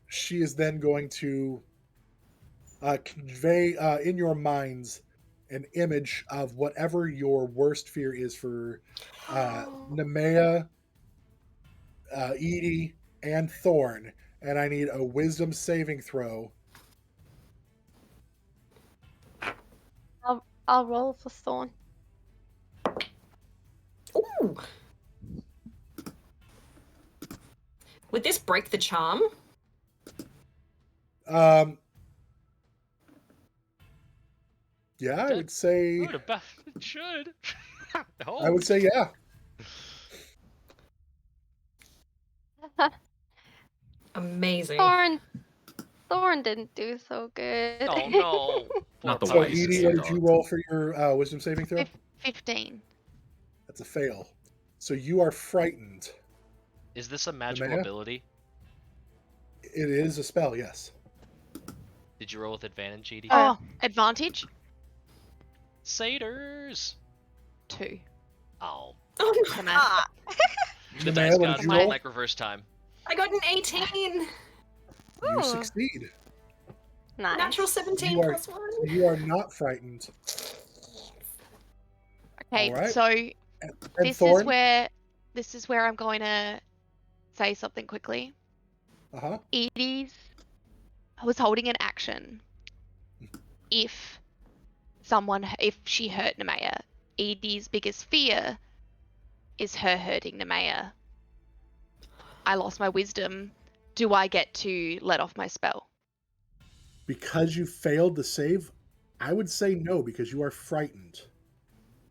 [SPEAKER 1] She is then going to convey in your minds an image of whatever your worst fear is for Nemea, Edie, and Thorn. And I need a wisdom saving throw.
[SPEAKER 4] I'll roll for Thorn.
[SPEAKER 5] Ooh. Would this break the charm?
[SPEAKER 1] Yeah, I would say.
[SPEAKER 3] It should.
[SPEAKER 1] I would say yeah.
[SPEAKER 5] Amazing.
[SPEAKER 4] Thorn didn't do so good.
[SPEAKER 3] Oh no.
[SPEAKER 2] Not the
[SPEAKER 1] So
[SPEAKER 2] wisest
[SPEAKER 1] Edie, what did you
[SPEAKER 2] dogs.
[SPEAKER 1] roll for your wisdom saving throw?
[SPEAKER 6] 15.
[SPEAKER 1] That's a fail. So you are frightened.
[SPEAKER 3] Is this a magical
[SPEAKER 1] Nemea?
[SPEAKER 3] ability?
[SPEAKER 1] It is a spell, yes.
[SPEAKER 3] Did you roll with advantage, Edie?
[SPEAKER 6] Oh, advantage?
[SPEAKER 3] Satyrs.
[SPEAKER 6] 2.
[SPEAKER 3] Oh.
[SPEAKER 5] Oh,
[SPEAKER 6] Come on.
[SPEAKER 5] ah,
[SPEAKER 3] The
[SPEAKER 1] Nemea,
[SPEAKER 3] dice
[SPEAKER 1] what
[SPEAKER 3] gods
[SPEAKER 1] did you
[SPEAKER 3] don't
[SPEAKER 1] roll?
[SPEAKER 3] like reverse time.
[SPEAKER 5] I got an 18.
[SPEAKER 1] You
[SPEAKER 4] Ooh.
[SPEAKER 1] succeed.
[SPEAKER 4] Nice.
[SPEAKER 5] Natural 17
[SPEAKER 1] You are-
[SPEAKER 5] plus 1.
[SPEAKER 1] You are not frightened.
[SPEAKER 6] Okay,
[SPEAKER 1] Alright.
[SPEAKER 6] so
[SPEAKER 1] And
[SPEAKER 6] this
[SPEAKER 1] Thorn?
[SPEAKER 6] is where I'm going to say something quickly.
[SPEAKER 1] Uh-huh.
[SPEAKER 6] Edie's was holding an action. If she hurt Nemea, Edie's biggest fear is her hurting Nemea. I lost my wisdom. Do I get to let off my spell?
[SPEAKER 1] Because you failed to save, I would say no, because you are frightened.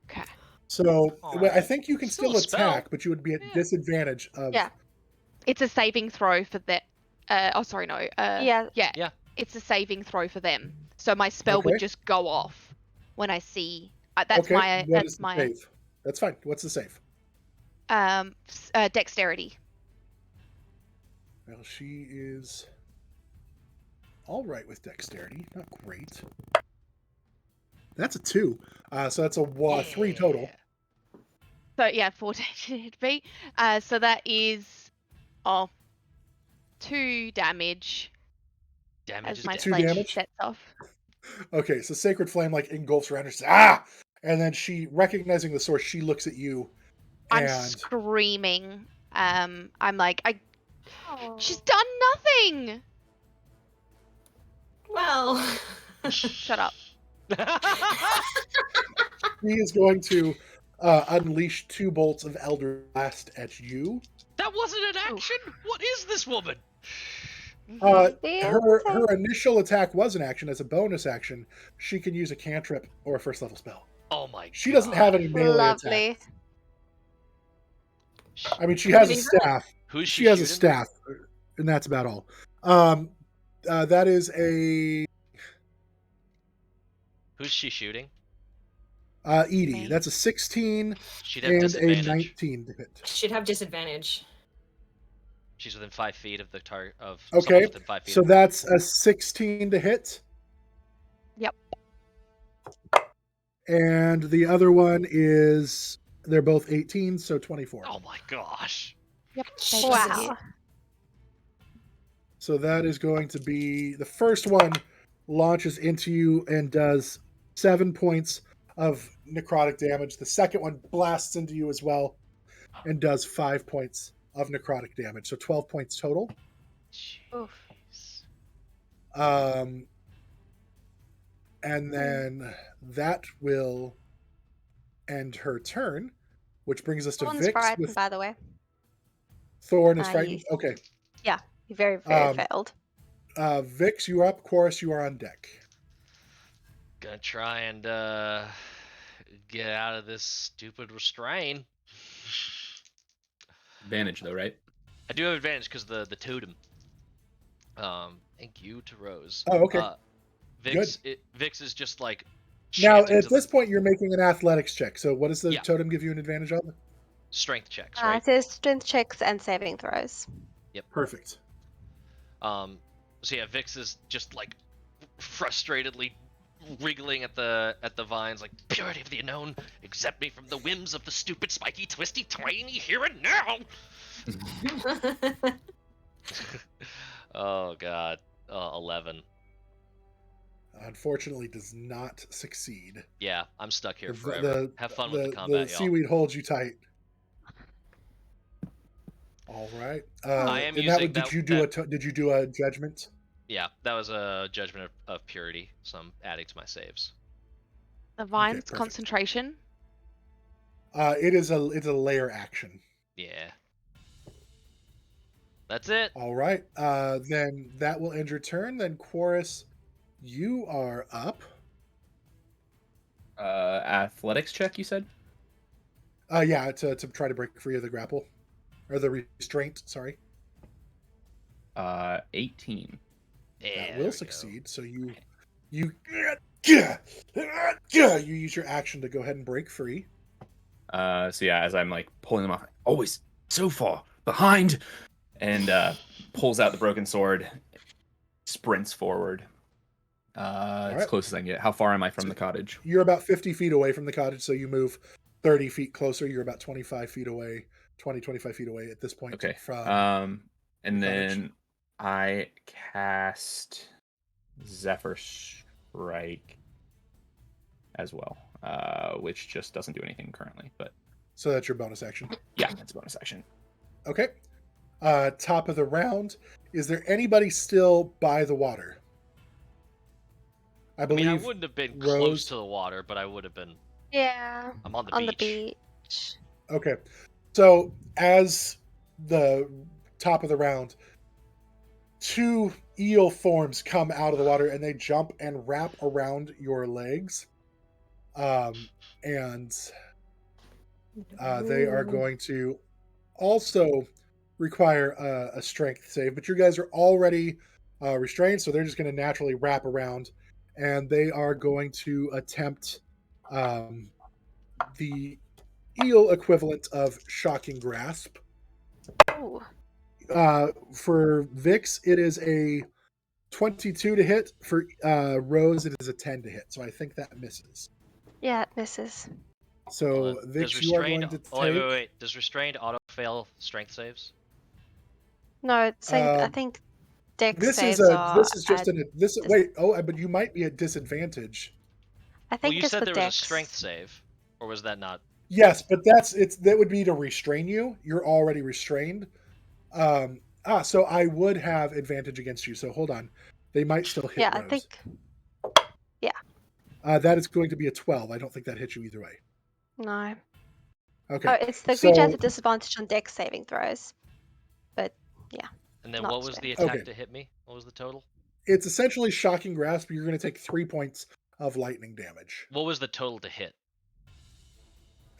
[SPEAKER 6] Okay.
[SPEAKER 1] So
[SPEAKER 3] Aw.
[SPEAKER 1] I think you can
[SPEAKER 3] Still
[SPEAKER 1] still
[SPEAKER 3] a spell.
[SPEAKER 1] attack, but you would be at
[SPEAKER 3] Yeah.
[SPEAKER 1] disadvantage of.
[SPEAKER 4] Yeah.
[SPEAKER 6] It's a saving throw for that. Oh, sorry, no.
[SPEAKER 4] Yeah.
[SPEAKER 6] Yeah. It's a saving throw for them. So my spell
[SPEAKER 1] Okay.
[SPEAKER 6] would just go off when I see. That's
[SPEAKER 1] Okay.
[SPEAKER 6] my.
[SPEAKER 1] What
[SPEAKER 6] That's
[SPEAKER 1] is the
[SPEAKER 6] my.
[SPEAKER 1] save? That's fine. What's the save?
[SPEAKER 6] Dexterity.
[SPEAKER 1] Well, she is all right with dexterity. Not great. That's a 2. So that's a 3 total.
[SPEAKER 6] So yeah, 14 it'd be. So that is 2 damage
[SPEAKER 3] Damage
[SPEAKER 6] as
[SPEAKER 3] is
[SPEAKER 6] my
[SPEAKER 3] damage.
[SPEAKER 1] 2
[SPEAKER 6] sledge
[SPEAKER 1] damage?
[SPEAKER 6] sets off.
[SPEAKER 1] Okay, so Sacred Flame like engulfs around her. Says, ah! And then she, recognizing the source, she looks at you.
[SPEAKER 6] I'm
[SPEAKER 1] And
[SPEAKER 6] screaming. I'm like,
[SPEAKER 4] Oh.
[SPEAKER 6] she's done nothing.
[SPEAKER 5] Well.
[SPEAKER 6] Shut up.
[SPEAKER 1] he is going to unleash 2 bolts of Elder Blast at you.
[SPEAKER 3] That wasn't an action. What is this woman?
[SPEAKER 1] Her
[SPEAKER 4] Damn.
[SPEAKER 1] initial attack was an action. As a bonus action, she can use a cantrip or a first level spell.
[SPEAKER 3] Oh my god.
[SPEAKER 1] She doesn't have any melee
[SPEAKER 4] Lovely.
[SPEAKER 1] attacks. I mean, she has a
[SPEAKER 5] Moving
[SPEAKER 1] staff.
[SPEAKER 3] Who's
[SPEAKER 1] She has a
[SPEAKER 3] shooting?
[SPEAKER 1] staff, and that's about all. That is a
[SPEAKER 3] Who's she shooting?
[SPEAKER 1] Edie.
[SPEAKER 6] Me.
[SPEAKER 1] That's a 16
[SPEAKER 3] She'd have
[SPEAKER 1] and a
[SPEAKER 3] disadvantage.
[SPEAKER 1] 19 to hit.
[SPEAKER 5] Should have disadvantage.
[SPEAKER 3] She's within 5 feet of the target of.
[SPEAKER 1] Okay,
[SPEAKER 3] someone within 5 feet.
[SPEAKER 1] so
[SPEAKER 3] of her.
[SPEAKER 1] that's a 16 to hit.
[SPEAKER 6] Yep.
[SPEAKER 1] And the other one is, they're both 18, so 24.
[SPEAKER 3] Oh my gosh.
[SPEAKER 6] Yep.
[SPEAKER 5] Jesus.
[SPEAKER 4] Wow.
[SPEAKER 1] So that is going to be, the first one launches into you and does 7 points of necrotic damage. The second one blasts into you as well and does 5 points of necrotic damage. So 12 points total.
[SPEAKER 4] Oof.
[SPEAKER 3] Jeez.
[SPEAKER 1] And then that will end her turn, which brings us to
[SPEAKER 4] Thorn's
[SPEAKER 1] Vix.
[SPEAKER 4] frightened,
[SPEAKER 1] With
[SPEAKER 4] by the way.
[SPEAKER 1] Thorn is
[SPEAKER 4] Ah,
[SPEAKER 1] frightened.
[SPEAKER 4] yes.
[SPEAKER 1] Okay.
[SPEAKER 4] You very, very
[SPEAKER 1] Um,
[SPEAKER 4] failed.
[SPEAKER 1] Vix, you are up. Chorus, you are on deck.
[SPEAKER 3] Gonna try and get out of this stupid restraint.
[SPEAKER 2] Advantage though, right?
[SPEAKER 3] I do have advantage because the totem. Thank you to Rose.
[SPEAKER 1] Oh, okay.
[SPEAKER 3] Vix is just like.
[SPEAKER 1] Now,
[SPEAKER 3] chanting
[SPEAKER 1] at
[SPEAKER 3] to
[SPEAKER 1] this point, you're making an athletics check. So what does the
[SPEAKER 3] Yeah.
[SPEAKER 1] totem give you an advantage on?
[SPEAKER 3] strength checks, right?
[SPEAKER 4] It says strength checks and saving throws.
[SPEAKER 1] Perfect.
[SPEAKER 3] So yeah, Vix is just like frustratedly wriggling at the vines, like, purity of the unknown, exempt me from the whims of the stupid, spiky, twisty, tiny here and now. Oh god, 11.
[SPEAKER 1] Unfortunately, does not succeed.
[SPEAKER 3] Yeah, I'm stuck here forever. Have fun with the
[SPEAKER 1] The
[SPEAKER 3] combat, y'all.
[SPEAKER 1] seaweed holds you tight. All right.
[SPEAKER 3] I am
[SPEAKER 1] and that
[SPEAKER 3] using
[SPEAKER 1] did
[SPEAKER 3] that-
[SPEAKER 1] you do did you do a judgment?
[SPEAKER 3] Yeah, that was a judgment of purity, so I'm adding to my saves.
[SPEAKER 6] The vine's
[SPEAKER 1] perfect.
[SPEAKER 6] concentration.
[SPEAKER 1] It's a layer action.
[SPEAKER 3] Yeah. That's it.
[SPEAKER 1] All right. Then that will end your turn. Then Chorus, you are up.
[SPEAKER 2] Athletics check, you said?
[SPEAKER 1] Yeah, to try to break free of the grapple or the restraint. Sorry.
[SPEAKER 2] 18.
[SPEAKER 3] Yeah,
[SPEAKER 1] That
[SPEAKER 3] there
[SPEAKER 1] will
[SPEAKER 3] we
[SPEAKER 1] succeed. So you use your action to go ahead and break free.
[SPEAKER 2] So yeah, as I'm like pulling them off, always so far behind, and pulls out the broken sword, sprints forward. As
[SPEAKER 1] right.
[SPEAKER 2] close as I can get. How far am I from the cottage?
[SPEAKER 1] You're about 50 feet away from the cottage, so you move 30 feet closer. You're about 25 feet away, 25 feet away at this point.
[SPEAKER 2] Okay.
[SPEAKER 1] From
[SPEAKER 2] and
[SPEAKER 1] the cottage.
[SPEAKER 2] then I cast Zephyr Strike as well, which just doesn't do anything currently. But
[SPEAKER 1] So that's your bonus action.
[SPEAKER 2] yeah, that's a bonus action.
[SPEAKER 1] Okay. Top of the round. Is there anybody still by the water? I
[SPEAKER 3] I mean, I
[SPEAKER 1] believe
[SPEAKER 3] wouldn't have been
[SPEAKER 1] Rose-
[SPEAKER 3] close to the water, but I would have been.
[SPEAKER 4] Yeah.
[SPEAKER 3] I'm on the
[SPEAKER 4] On
[SPEAKER 3] beach.
[SPEAKER 4] the beach.
[SPEAKER 1] Okay. So as the top of the round, two eel forms come out of the water and they jump and wrap around your legs. And they are going to also require a strength save, but you guys are already restrained, so they're just going to naturally wrap around, and they are going to attempt the eel equivalent of shocking grasp.
[SPEAKER 4] Ooh.
[SPEAKER 1] For Vix, it is a 22 to hit. For Rose, it is a 10 to hit. So I think that misses.
[SPEAKER 4] Yeah, it misses.
[SPEAKER 1] So
[SPEAKER 3] Hold on.
[SPEAKER 1] Vix,
[SPEAKER 3] Does
[SPEAKER 1] you are
[SPEAKER 3] restrained?
[SPEAKER 1] going to
[SPEAKER 3] Oh,
[SPEAKER 1] take.
[SPEAKER 3] wait. Does restrained auto fail strength saves?
[SPEAKER 4] No, it's saying, I
[SPEAKER 1] Um,
[SPEAKER 4] think dex
[SPEAKER 1] This
[SPEAKER 4] saves
[SPEAKER 1] is
[SPEAKER 4] are.
[SPEAKER 1] this is just
[SPEAKER 4] at-
[SPEAKER 1] wait. Oh, but you might be at disadvantage.
[SPEAKER 4] I
[SPEAKER 3] Well,
[SPEAKER 4] think
[SPEAKER 3] you
[SPEAKER 4] it's
[SPEAKER 3] said
[SPEAKER 4] for
[SPEAKER 3] there
[SPEAKER 4] dex.
[SPEAKER 3] was a strength save, or was that not?
[SPEAKER 1] Yes, but that would be to restrain you. You're already restrained. So I would have advantage against you. So hold on. They might still hit
[SPEAKER 4] Yeah,
[SPEAKER 1] Rose.
[SPEAKER 4] I think.
[SPEAKER 1] That is going to be a 12. I don't think that hits you either way.
[SPEAKER 4] No.
[SPEAKER 1] Okay.
[SPEAKER 4] Oh, it's the
[SPEAKER 1] so,
[SPEAKER 4] creature has a disadvantage on dex saving throws. But
[SPEAKER 3] And then
[SPEAKER 4] Not
[SPEAKER 3] what was the
[SPEAKER 4] strength.
[SPEAKER 3] attack
[SPEAKER 1] Okay.
[SPEAKER 3] to hit me? What was the total?
[SPEAKER 1] It's essentially shocking grasp. You're going to take 3 points of lightning damage.
[SPEAKER 3] What was the total to hit?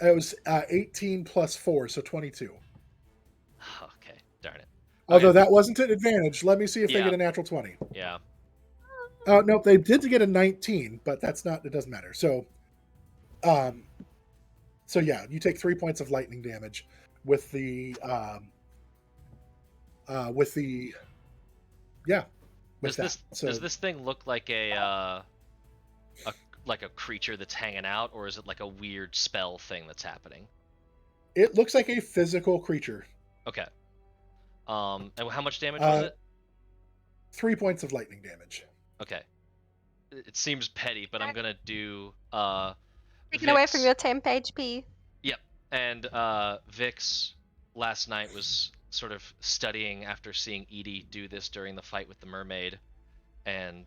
[SPEAKER 1] It was 18 plus 4, so 22.
[SPEAKER 3] Okay, darn it.
[SPEAKER 1] Although
[SPEAKER 3] Okay.
[SPEAKER 1] that wasn't an advantage. Let me see if they
[SPEAKER 3] Yeah.
[SPEAKER 1] get a natural 20.
[SPEAKER 3] Yeah.
[SPEAKER 1] Nope, they did get a 19, but that's not. It doesn't matter. So yeah, you take 3 points of lightning damage with the with
[SPEAKER 3] Does
[SPEAKER 1] that. So
[SPEAKER 3] does this thing look like a creature that's hanging out, or is it like a weird spell thing that's happening?
[SPEAKER 1] it looks like a physical creature.
[SPEAKER 3] Okay. And how much damage was it?
[SPEAKER 1] 3 points of lightning damage.
[SPEAKER 3] Okay. It seems petty, but I'm gonna do
[SPEAKER 4] taken away from
[SPEAKER 3] Vix-
[SPEAKER 4] your temp HP.
[SPEAKER 3] And Vix last night was sort of studying after seeing Edie do this during the fight with the mermaid, and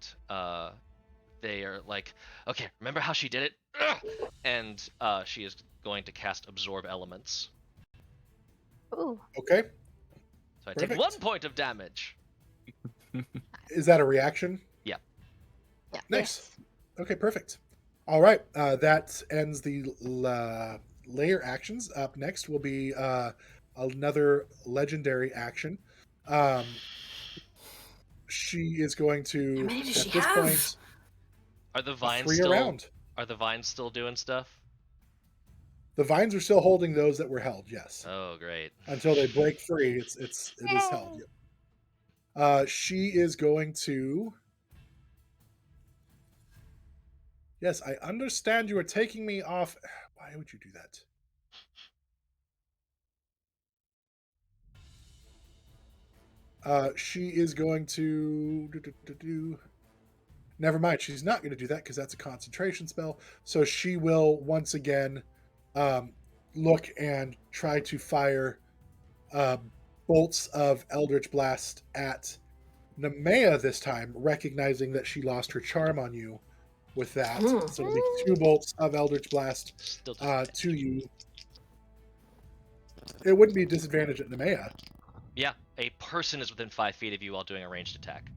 [SPEAKER 3] they are like, okay, remember how she did it? Ugh! And she is going to cast Absorb Elements.
[SPEAKER 4] Ooh.
[SPEAKER 1] Okay.
[SPEAKER 3] So I take
[SPEAKER 1] Perfect.
[SPEAKER 3] 1 point of damage.
[SPEAKER 1] Is that a reaction?
[SPEAKER 3] Yeah.
[SPEAKER 4] Yeah.
[SPEAKER 1] Nice.
[SPEAKER 4] Yes.
[SPEAKER 1] Okay, perfect. All right. That ends the layer actions. Up next will be another legendary action. She is going to,
[SPEAKER 5] How many does
[SPEAKER 1] at
[SPEAKER 5] she
[SPEAKER 1] this
[SPEAKER 5] have?
[SPEAKER 1] point,
[SPEAKER 3] Are the
[SPEAKER 1] a
[SPEAKER 3] vines
[SPEAKER 1] 3
[SPEAKER 3] still
[SPEAKER 1] around.
[SPEAKER 3] Are the vines still doing stuff?
[SPEAKER 1] The vines are still holding those that were held, yes.
[SPEAKER 3] Oh, great.
[SPEAKER 1] Until they break free, it is held. Yep. She is going to. Yes, I understand you are taking me off. Why would you do that? She is going to. Never mind. She's not going to do that because that's a concentration spell. So she will once again look and try to fire bolts of Eldritch Blast at Nemea this time, recognizing that she lost her charm on you with that. So it'll be 2 bolts of Eldritch Blast
[SPEAKER 3] Still
[SPEAKER 1] to you. It wouldn't be a disadvantage at Nemea.
[SPEAKER 3] Yeah, a person is within 5 feet of you while doing a ranged attack.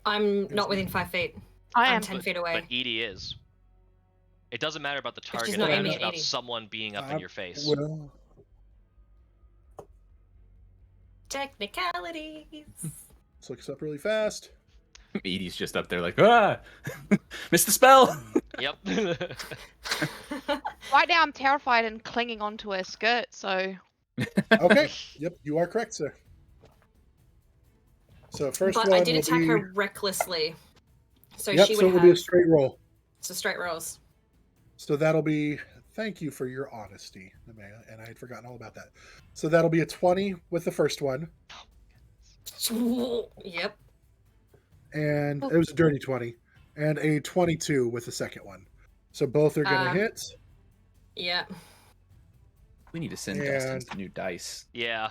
[SPEAKER 5] I'm not within 5 feet.
[SPEAKER 6] I
[SPEAKER 5] I'm
[SPEAKER 6] am.
[SPEAKER 5] 10 feet away.
[SPEAKER 3] But Edie is. It doesn't matter about the target.
[SPEAKER 5] she's
[SPEAKER 3] It
[SPEAKER 5] not
[SPEAKER 3] matters
[SPEAKER 5] aiming at
[SPEAKER 3] about
[SPEAKER 5] Edie.
[SPEAKER 3] someone being up in your face.
[SPEAKER 1] Well,
[SPEAKER 5] Technicalities.
[SPEAKER 1] let's look this up really fast.
[SPEAKER 2] Edie's just up there like, ah, missed the spell.
[SPEAKER 3] Yep.
[SPEAKER 6] Right now, I'm terrified and clinging onto her skirt. So
[SPEAKER 1] Okay. Yep, you are correct, sir. So first
[SPEAKER 5] But
[SPEAKER 1] one
[SPEAKER 5] I did
[SPEAKER 1] will
[SPEAKER 5] attack
[SPEAKER 1] be...
[SPEAKER 5] her recklessly. So
[SPEAKER 1] Yep,
[SPEAKER 5] she
[SPEAKER 1] so
[SPEAKER 5] would
[SPEAKER 1] it will
[SPEAKER 5] have...
[SPEAKER 1] be a straight roll.
[SPEAKER 5] So straight rolls.
[SPEAKER 1] So that'll be... Thank you for your honesty, Nemea, and I had forgotten all about that. So that'll be a 20 with the first one,
[SPEAKER 5] Yep.
[SPEAKER 1] and it was a dirty 20, and a 22 with the second one. So both are going to hit.
[SPEAKER 5] Yep.
[SPEAKER 2] We need to send Dustin some new dice.
[SPEAKER 3] Yeah.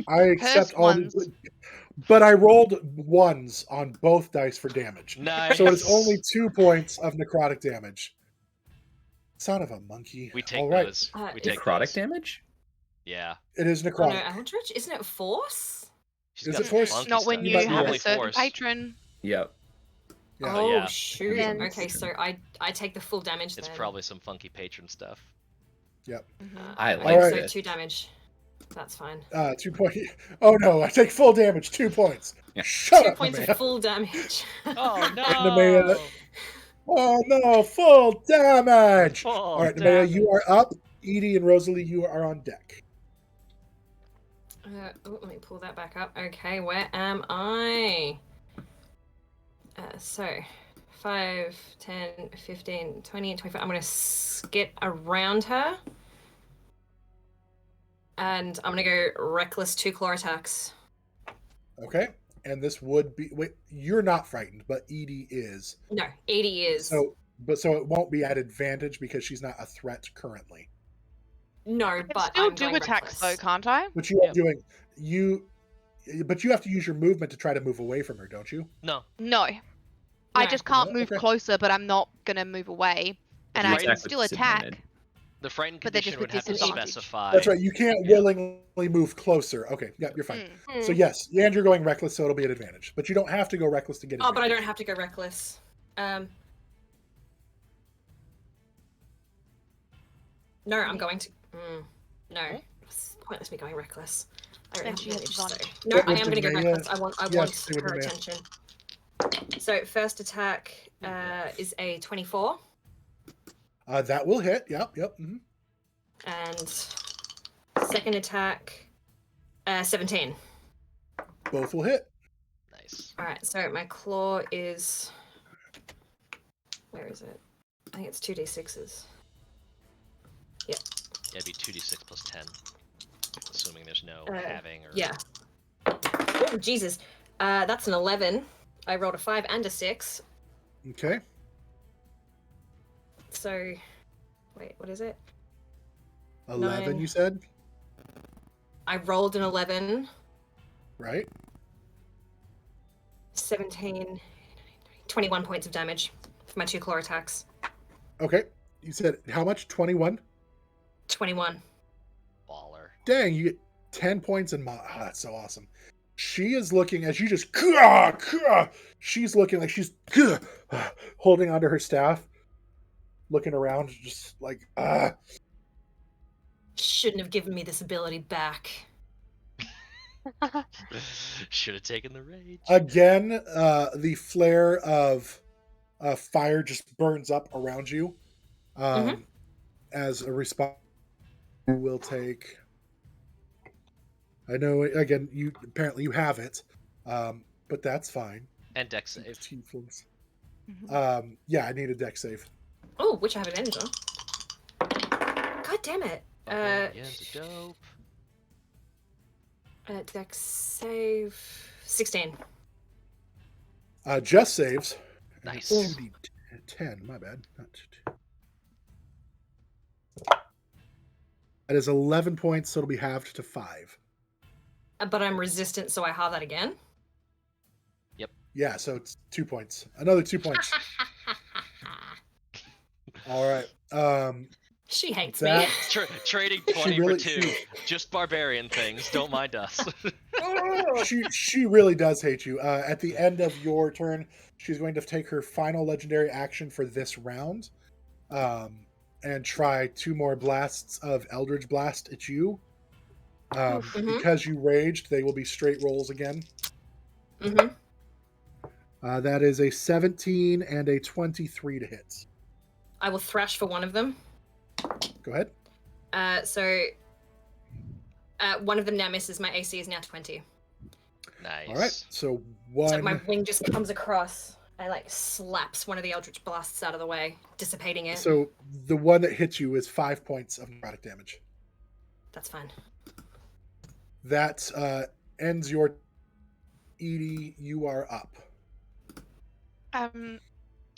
[SPEAKER 1] I accept
[SPEAKER 6] Cursed
[SPEAKER 1] all
[SPEAKER 6] ones.
[SPEAKER 1] but I rolled ones on both dice for damage.
[SPEAKER 3] Nice.
[SPEAKER 1] So it's only 2 points of necrotic damage. Son of a monkey.
[SPEAKER 3] We take
[SPEAKER 1] all right.
[SPEAKER 3] those. We
[SPEAKER 5] Is
[SPEAKER 3] take
[SPEAKER 2] Necrotic
[SPEAKER 3] those.
[SPEAKER 2] damage?
[SPEAKER 3] Yeah.
[SPEAKER 1] It is
[SPEAKER 5] Oh no,
[SPEAKER 1] necrotic.
[SPEAKER 5] Eldritch? Isn't it Force?
[SPEAKER 3] She's
[SPEAKER 1] Is
[SPEAKER 3] got
[SPEAKER 1] it force?
[SPEAKER 3] funky
[SPEAKER 6] not when
[SPEAKER 3] stuff.
[SPEAKER 6] you
[SPEAKER 1] But
[SPEAKER 6] have
[SPEAKER 1] yeah.
[SPEAKER 6] a certain
[SPEAKER 3] Force.
[SPEAKER 6] patron.
[SPEAKER 2] Yep.
[SPEAKER 1] Yeah.
[SPEAKER 5] Oh
[SPEAKER 3] yeah.
[SPEAKER 5] shoot.
[SPEAKER 6] And-
[SPEAKER 5] Okay, so I take the full damage
[SPEAKER 3] It's
[SPEAKER 5] then.
[SPEAKER 3] probably some funky patron stuff.
[SPEAKER 1] Yep.
[SPEAKER 2] I
[SPEAKER 5] Okay,
[SPEAKER 2] like
[SPEAKER 1] Alright.
[SPEAKER 5] so
[SPEAKER 2] it.
[SPEAKER 5] 2 damage. That's fine.
[SPEAKER 1] 2 points. Oh no, I take full damage. 2 points.
[SPEAKER 2] Yeah.
[SPEAKER 1] Shut
[SPEAKER 5] 2
[SPEAKER 1] up,
[SPEAKER 5] points
[SPEAKER 1] Nemea.
[SPEAKER 5] of full damage.
[SPEAKER 3] Oh
[SPEAKER 1] Nemea. Oh no, full damage.
[SPEAKER 3] Full
[SPEAKER 1] All right, Nemea, you are up. Edie and Rosalie, you are on deck.
[SPEAKER 5] Let me pull that back up. Okay, where am I? So 5, 10, 15, 20, and 25. I'm going to skip around her. And I'm going to go reckless 2 claw attacks.
[SPEAKER 1] Okay. And this would be... Wait, you're not frightened, but Edie is.
[SPEAKER 5] No, 80 is.
[SPEAKER 1] So it won't be at advantage because she's not a threat currently.
[SPEAKER 5] No,
[SPEAKER 6] I can
[SPEAKER 5] but
[SPEAKER 6] still
[SPEAKER 5] I'm
[SPEAKER 6] do
[SPEAKER 5] going
[SPEAKER 6] attacks
[SPEAKER 5] reckless.
[SPEAKER 6] though, can't I?
[SPEAKER 1] But you are
[SPEAKER 3] Yep.
[SPEAKER 1] doing... But you have to use your movement to try to move away from her, don't you?
[SPEAKER 3] No.
[SPEAKER 6] No. I
[SPEAKER 5] No.
[SPEAKER 6] just can't
[SPEAKER 1] No?
[SPEAKER 6] move
[SPEAKER 1] Okay.
[SPEAKER 6] closer, but I'm not gonna move away, and
[SPEAKER 2] You
[SPEAKER 6] I
[SPEAKER 3] attack
[SPEAKER 6] can
[SPEAKER 3] with
[SPEAKER 6] still attack.
[SPEAKER 2] disadvantage.
[SPEAKER 3] The frightened
[SPEAKER 6] But they're
[SPEAKER 3] condition
[SPEAKER 6] just
[SPEAKER 3] would
[SPEAKER 6] with
[SPEAKER 3] have to
[SPEAKER 6] disadvantage.
[SPEAKER 3] specify.
[SPEAKER 1] That's right. You can't
[SPEAKER 3] Yeah.
[SPEAKER 1] willingly move closer. Okay. Yeah, you're fine.
[SPEAKER 6] Mm.
[SPEAKER 1] So yes, and you're going reckless, so it'll be an advantage. But you don't have to go reckless to get
[SPEAKER 5] Oh,
[SPEAKER 1] advantage.
[SPEAKER 5] but I don't have to go reckless. No, I'm going to. No, it's pointless me going reckless. I don't
[SPEAKER 6] Then
[SPEAKER 5] have
[SPEAKER 6] she has
[SPEAKER 5] advantage.
[SPEAKER 6] advantage.
[SPEAKER 5] So. No,
[SPEAKER 1] What
[SPEAKER 5] I
[SPEAKER 1] would
[SPEAKER 5] am going to go
[SPEAKER 1] Nemea-
[SPEAKER 5] reckless. I want
[SPEAKER 1] Yes, do it,
[SPEAKER 5] her
[SPEAKER 1] Nemea.
[SPEAKER 5] attention. So first attack is a 24,
[SPEAKER 1] That will hit. Yep. Mhm.
[SPEAKER 5] and second attack 17.
[SPEAKER 1] Both will hit.
[SPEAKER 3] Nice.
[SPEAKER 5] All right, so my claw is. Where is it? I think it's 2d6s.
[SPEAKER 3] Yeah, it'd be 2d6 plus 10. Assuming there's no halving or.
[SPEAKER 5] Yeah. Oh Jesus, that's an 11. I rolled a 5 and a 6.
[SPEAKER 1] Okay.
[SPEAKER 5] So, wait, what is it?
[SPEAKER 1] 11,
[SPEAKER 5] 9.
[SPEAKER 1] you said?
[SPEAKER 5] I rolled an 11,
[SPEAKER 1] Right?
[SPEAKER 5] 17, 21 points of damage for my 2 claw attacks.
[SPEAKER 1] Okay. You said how much? 21?
[SPEAKER 5] 21.
[SPEAKER 3] Baller.
[SPEAKER 1] Dang, you get 10 points in that's so awesome. She is looking as you just she's looking like she's holding onto her staff, looking around, just like
[SPEAKER 5] Shouldn't have given me this ability back.
[SPEAKER 3] Should have taken the rage.
[SPEAKER 1] again. The flare of fire just burns up around you. as a response, you will take. I know again. You apparently you have it, but that's fine.
[SPEAKER 3] And deck save.
[SPEAKER 1] Tieflings.
[SPEAKER 6] Mhm.
[SPEAKER 1] Yeah, I need a deck save.
[SPEAKER 5] Oh, which I have advantage on. God damn it.
[SPEAKER 3] Barbarians are dope.
[SPEAKER 5] Deck save 16.
[SPEAKER 1] Just saves.
[SPEAKER 3] Nice.
[SPEAKER 1] 2d10. My bad. Not 2. That is 11 points, so it'll be halved to 5.
[SPEAKER 5] But I'm resistant, so I have that again.
[SPEAKER 1] Yeah, so it's 2 points. Another 2 points. All right.
[SPEAKER 5] She hates
[SPEAKER 1] That-
[SPEAKER 5] me.
[SPEAKER 3] Trading
[SPEAKER 1] She
[SPEAKER 3] 20
[SPEAKER 1] really-
[SPEAKER 3] for 2.
[SPEAKER 1] she-
[SPEAKER 3] Just barbarian things. Don't mind us.
[SPEAKER 1] she really does hate you. At the end of your turn, she's going to take her final legendary action for this round, and try 2 more blasts of Eldritch Blast at you. Because you raged, they will be straight rolls again.
[SPEAKER 5] Mm-hmm.
[SPEAKER 1] That is a 17 and a 23 to hit.
[SPEAKER 5] I will thrash for one of them.
[SPEAKER 1] Go ahead.
[SPEAKER 5] So one of them now misses. My AC is now 20.
[SPEAKER 3] Nice.
[SPEAKER 1] All right. So one.
[SPEAKER 5] So my wing just comes across. I like slaps one of the Eldritch Blasts out of the way, dissipating it.
[SPEAKER 1] So the one that hits you is 5 points of necrotic damage.
[SPEAKER 5] That's fine.
[SPEAKER 1] That ends your. Edie, you are up.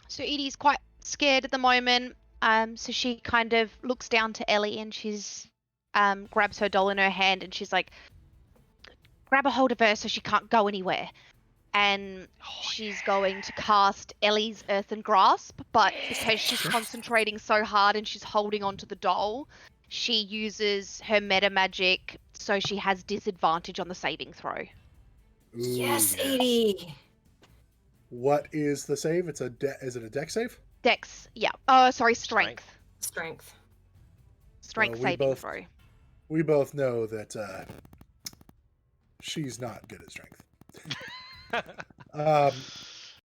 [SPEAKER 6] So Edie's quite scared at the moment. So she kind of looks down to Ellie and she's grabs her doll in her hand and she's like, grab a hold of her so she can't go anywhere. And she's going to cast Ellie's Earthen Grasp, but because she's concentrating so hard and she's holding onto the doll, she uses her meta magic so she has disadvantage on the saving throw.
[SPEAKER 1] Ooh,
[SPEAKER 5] Yes, Edie.
[SPEAKER 1] What is the save? It's is it a deck save?
[SPEAKER 6] Dex, yeah. Oh, sorry, strength.
[SPEAKER 5] Strength.
[SPEAKER 6] Strength
[SPEAKER 1] we
[SPEAKER 6] saving
[SPEAKER 1] both-
[SPEAKER 6] throw.
[SPEAKER 1] We both know that she's not good at strength.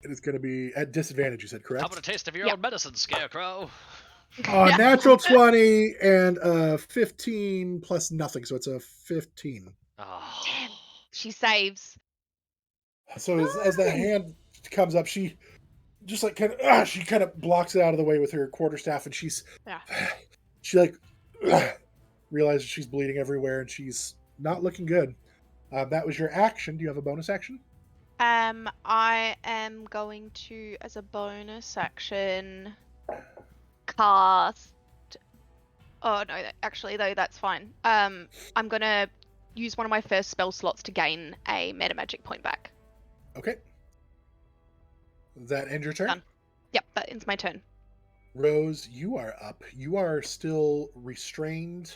[SPEAKER 1] It is going to be at disadvantage, you said, correct?
[SPEAKER 3] How about a taste of your
[SPEAKER 6] Yep.
[SPEAKER 3] own medicine, Scarecrow?
[SPEAKER 6] Yeah.
[SPEAKER 1] Natural 20 and 15 plus nothing, so it's a 15.
[SPEAKER 3] Oh.
[SPEAKER 6] Damn. She saves.
[SPEAKER 1] So as the hand comes up, she just like she kind of blocks it out of the way with her quarterstaff, and she like realizes she's bleeding everywhere, and she's not looking good. That was your action. Do you have a bonus action?
[SPEAKER 6] I am going to, as a bonus action, cast. Oh no, actually though that's fine. I'm gonna use one of my first spell slots to gain a meta magic point back.
[SPEAKER 1] Okay. Does that end your turn?
[SPEAKER 6] Done. Yep, that ends my turn.
[SPEAKER 1] Rose, you are up. You are still restrained,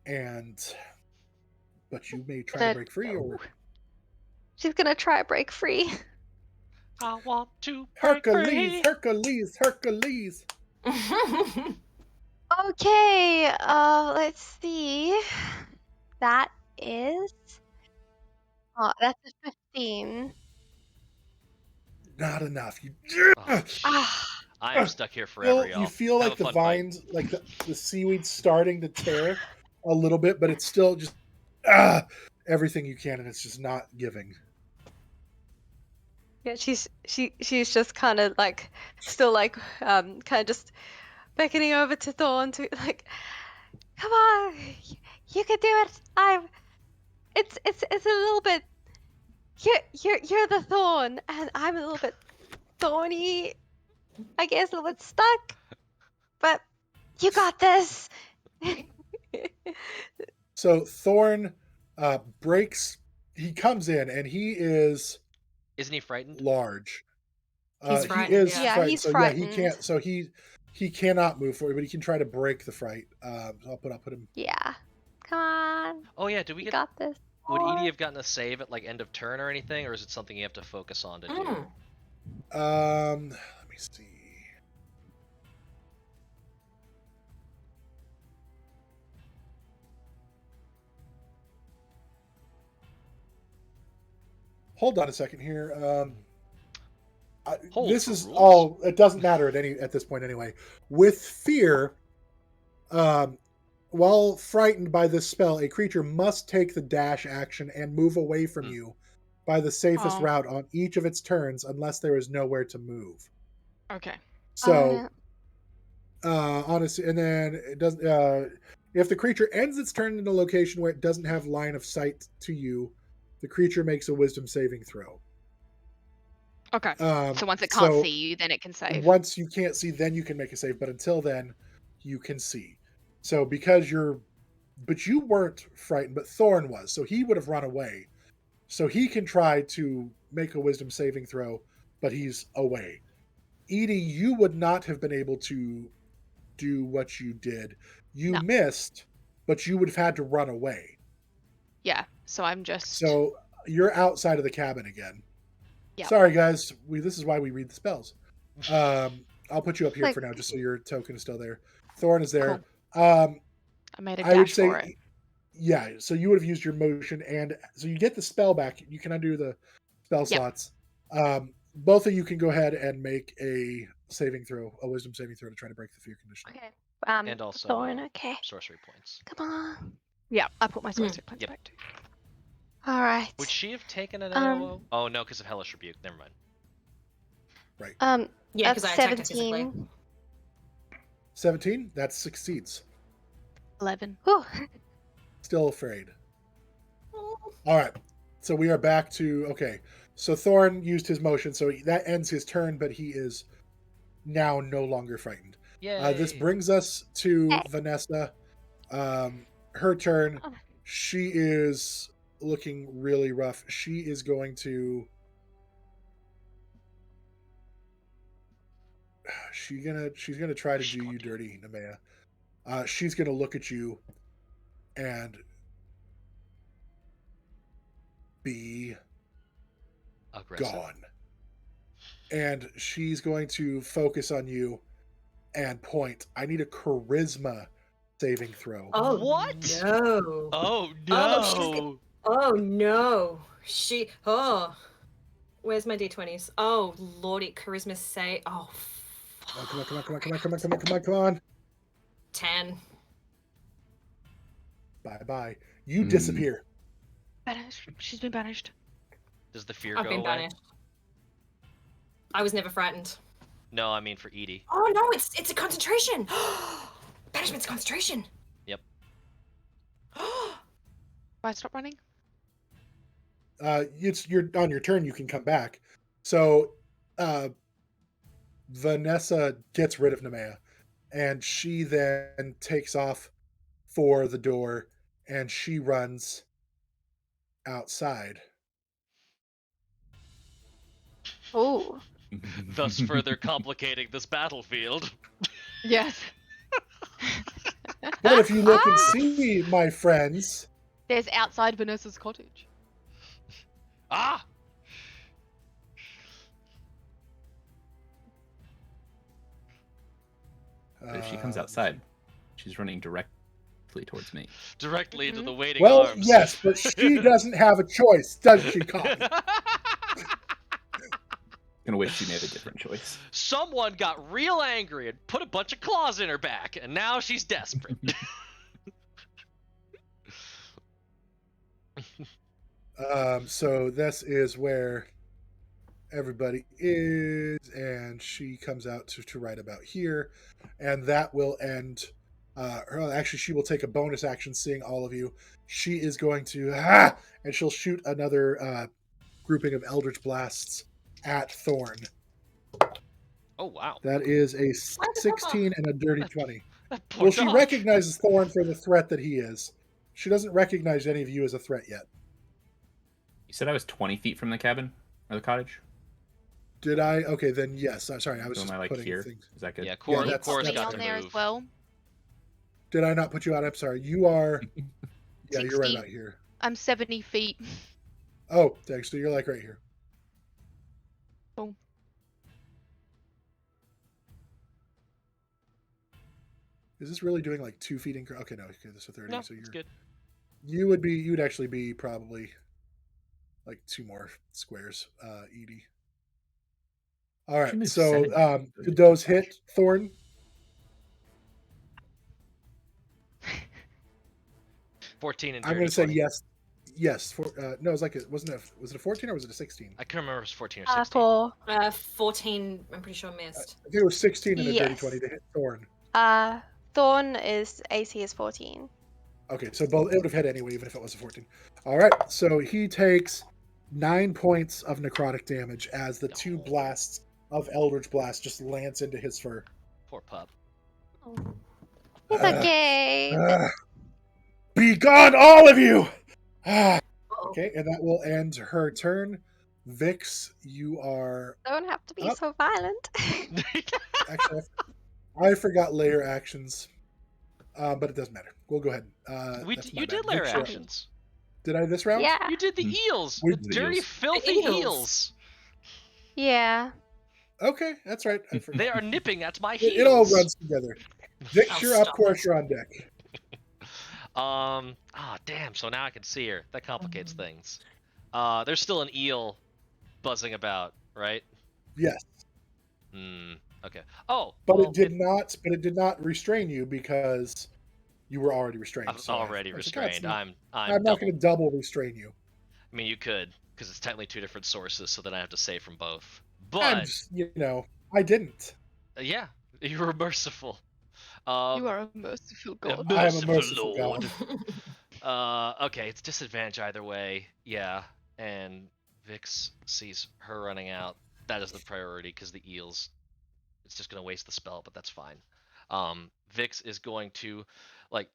[SPEAKER 1] but you may try to break free, or
[SPEAKER 4] She's gonna try to break free.
[SPEAKER 3] I want to break free.
[SPEAKER 1] Hercules.
[SPEAKER 4] Okay, let's see. That is. Oh, that's a 15.
[SPEAKER 1] Not enough. You
[SPEAKER 3] Oh,
[SPEAKER 4] Ah,
[SPEAKER 3] I am stuck here forever, y'all.
[SPEAKER 1] you feel
[SPEAKER 3] Have
[SPEAKER 1] like
[SPEAKER 3] a
[SPEAKER 1] the
[SPEAKER 3] fun fight.
[SPEAKER 1] vines, like the seaweed starting to tear a little bit, but it's still just everything you can, and it's just not giving.
[SPEAKER 4] yeah, she's just kind of like still like kind of just beckoning over to Thorn to like, come on, you can do it. It's a little bit. You're the Thorn, and I'm a little bit thorny. I guess a little bit stuck, but you got this.
[SPEAKER 1] So Thorn breaks. He comes in, and he is
[SPEAKER 3] Isn't he frightened?
[SPEAKER 1] large.
[SPEAKER 5] He's
[SPEAKER 1] He
[SPEAKER 5] frightened,
[SPEAKER 1] is
[SPEAKER 5] yeah.
[SPEAKER 4] Yeah,
[SPEAKER 1] frightened.
[SPEAKER 4] he's
[SPEAKER 1] so
[SPEAKER 4] frightened.
[SPEAKER 1] Yeah, he can't. So he cannot move forward, but he can try to break the fright. I'll put him.
[SPEAKER 4] Yeah, come on,
[SPEAKER 3] Oh yeah, do we
[SPEAKER 4] you
[SPEAKER 3] get?
[SPEAKER 4] got this.
[SPEAKER 3] Would
[SPEAKER 4] Thorn.
[SPEAKER 3] Edie have gotten a save at like end of turn or anything, or is it something you have to focus on to do?
[SPEAKER 5] Mm.
[SPEAKER 1] Let me see. Hold on a second here.
[SPEAKER 3] Hold
[SPEAKER 1] This
[SPEAKER 3] for
[SPEAKER 1] is
[SPEAKER 3] rules.
[SPEAKER 1] all. It doesn't matter at this point anyway. With fear, While frightened by this spell, a creature must take the dash action and move away from
[SPEAKER 3] Hmm.
[SPEAKER 1] you by the safest
[SPEAKER 7] Oh.
[SPEAKER 1] route on each of its turns, unless there is nowhere to move.
[SPEAKER 7] Okay.
[SPEAKER 1] So, honestly, and then it doesn't. If the creature ends its turn in a location where it doesn't have line of sight to you, the creature makes a Wisdom saving throw.
[SPEAKER 7] Okay. So once it can't
[SPEAKER 1] so
[SPEAKER 7] see you, then it can save.
[SPEAKER 1] once you can't see, then you can make a save. But until then, you can see. So but you weren't frightened, but Thorn was, so he would have run away. So he can try to make a Wisdom saving throw, but he's away. Edie, you would not have been able to do what you did. You
[SPEAKER 7] No.
[SPEAKER 1] missed, but you would have had to run away.
[SPEAKER 7] Yeah. So I'm just.
[SPEAKER 1] So you're outside of the cabin again.
[SPEAKER 7] Yep.
[SPEAKER 1] Sorry, guys. This is why we read the spells. I'll put you up here
[SPEAKER 4] Like-
[SPEAKER 1] for now, just so your token is still there. Thorn is there.
[SPEAKER 7] I made a
[SPEAKER 1] I would
[SPEAKER 7] dash
[SPEAKER 1] say,
[SPEAKER 7] for it.
[SPEAKER 1] yeah. So you would have used your motion, and so you get the spell back. You can undo the spell slots. Both of you can go ahead and make a saving throw, a Wisdom saving throw, to try to break the fear condition.
[SPEAKER 4] Okay.
[SPEAKER 3] And also
[SPEAKER 4] Thorn, okay.
[SPEAKER 3] sorcery points.
[SPEAKER 4] Come on.
[SPEAKER 7] Yeah, I put my sorcery points
[SPEAKER 3] Yep.
[SPEAKER 7] back too.
[SPEAKER 4] All right.
[SPEAKER 3] Would she have taken an
[SPEAKER 4] Um,
[SPEAKER 3] AOO? Oh no, because of Hellish Rebuke. Never mind.
[SPEAKER 5] Yeah,
[SPEAKER 4] That's
[SPEAKER 5] because I attacked her physically.
[SPEAKER 4] 17.
[SPEAKER 1] 17. That succeeds.
[SPEAKER 7] 11.
[SPEAKER 4] Whew.
[SPEAKER 1] Still afraid. All right. So we are back to okay. So Thorn used his motion, so that ends his turn, but he is now no longer frightened.
[SPEAKER 3] Yay.
[SPEAKER 1] This brings us to Vanessa. Her turn. She is looking really rough. She is going to. She's gonna try to do you dirty, Nemea. She's gonna look at you and be
[SPEAKER 3] Aggressive.
[SPEAKER 1] gone. And she's going to focus on you and point. I need a charisma saving throw.
[SPEAKER 5] Oh,
[SPEAKER 3] What?
[SPEAKER 5] No.
[SPEAKER 3] Oh
[SPEAKER 5] Oh,
[SPEAKER 3] no!
[SPEAKER 5] Oh, no. Oh. Where's my d20s? Oh, lordy. Charisma say. Oh,
[SPEAKER 1] Come on.
[SPEAKER 5] 10.
[SPEAKER 1] Bye. You disappear.
[SPEAKER 7] Banished. She's been banished.
[SPEAKER 3] Does the fear
[SPEAKER 5] I've
[SPEAKER 3] go
[SPEAKER 5] been
[SPEAKER 3] away?
[SPEAKER 5] banished. I was never frightened.
[SPEAKER 3] No, I mean for Edie.
[SPEAKER 5] Oh, no, it's a concentration. Banishment's concentration.
[SPEAKER 3] Yep.
[SPEAKER 7] Do I stop running?
[SPEAKER 1] You're on your turn. You can come back. So, Vanessa gets rid of Nemea, and she then takes off for the door, and she runs outside.
[SPEAKER 4] Oh.
[SPEAKER 3] Thus further complicating this battlefield.
[SPEAKER 7] Yes.
[SPEAKER 1] But if you look and see, my friends,
[SPEAKER 7] There's outside Vanessa's cottage.
[SPEAKER 3] Ah!
[SPEAKER 2] But if she comes outside, she's running directly towards me.
[SPEAKER 3] Directly into the waiting
[SPEAKER 1] well,
[SPEAKER 3] arms.
[SPEAKER 1] yes, but she doesn't have a choice, does she, Coffee?
[SPEAKER 2] Gonna wish she made a different choice.
[SPEAKER 3] Someone got real angry and put a bunch of claws in her back, and now she's desperate.
[SPEAKER 1] So this is where everybody is, and she comes out to right about here, and that will end. Actually, she will take a bonus action, seeing all of you. She is going to and she'll shoot another grouping of Eldritch Blasts at Thorn.
[SPEAKER 3] Oh wow.
[SPEAKER 1] That is a 16 and a dirty 20.
[SPEAKER 3] That poor
[SPEAKER 1] Well, she
[SPEAKER 3] dog.
[SPEAKER 1] recognizes Thorn for the threat that he is. She doesn't recognize any of you as a threat yet.
[SPEAKER 2] You said I was 20 feet from the cabin or the cottage?
[SPEAKER 1] Did I? Okay, then yes. I'm sorry. I was
[SPEAKER 2] So
[SPEAKER 1] just
[SPEAKER 2] am I like
[SPEAKER 1] putting
[SPEAKER 2] here?
[SPEAKER 1] things.
[SPEAKER 2] Is that good?
[SPEAKER 3] Yeah, Cor-
[SPEAKER 1] that's-
[SPEAKER 3] Cor's
[SPEAKER 1] that's
[SPEAKER 3] got
[SPEAKER 7] on
[SPEAKER 3] to
[SPEAKER 7] there
[SPEAKER 3] move.
[SPEAKER 7] as well.
[SPEAKER 1] Did I not put you out? I'm sorry. You are. Yeah, you're right
[SPEAKER 7] 60.
[SPEAKER 1] about here.
[SPEAKER 7] I'm 70 feet.
[SPEAKER 1] Oh, thanks. So you're like right here.
[SPEAKER 7] Cool.
[SPEAKER 1] Is this really doing like 2 feet in? Okay, no. Okay, this is 30.
[SPEAKER 3] No,
[SPEAKER 1] so
[SPEAKER 3] it's
[SPEAKER 1] you're.
[SPEAKER 3] good.
[SPEAKER 1] You'd actually be probably like 2 more squares, Edie. All right.
[SPEAKER 2] She moved
[SPEAKER 1] So,
[SPEAKER 2] 70.
[SPEAKER 1] did those hit Thorn?
[SPEAKER 3] 14 and
[SPEAKER 1] I'm
[SPEAKER 3] dirty
[SPEAKER 1] going to say
[SPEAKER 3] 20.
[SPEAKER 1] yes. Yes. No, it was was it a 14 or was it a 16?
[SPEAKER 3] I couldn't remember if it was 14 or 16.
[SPEAKER 4] 4.
[SPEAKER 5] 14, I'm pretty sure
[SPEAKER 1] I
[SPEAKER 5] missed.
[SPEAKER 1] think it was 16 and a dirty
[SPEAKER 4] Yes.
[SPEAKER 1] 20 to hit Thorn.
[SPEAKER 4] Thorn is AC is 14.
[SPEAKER 1] Okay, so both it would have hit anyway, even if it was a 14. All right, so he takes 9 points of necrotic damage as the 2 blasts of Eldritch Blast just lance into his fur.
[SPEAKER 3] Poor pup.
[SPEAKER 4] It's okay.
[SPEAKER 1] Be gone, all of you!
[SPEAKER 5] Oh,
[SPEAKER 1] Okay, and that will end her turn. Vix, you are
[SPEAKER 4] Don't have to be
[SPEAKER 1] Up.
[SPEAKER 4] so violent.
[SPEAKER 1] actually. I forgot layer actions, but it doesn't matter. We'll go ahead. That's my
[SPEAKER 3] You
[SPEAKER 1] bad.
[SPEAKER 3] did layer
[SPEAKER 1] Vix, you're up.
[SPEAKER 3] actions.
[SPEAKER 1] Did I this round?
[SPEAKER 4] Yeah.
[SPEAKER 3] You did the
[SPEAKER 2] Mm.
[SPEAKER 3] eels.
[SPEAKER 1] We
[SPEAKER 3] The
[SPEAKER 2] did the
[SPEAKER 3] dirty,
[SPEAKER 2] eels.
[SPEAKER 3] filthy
[SPEAKER 5] The eels.
[SPEAKER 3] eels.
[SPEAKER 4] Yeah.
[SPEAKER 1] Okay, that's right. I forgot.
[SPEAKER 3] They are nipping at my heels.
[SPEAKER 1] It all runs together. Vix,
[SPEAKER 5] Oh,
[SPEAKER 1] you're up.
[SPEAKER 5] stop
[SPEAKER 1] Course,
[SPEAKER 5] it.
[SPEAKER 1] you're on deck.
[SPEAKER 3] Damn. So now I can see her. That complicates things. There's still an eel buzzing about, right?
[SPEAKER 1] Yes,
[SPEAKER 3] Okay. Oh,
[SPEAKER 1] but
[SPEAKER 3] well,
[SPEAKER 1] it did not. But it did not restrain you because you were already restrained.
[SPEAKER 3] I'm
[SPEAKER 1] So
[SPEAKER 3] already
[SPEAKER 1] I was like, "Oh, it's
[SPEAKER 3] restrained.
[SPEAKER 1] not-
[SPEAKER 3] I'm
[SPEAKER 1] I'm not
[SPEAKER 3] double.
[SPEAKER 1] going to double restrain you.
[SPEAKER 3] I mean, you could, because it's technically 2 different sources, so then I have to say from both.
[SPEAKER 1] I'm
[SPEAKER 3] But
[SPEAKER 1] just, I didn't.
[SPEAKER 3] yeah, you were merciful.
[SPEAKER 7] You are a merciful god.
[SPEAKER 1] I am a merciful
[SPEAKER 3] Lord.
[SPEAKER 1] god.
[SPEAKER 3] Okay, it's disadvantage either way. Yeah, and Vix sees her running out. That is the priority because the eels. It's just gonna waste the spell, but that's fine. Vix is going to, like,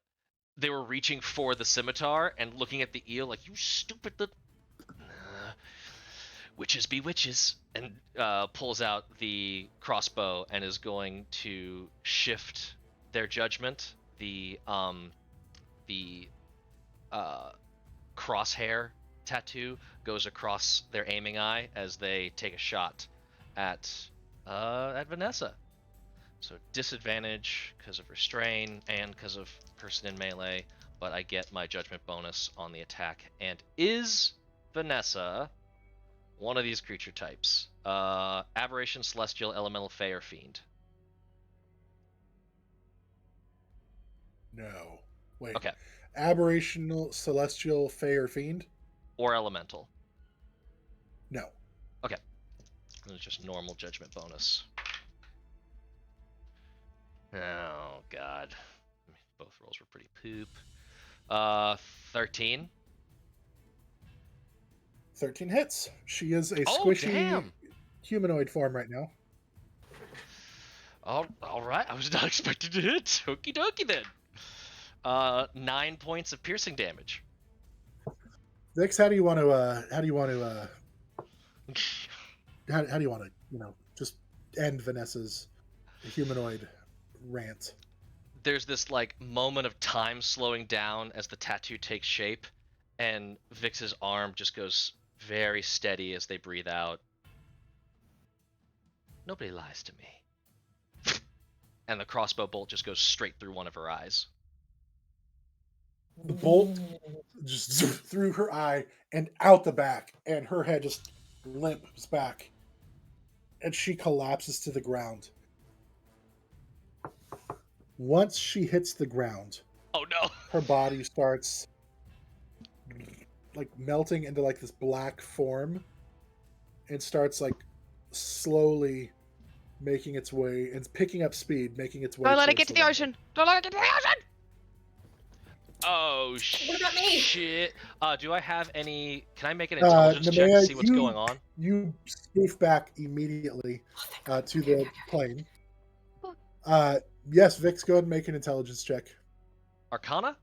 [SPEAKER 3] they were reaching for the scimitar and looking at the eel like, you stupid little witches be witches, and pulls out the crossbow and is going to shift their judgment. The crosshair tattoo goes across their aiming eye as they take a shot at Vanessa. So disadvantage because of restrain and because of person in melee, but I get my judgment bonus on the attack. And is Vanessa one of these creature types? Aberration, Celestial, Elemental, Fey, or Fiend?
[SPEAKER 1] No. Wait.
[SPEAKER 3] Okay.
[SPEAKER 1] Aberrational, celestial, fey, or fiend?
[SPEAKER 3] Or Elemental?
[SPEAKER 1] No.
[SPEAKER 3] Okay. It's just normal judgment bonus. Oh, God. Both rolls were pretty poop. 13.
[SPEAKER 1] 13 hits. She is a
[SPEAKER 3] Oh,
[SPEAKER 1] squishy
[SPEAKER 3] damn.
[SPEAKER 1] humanoid form right now.
[SPEAKER 3] All right. I was not expecting to hit. Okie dokie then. 9 points of piercing damage.
[SPEAKER 1] Vix, how do you want to just end Vanessa's humanoid rant?
[SPEAKER 3] There's this like moment of time slowing down as the tattoo takes shape, and Vix's arm just goes very steady as they breathe out. Nobody lies to me. And the crossbow bolt just goes straight through one of her eyes.
[SPEAKER 1] The bolt just through her eye and out the back, and her head just limps back, and she collapses to the ground. Once she hits the ground,
[SPEAKER 3] Oh no!
[SPEAKER 1] her body starts like melting into like this black form and starts like slowly making its way and picking up speed, making its way.
[SPEAKER 7] Don't let it
[SPEAKER 1] towards
[SPEAKER 7] get to the
[SPEAKER 1] water.
[SPEAKER 7] ocean. Don't let it get to the ocean.
[SPEAKER 3] Oh
[SPEAKER 5] What about me?
[SPEAKER 3] shit! Do I have any? Can I make an intelligence check to
[SPEAKER 1] Nemea,
[SPEAKER 3] see what's going on?
[SPEAKER 1] You spoof back immediately
[SPEAKER 5] Oh, thank God.
[SPEAKER 1] to
[SPEAKER 5] Okay,
[SPEAKER 1] the
[SPEAKER 5] okay.
[SPEAKER 1] plane.
[SPEAKER 7] Oh.
[SPEAKER 1] Yes, Vix, go ahead and make an intelligence check.
[SPEAKER 3] Arcana?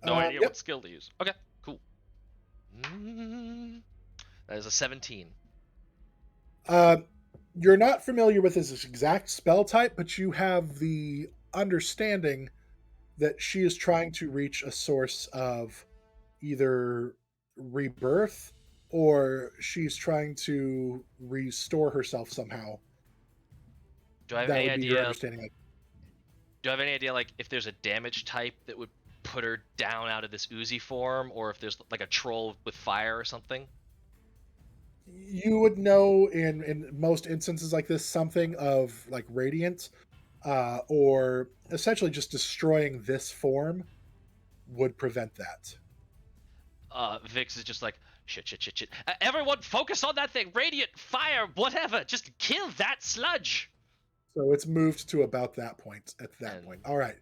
[SPEAKER 3] No idea
[SPEAKER 1] Yep.
[SPEAKER 3] what skill to use. Okay, cool. That is a 17.
[SPEAKER 1] You're not familiar with this exact spell type, but you have the understanding that she is trying to reach a source of either rebirth or she's trying to restore herself somehow.
[SPEAKER 3] Do I have
[SPEAKER 1] That
[SPEAKER 3] any
[SPEAKER 1] would be your
[SPEAKER 3] idea?
[SPEAKER 1] understanding.
[SPEAKER 3] Do I have any idea, like, if there's a damage type that would put her down out of this oozy form, or if there's like a troll with fire or something?
[SPEAKER 1] You would know in most instances like this something of like radiant, or essentially just destroying this form would prevent that.
[SPEAKER 3] Vix is just like, shit. Everyone focus on that thing. Radiant, fire, whatever. Just kill that sludge.
[SPEAKER 1] So it's moved to about that point. At that
[SPEAKER 3] And
[SPEAKER 1] point, all right.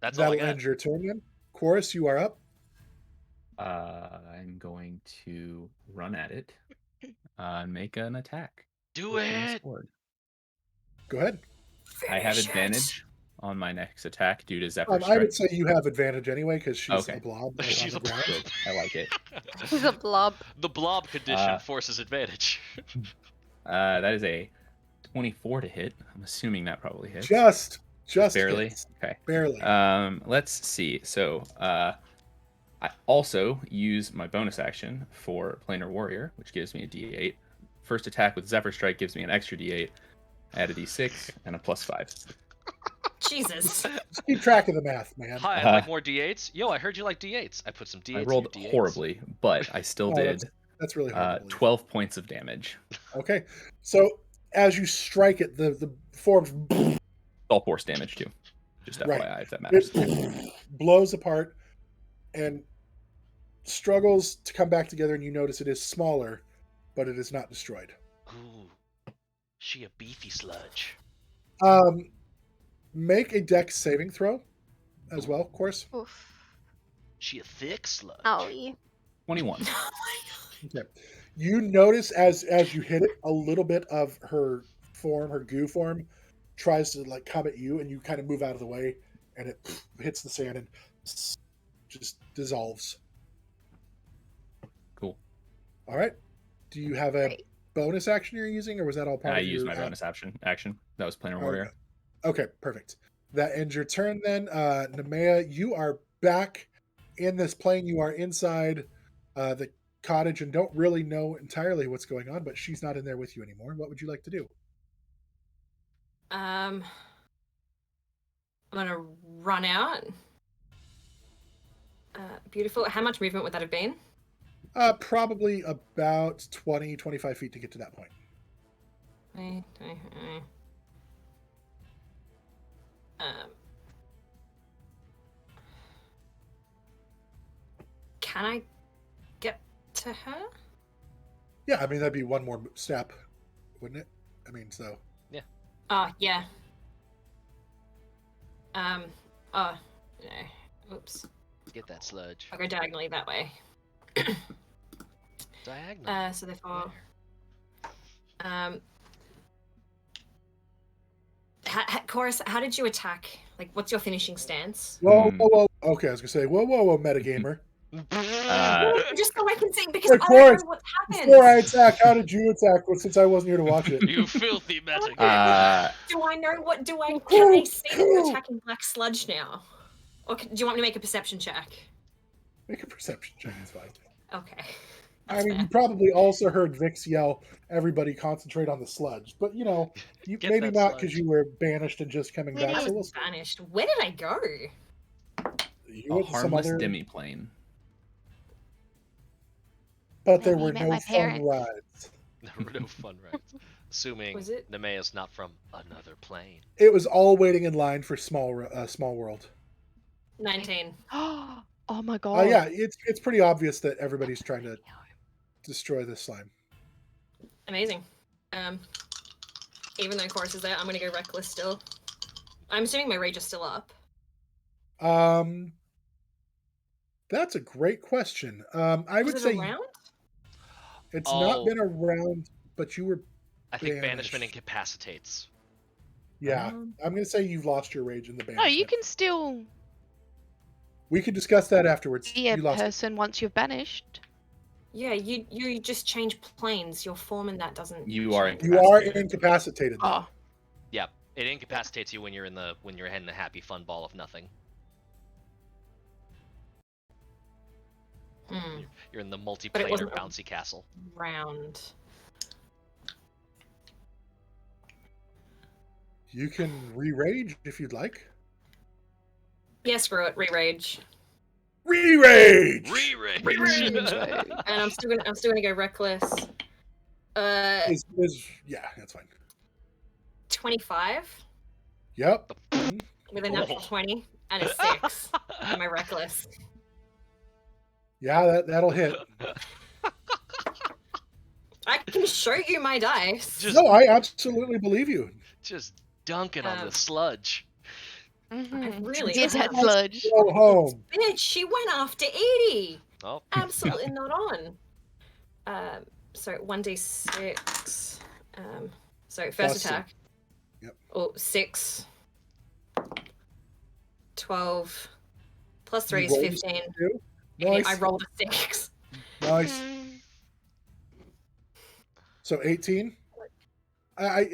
[SPEAKER 3] That's all I
[SPEAKER 1] That'll
[SPEAKER 3] got.
[SPEAKER 1] end your turn then. Chorus, you are up.
[SPEAKER 2] I'm going to run at it and make an attack.
[SPEAKER 3] Do
[SPEAKER 2] with my
[SPEAKER 3] it.
[SPEAKER 2] sword.
[SPEAKER 1] Go ahead.
[SPEAKER 2] I have
[SPEAKER 5] Finish it.
[SPEAKER 2] advantage on my next attack due to Zephyr
[SPEAKER 1] I
[SPEAKER 2] Strike.
[SPEAKER 1] would say you have advantage anyway because she's
[SPEAKER 2] Okay.
[SPEAKER 1] a blob. Like,
[SPEAKER 3] She's
[SPEAKER 1] on the
[SPEAKER 3] a
[SPEAKER 1] ground.
[SPEAKER 2] Good. I like it.
[SPEAKER 4] He's a blob.
[SPEAKER 3] The blob condition forces advantage.
[SPEAKER 2] That is a 24 to hit. I'm assuming that probably hits.
[SPEAKER 1] Just
[SPEAKER 2] barely.
[SPEAKER 1] hits.
[SPEAKER 2] Okay.
[SPEAKER 1] Barely.
[SPEAKER 2] Let's see. So, I also use my bonus action for Planar Warrior, which gives me a D8. First attack with Zephyr Strike gives me an extra D8. Add a D6 and a +5.
[SPEAKER 5] Jesus.
[SPEAKER 1] Just keep track of the math, man.
[SPEAKER 3] Hi, I'd like more D8s. Yo, I heard you like D8s. I put some D8s.
[SPEAKER 2] I rolled
[SPEAKER 3] in your D8s.
[SPEAKER 2] horribly, but I still
[SPEAKER 1] Oh,
[SPEAKER 2] did
[SPEAKER 1] That's really hard. to believe.
[SPEAKER 2] 12 points of damage.
[SPEAKER 1] Okay. So as you strike it, the forms
[SPEAKER 2] All force damage too. Just FYI,
[SPEAKER 1] Right.
[SPEAKER 2] if that matters.
[SPEAKER 1] it blows apart and struggles to come back together, and you notice it is smaller, but it is not destroyed.
[SPEAKER 3] Ooh, she a beefy sludge.
[SPEAKER 1] Make a dex saving throw as well, of course.
[SPEAKER 4] Oof.
[SPEAKER 3] She a thick sludge.
[SPEAKER 4] Oh, yeah.
[SPEAKER 2] 21.
[SPEAKER 1] Okay. You notice as you hit it, a little bit of her form, her goo form, tries to like come at you, and you kind of move out of the way, and it hits the sand and just dissolves.
[SPEAKER 2] Cool.
[SPEAKER 1] All right. Do you have a
[SPEAKER 4] Great.
[SPEAKER 1] bonus action you're using, or was that all part
[SPEAKER 2] I
[SPEAKER 1] of your...
[SPEAKER 2] used my bonus action. That was Planar Warrior.
[SPEAKER 1] Okay, perfect. That ends your turn then. Nemea, you are back in this plane. You are inside the cottage and don't really know entirely what's going on, but she's not in there with you anymore. What would you like to do?
[SPEAKER 5] I'm gonna run out. Beautiful. How much movement would that have been?
[SPEAKER 1] Probably about 20, 25 feet to get to that point.
[SPEAKER 5] Can I get to her?
[SPEAKER 1] Yeah, I mean, that'd be one more step, wouldn't it? I mean, so...
[SPEAKER 5] Oh, yeah. Oh, no. Oops.
[SPEAKER 3] Get that sludge.
[SPEAKER 5] I'll go diagonally that way.
[SPEAKER 3] Diagonal.
[SPEAKER 5] So therefore... Chorus, how did you attack? Like, what's your finishing stance?
[SPEAKER 1] Whoa. Okay, I was gonna say, whoa, metagamer.
[SPEAKER 5] Just so I can see, because
[SPEAKER 1] Of
[SPEAKER 5] I don't
[SPEAKER 1] course.
[SPEAKER 5] know what happened.
[SPEAKER 1] Before I attack, how did you attack since I wasn't here to watch it?
[SPEAKER 3] You filthy metagamers.
[SPEAKER 5] Do I know what? Can I see that you're attacking black sludge now? Or do you want me to make a perception check?
[SPEAKER 1] Make a perception check, it's fine.
[SPEAKER 5] Okay.
[SPEAKER 1] I
[SPEAKER 5] That's
[SPEAKER 1] mean,
[SPEAKER 5] fair.
[SPEAKER 1] you probably also heard Vix yell, "Everybody concentrate on the sludge." But you know, you
[SPEAKER 3] Get
[SPEAKER 1] maybe
[SPEAKER 3] that
[SPEAKER 1] not
[SPEAKER 3] sludge.
[SPEAKER 1] because you were banished and just coming
[SPEAKER 5] Maybe
[SPEAKER 1] back.
[SPEAKER 5] I
[SPEAKER 1] So
[SPEAKER 5] was
[SPEAKER 1] we'll
[SPEAKER 5] vanished. Where did I go?
[SPEAKER 1] you
[SPEAKER 2] A
[SPEAKER 1] went to some
[SPEAKER 2] harmless
[SPEAKER 1] other,
[SPEAKER 2] demiplane.
[SPEAKER 1] but there
[SPEAKER 6] Maybe
[SPEAKER 1] were
[SPEAKER 6] you met
[SPEAKER 1] no
[SPEAKER 6] my
[SPEAKER 1] fun
[SPEAKER 6] parents.
[SPEAKER 1] rides.
[SPEAKER 3] No fun rides. Assuming
[SPEAKER 5] Was it?
[SPEAKER 3] Nemea's not from another plane.
[SPEAKER 1] It was all waiting in line for Small World.
[SPEAKER 5] 19.
[SPEAKER 6] Oh my god.
[SPEAKER 1] Oh yeah, it's pretty obvious that everybody's trying to destroy this slime.
[SPEAKER 5] Amazing. Even though Chorus is there, I'm gonna go reckless still. I'm assuming my rage is still up.
[SPEAKER 1] That's a great question. I would
[SPEAKER 5] Was it
[SPEAKER 1] say
[SPEAKER 5] around?
[SPEAKER 1] it's
[SPEAKER 3] Oh.
[SPEAKER 1] not been around, but you were.
[SPEAKER 3] I think
[SPEAKER 1] Banished.
[SPEAKER 3] banishment incapacitates.
[SPEAKER 1] Yeah, I'm gonna say you've lost your rage in the banishment.
[SPEAKER 6] No, you can still
[SPEAKER 1] We could discuss that afterwards.
[SPEAKER 6] be a
[SPEAKER 1] You lost it.
[SPEAKER 6] person once you're banished.
[SPEAKER 5] Yeah, you just change planes. Your form in that doesn't.
[SPEAKER 2] You are
[SPEAKER 5] change.
[SPEAKER 1] You are
[SPEAKER 2] Incapacitated.
[SPEAKER 1] incapacitated. Though.
[SPEAKER 6] Oh.
[SPEAKER 3] Yep. It incapacitates you when you're in the happy fun ball of nothing. You're in the multiplanar
[SPEAKER 5] wasn't-
[SPEAKER 3] bouncy castle.
[SPEAKER 5] Round.
[SPEAKER 1] You can re-rage if you'd like.
[SPEAKER 5] Yeah, screw it. Re-rage.
[SPEAKER 1] Re-rage.
[SPEAKER 5] And I'm still gonna go reckless.
[SPEAKER 1] Yeah, that's fine.
[SPEAKER 5] 25
[SPEAKER 1] Yep.
[SPEAKER 5] with a natural 20 and a 6 for my reckless.
[SPEAKER 1] Yeah, that'll hit.
[SPEAKER 5] I can show you my dice.
[SPEAKER 3] Just-
[SPEAKER 1] No, I absolutely believe you.
[SPEAKER 3] Just dunking on the sludge.
[SPEAKER 5] I really
[SPEAKER 6] Did that
[SPEAKER 5] have.
[SPEAKER 6] sludge.
[SPEAKER 1] Go home.
[SPEAKER 5] Bitch, she went after Edie.
[SPEAKER 3] Oh,
[SPEAKER 5] Absolutely not on. So 1d6. So first
[SPEAKER 1] Plus
[SPEAKER 5] attack.
[SPEAKER 1] Yep.
[SPEAKER 5] Oh, 6. 12. Plus 3
[SPEAKER 1] You
[SPEAKER 5] is
[SPEAKER 1] rolled a
[SPEAKER 5] 15.
[SPEAKER 1] two?
[SPEAKER 5] And
[SPEAKER 1] Nice.
[SPEAKER 5] I rolled a 6.
[SPEAKER 1] Nice. So 18.
[SPEAKER 5] Hang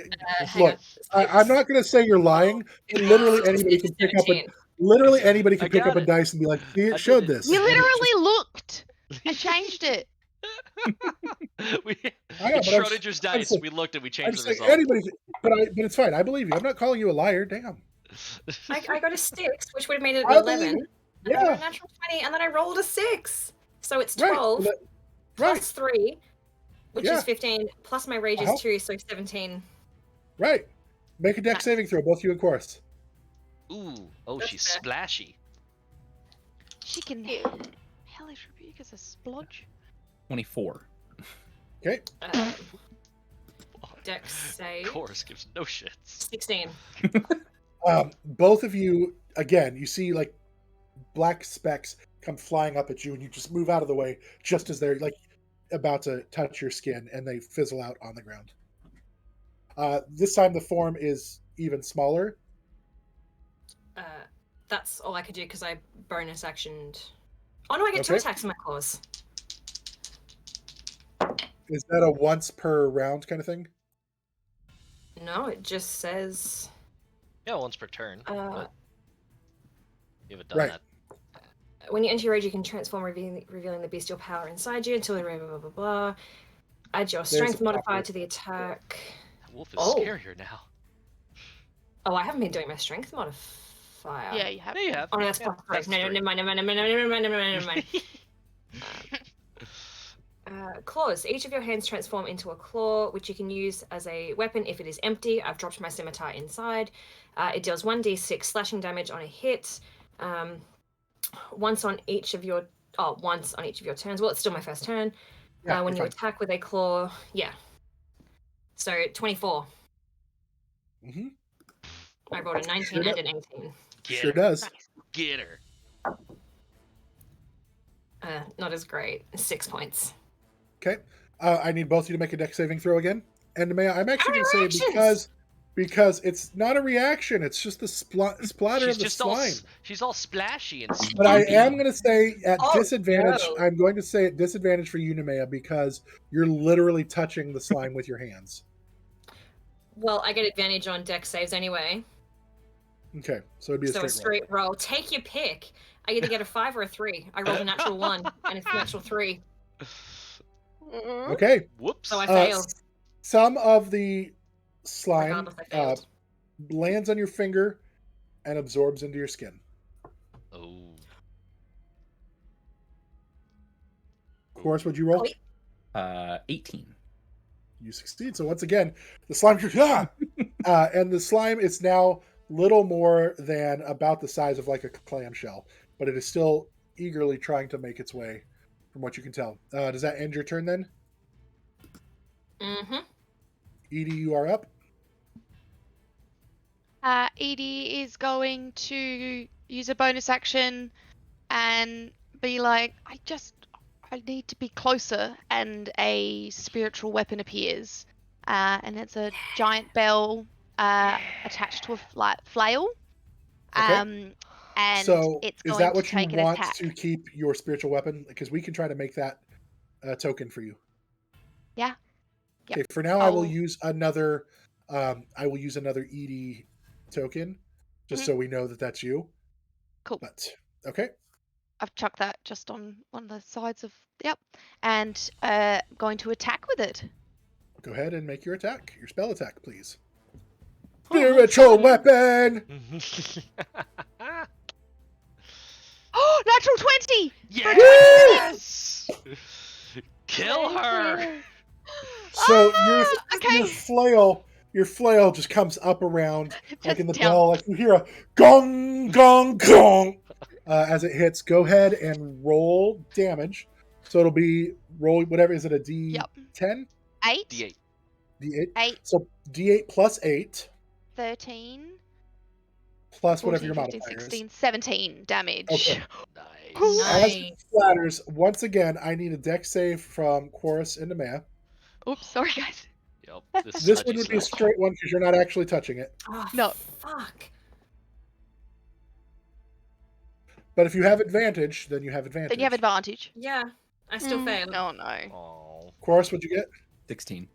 [SPEAKER 1] Look,
[SPEAKER 5] on.
[SPEAKER 1] I'm not going to say you're lying. Literally anybody can pick up a
[SPEAKER 5] 17.
[SPEAKER 1] literally anybody can
[SPEAKER 3] I
[SPEAKER 1] pick
[SPEAKER 3] got
[SPEAKER 1] up a
[SPEAKER 3] it.
[SPEAKER 1] dice and be like, "See,
[SPEAKER 3] I
[SPEAKER 1] it
[SPEAKER 3] did
[SPEAKER 1] showed
[SPEAKER 3] it.
[SPEAKER 1] this."
[SPEAKER 6] You
[SPEAKER 1] And it's
[SPEAKER 6] literally looked and changed it.
[SPEAKER 1] I know,
[SPEAKER 3] It's
[SPEAKER 1] but I'm
[SPEAKER 3] Schrodinger's
[SPEAKER 1] I'm
[SPEAKER 3] dice.
[SPEAKER 1] saying-
[SPEAKER 3] We looked and we
[SPEAKER 1] I'm
[SPEAKER 3] changed the
[SPEAKER 1] saying
[SPEAKER 3] result.
[SPEAKER 1] anybody, but it's fine. I believe you. I'm not calling you a liar. Damn.
[SPEAKER 5] I got a 6, which would have made it
[SPEAKER 1] I
[SPEAKER 5] 11.
[SPEAKER 1] believe
[SPEAKER 5] And then I got
[SPEAKER 1] Yeah.
[SPEAKER 5] a natural 20, and then I rolled a 6. So it's
[SPEAKER 1] Right.
[SPEAKER 5] 12
[SPEAKER 1] Right.
[SPEAKER 5] plus 3, which
[SPEAKER 1] Yeah.
[SPEAKER 5] is 15, plus my rage
[SPEAKER 1] Uh-huh.
[SPEAKER 5] is 2, so 17.
[SPEAKER 1] Right. Make a deck
[SPEAKER 5] Nice.
[SPEAKER 1] saving throw, both you and Chorus.
[SPEAKER 3] Ooh, oh,
[SPEAKER 5] That's
[SPEAKER 3] she's
[SPEAKER 5] fair.
[SPEAKER 3] splashy.
[SPEAKER 6] She can hellish rebuke as a splodge.
[SPEAKER 8] 24.
[SPEAKER 1] Okay.
[SPEAKER 5] Dex save.
[SPEAKER 3] Chorus gives no shits.
[SPEAKER 5] 16.
[SPEAKER 1] Both of you, again, you see like black specks come flying up at you, and you just move out of the way just as they're like about to touch your skin, and they fizzle out on the ground. This time the form is even smaller.
[SPEAKER 5] That's all I could do because I bonus actioned. Oh no, I get 2
[SPEAKER 1] Okay.
[SPEAKER 5] attacks in my claws.
[SPEAKER 1] Is that a once per round kind of thing?
[SPEAKER 5] No, it just says.
[SPEAKER 3] Yeah, once per turn. But you haven't done
[SPEAKER 1] Right.
[SPEAKER 3] that.
[SPEAKER 5] When you enter your rage, you can transform, revealing the bestial power inside you until blah blah blah blah. Add your strength
[SPEAKER 1] a
[SPEAKER 5] modifier
[SPEAKER 1] proper-
[SPEAKER 5] to the attack.
[SPEAKER 3] That wolf is
[SPEAKER 5] Oh.
[SPEAKER 3] scarier now.
[SPEAKER 5] Oh, I haven't been doing my strength modifier.
[SPEAKER 6] Yeah, you have.
[SPEAKER 3] Yeah, you have.
[SPEAKER 5] Oh no, that's
[SPEAKER 3] Yeah,
[SPEAKER 5] plus 3.
[SPEAKER 3] that's
[SPEAKER 5] No,
[SPEAKER 3] three.
[SPEAKER 5] never mind, never mind. Claws. Each of your hands transform into a claw, which you can use as a weapon if it is empty. I've dropped my scimitar inside. It deals 1d6 slashing damage on a hit. Once on each of your turns. Well, it's still my first turn.
[SPEAKER 1] Yeah,
[SPEAKER 5] When you
[SPEAKER 1] you're
[SPEAKER 5] attack with a claw, yeah. So 24.
[SPEAKER 1] Mm-hmm.
[SPEAKER 5] I rolled a 19
[SPEAKER 1] Sure
[SPEAKER 5] and an 18.
[SPEAKER 3] Get
[SPEAKER 1] Sure
[SPEAKER 3] her.
[SPEAKER 1] does.
[SPEAKER 6] Nice.
[SPEAKER 3] Get her.
[SPEAKER 5] Not as great. 6 points.
[SPEAKER 1] Okay. I need both of you to make a deck saving throw again. And I'm actually going to say
[SPEAKER 5] reactions!
[SPEAKER 1] because it's not a reaction, it's just the splatter
[SPEAKER 3] She's
[SPEAKER 1] of the
[SPEAKER 3] just all
[SPEAKER 1] slime.
[SPEAKER 3] she's all splashy and
[SPEAKER 1] But I
[SPEAKER 3] spunky.
[SPEAKER 1] am going to say at
[SPEAKER 5] Oh,
[SPEAKER 1] disadvantage.
[SPEAKER 5] no.
[SPEAKER 1] I'm going to say at disadvantage for you, Nemea, because you're literally touching the slime with your hands.
[SPEAKER 5] Well, I get advantage on deck saves anyway.
[SPEAKER 1] Okay, so it'd be a
[SPEAKER 5] So a
[SPEAKER 1] straight
[SPEAKER 5] straight roll. Take your pick. I either get a 5 or a 3. I rolled a natural 1 and it's a natural 3.
[SPEAKER 1] roll. Okay.
[SPEAKER 3] Whoops.
[SPEAKER 5] So I fail.
[SPEAKER 1] Some of the slime
[SPEAKER 5] Regardless, I failed.
[SPEAKER 1] lands on your finger and absorbs into your skin.
[SPEAKER 3] Oh.
[SPEAKER 1] Of course, would you roll?
[SPEAKER 8] 18.
[SPEAKER 1] You succeed. So once again, the slime, and the slime is now little more than about the size of like a clamshell, but it is still eagerly trying to make its way, from what you can tell. Does that end your turn then?
[SPEAKER 5] Mm-hmm.
[SPEAKER 1] Edie, you are up.
[SPEAKER 6] Edie is going to use a bonus action and be like, I need to be closer, and a spiritual weapon appears, and it's a giant bell attached to a flail.
[SPEAKER 1] Okay.
[SPEAKER 6] And
[SPEAKER 1] So
[SPEAKER 6] it's
[SPEAKER 1] is
[SPEAKER 6] going
[SPEAKER 1] that what
[SPEAKER 6] to take
[SPEAKER 1] you
[SPEAKER 6] an
[SPEAKER 1] want
[SPEAKER 6] attack.
[SPEAKER 1] to keep your spiritual weapon? Because we can try to make that token for you.
[SPEAKER 6] Yeah. Yep.
[SPEAKER 1] Okay. For now, I will
[SPEAKER 6] I'll-
[SPEAKER 1] use another. I will use another Edie token, just so we know that that's you.
[SPEAKER 6] Cool.
[SPEAKER 1] But okay.
[SPEAKER 6] I've chucked that just on the sides of and going to attack with it.
[SPEAKER 1] Go ahead and make your attack. Your spell attack, please.
[SPEAKER 6] Oh,
[SPEAKER 1] Spiritual
[SPEAKER 6] fun.
[SPEAKER 1] weapon.
[SPEAKER 6] Oh, natural 20!
[SPEAKER 3] Yes! Kill her!
[SPEAKER 1] So
[SPEAKER 6] okay.
[SPEAKER 1] your flail just comes up around like in the
[SPEAKER 6] Just down.
[SPEAKER 1] bell, like you hear a gong gong gong, as it hits. Go ahead and roll damage. So it'll be roll whatever. Is it a D10?
[SPEAKER 6] Yep. 8.
[SPEAKER 3] D8.
[SPEAKER 1] D8.
[SPEAKER 6] 8.
[SPEAKER 1] So D8 plus 8
[SPEAKER 6] 13.
[SPEAKER 1] plus whatever
[SPEAKER 6] 14,
[SPEAKER 1] your
[SPEAKER 6] 15,
[SPEAKER 1] modifier is.
[SPEAKER 6] 16, 17 damage.
[SPEAKER 1] Okay.
[SPEAKER 3] Nice.
[SPEAKER 1] As it splatters, once again, I need a dex save from Chorus and Nemea.
[SPEAKER 6] Oops, sorry guys.
[SPEAKER 3] Yep.
[SPEAKER 1] This one would be a straight one because you're not actually touching it.
[SPEAKER 5] Oh,
[SPEAKER 6] No.
[SPEAKER 5] fuck.
[SPEAKER 1] But if you have advantage, then you have advantage.
[SPEAKER 6] Then you have advantage.
[SPEAKER 5] Yeah, I still failed.
[SPEAKER 6] Oh no.
[SPEAKER 3] Oh.
[SPEAKER 1] Chorus, what'd you get?
[SPEAKER 8] 16.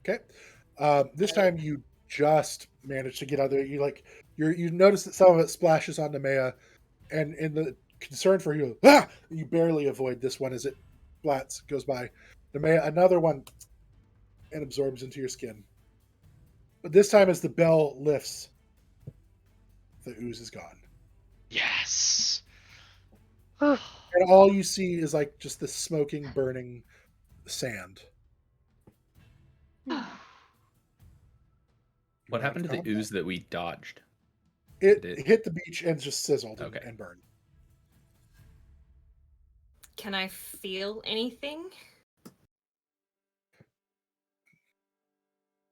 [SPEAKER 1] Okay. This time you just managed to get out there. You notice that some of it splashes on Nemea, and in the concern for you, you barely avoid this one as it goes by. Nemea, another one, and absorbs into your skin. But this time, as the bell lifts, the ooze is gone.
[SPEAKER 3] Yes.
[SPEAKER 1] And all you see is like just the smoking, burning sand.
[SPEAKER 8] What happened to the ooze that we dodged?
[SPEAKER 1] It hit the beach and just sizzled
[SPEAKER 8] Okay.
[SPEAKER 1] and burned.
[SPEAKER 5] Can I feel anything?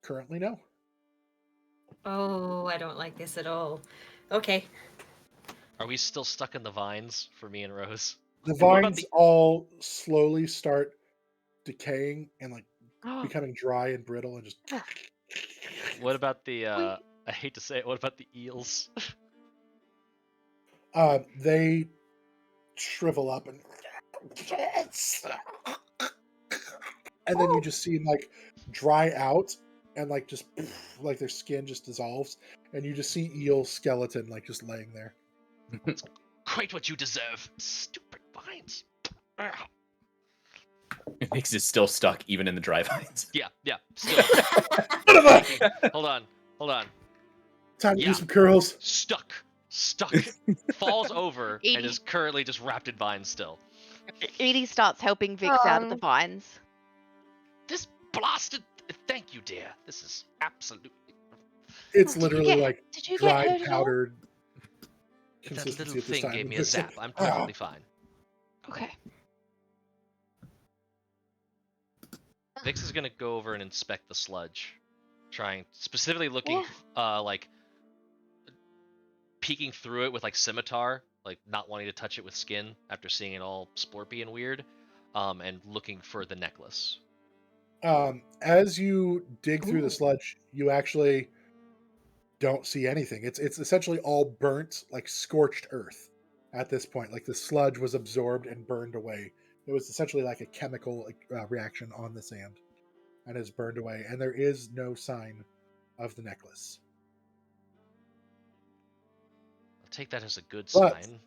[SPEAKER 1] Currently, no.
[SPEAKER 5] Oh, I don't like this at all. Okay.
[SPEAKER 3] Are we still stuck in the vines for me and Rose?
[SPEAKER 1] The
[SPEAKER 3] what about
[SPEAKER 1] vines all slowly start decaying and like becoming dry and brittle and just.
[SPEAKER 3] What about the? I hate to say it. What about the eels?
[SPEAKER 1] They shrivel up and then you just see them like dry out and like just like their skin just dissolves and you just see eel skeleton like just laying there.
[SPEAKER 3] Quite what you deserve, stupid vines.
[SPEAKER 2] Vix is still stuck even in the dry vines.
[SPEAKER 3] Yeah. Still. Hold on.
[SPEAKER 1] Time to do some curls.
[SPEAKER 3] Stuck. Falls over and is currently just wrapped in vines still.
[SPEAKER 6] Edie starts helping Vix out of the vines.
[SPEAKER 3] This blasted. Thank you, dear. This is absolutely.
[SPEAKER 1] It's literally like
[SPEAKER 6] Did you
[SPEAKER 1] dried,
[SPEAKER 6] get hurt
[SPEAKER 1] powdered
[SPEAKER 3] That
[SPEAKER 1] consistency
[SPEAKER 3] little
[SPEAKER 1] at this
[SPEAKER 3] thing
[SPEAKER 1] time.
[SPEAKER 3] gave me a zap. I'm perfectly fine.
[SPEAKER 6] Okay.
[SPEAKER 3] Vix is gonna go over and inspect the sludge, specifically looking, like peeking through it with like scimitar, like not wanting to touch it with skin after seeing it all splorpy and weird, and looking for the necklace.
[SPEAKER 1] As you dig through the sludge, you actually don't see anything. It's essentially all burnt, like scorched earth at this point. Like the sludge was absorbed and burned away. It was essentially like a chemical reaction on the sand and is burned away. And there is no sign of the necklace.
[SPEAKER 3] I'll take that as a good
[SPEAKER 1] But-
[SPEAKER 3] sign.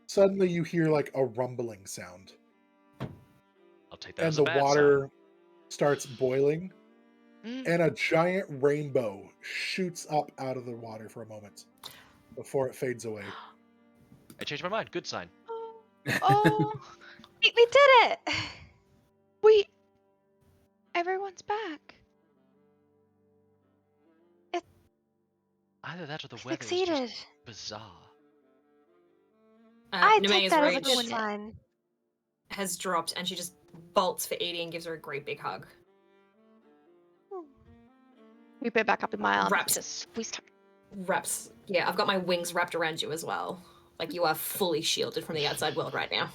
[SPEAKER 1] Suddenly you hear like a rumbling sound.
[SPEAKER 3] I'll take that
[SPEAKER 1] And
[SPEAKER 3] as
[SPEAKER 1] the
[SPEAKER 3] a bad
[SPEAKER 1] water starts boiling.
[SPEAKER 6] Mm.
[SPEAKER 1] And a giant rainbow shoots up out of the water for a moment before it fades away.
[SPEAKER 3] sign. I changed my mind. Good sign.
[SPEAKER 6] Oh,
[SPEAKER 4] We did it!
[SPEAKER 6] everyone's back.
[SPEAKER 3] Either that or the
[SPEAKER 4] We
[SPEAKER 3] weather is
[SPEAKER 4] succeeded.
[SPEAKER 3] just bizarre.
[SPEAKER 4] I
[SPEAKER 5] Nemea's
[SPEAKER 4] take that as a
[SPEAKER 5] rage
[SPEAKER 4] good sign.
[SPEAKER 5] has dropped, and she just bolts for Edie and gives her a great big hug.
[SPEAKER 6] We put it back up in my arms.
[SPEAKER 5] Wraps.
[SPEAKER 6] Just squeeze tight.
[SPEAKER 5] Wraps. Yeah, I've got my wings wrapped around you as well. Like you are fully shielded from the outside world right now.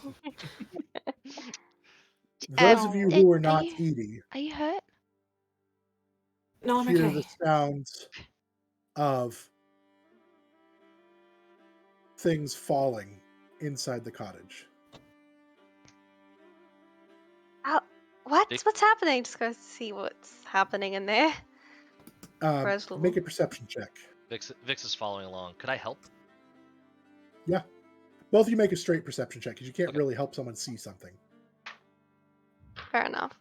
[SPEAKER 1] Those of you who are not
[SPEAKER 6] you-
[SPEAKER 1] Edie
[SPEAKER 6] Are you hurt?
[SPEAKER 5] No, I'm
[SPEAKER 1] hear
[SPEAKER 5] okay.
[SPEAKER 1] the sounds of things falling inside the cottage.
[SPEAKER 4] What's happening? Just go see what's happening in there.
[SPEAKER 1] Make a perception check.
[SPEAKER 3] Vix is following along. Could I help?
[SPEAKER 1] Both of you make a straight perception check because you can't
[SPEAKER 3] Okay.
[SPEAKER 1] really help someone see something.
[SPEAKER 4] Fair enough.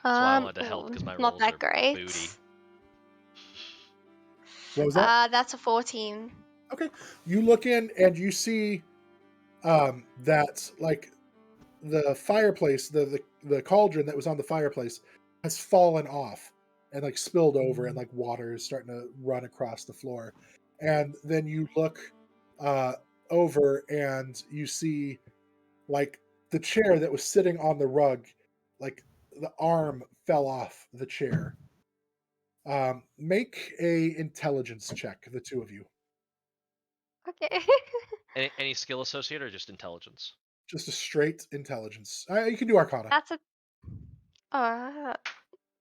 [SPEAKER 3] That's why I wanted to help because my
[SPEAKER 4] not
[SPEAKER 3] rolls
[SPEAKER 4] that
[SPEAKER 3] are
[SPEAKER 4] great.
[SPEAKER 3] booty.
[SPEAKER 1] What was that?
[SPEAKER 4] That's a 14.
[SPEAKER 1] Okay. You look in and you see that like the fireplace, the cauldron that was on the fireplace has fallen off and like spilled over and like water is starting to run across the floor. And then you look over, and you see like the chair that was sitting on the rug, like the arm fell off the chair. Make a intelligence check, the two of you.
[SPEAKER 4] Okay.
[SPEAKER 3] Any skill associated or just intelligence?
[SPEAKER 1] Just a straight intelligence. You can do Arcana.
[SPEAKER 4] That's a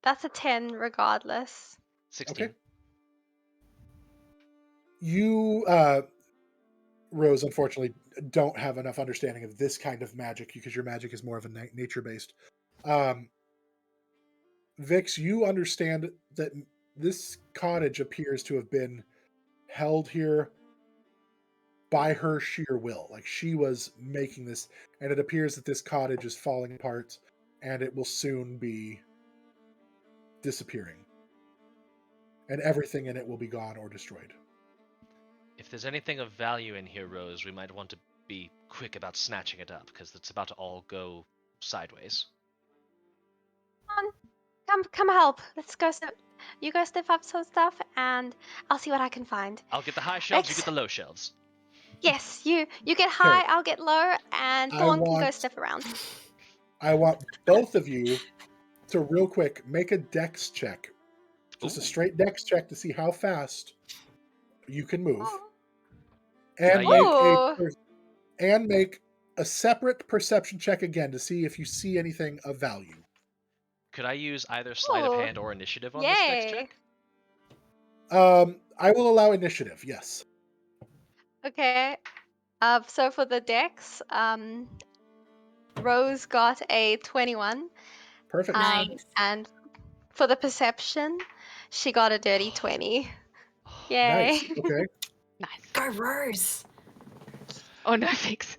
[SPEAKER 4] that's a 10 regardless.
[SPEAKER 3] 16.
[SPEAKER 1] Okay. You, Rose, unfortunately, don't have enough understanding of this kind of magic because your magic is more of a nature-based. Vix, you understand that this cottage appears to have been held here by her sheer will. Like, she was making this, and it appears that this cottage is falling apart, and it will soon be disappearing. And everything in it will be gone or destroyed.
[SPEAKER 3] If there's anything of value in here, Rose, we might want to be quick about snatching it up, because it's about to all go sideways.
[SPEAKER 4] Come help. Let's go. You go sniff up some stuff, and I'll see what I can find.
[SPEAKER 3] I'll get the high shelves, you
[SPEAKER 4] Vex?
[SPEAKER 3] get the low shelves.
[SPEAKER 4] Yes, you get high, I'll get low, and
[SPEAKER 1] I
[SPEAKER 4] Thorn can go
[SPEAKER 1] want-
[SPEAKER 4] sniff around.
[SPEAKER 1] I want both of you to real quick make a dex check. Just a
[SPEAKER 3] Ooh.
[SPEAKER 1] straight dex check to see how fast you can move.
[SPEAKER 4] Oh.
[SPEAKER 1] And
[SPEAKER 4] Ooh.
[SPEAKER 1] make a separate perception check again to see if you see anything of value.
[SPEAKER 3] Could I use either sleight of
[SPEAKER 4] Ooh.
[SPEAKER 3] hand or initiative on this next
[SPEAKER 4] Yay.
[SPEAKER 3] check?
[SPEAKER 1] I will allow initiative, yes.
[SPEAKER 4] Okay. So for the dex, Rose got a 21.
[SPEAKER 1] Perfect.
[SPEAKER 5] Nice.
[SPEAKER 4] And for the perception, she got a dirty 20. Yay.
[SPEAKER 1] Nice. Okay.
[SPEAKER 6] Nice.
[SPEAKER 5] Go Rose.
[SPEAKER 6] Oh no, Vix.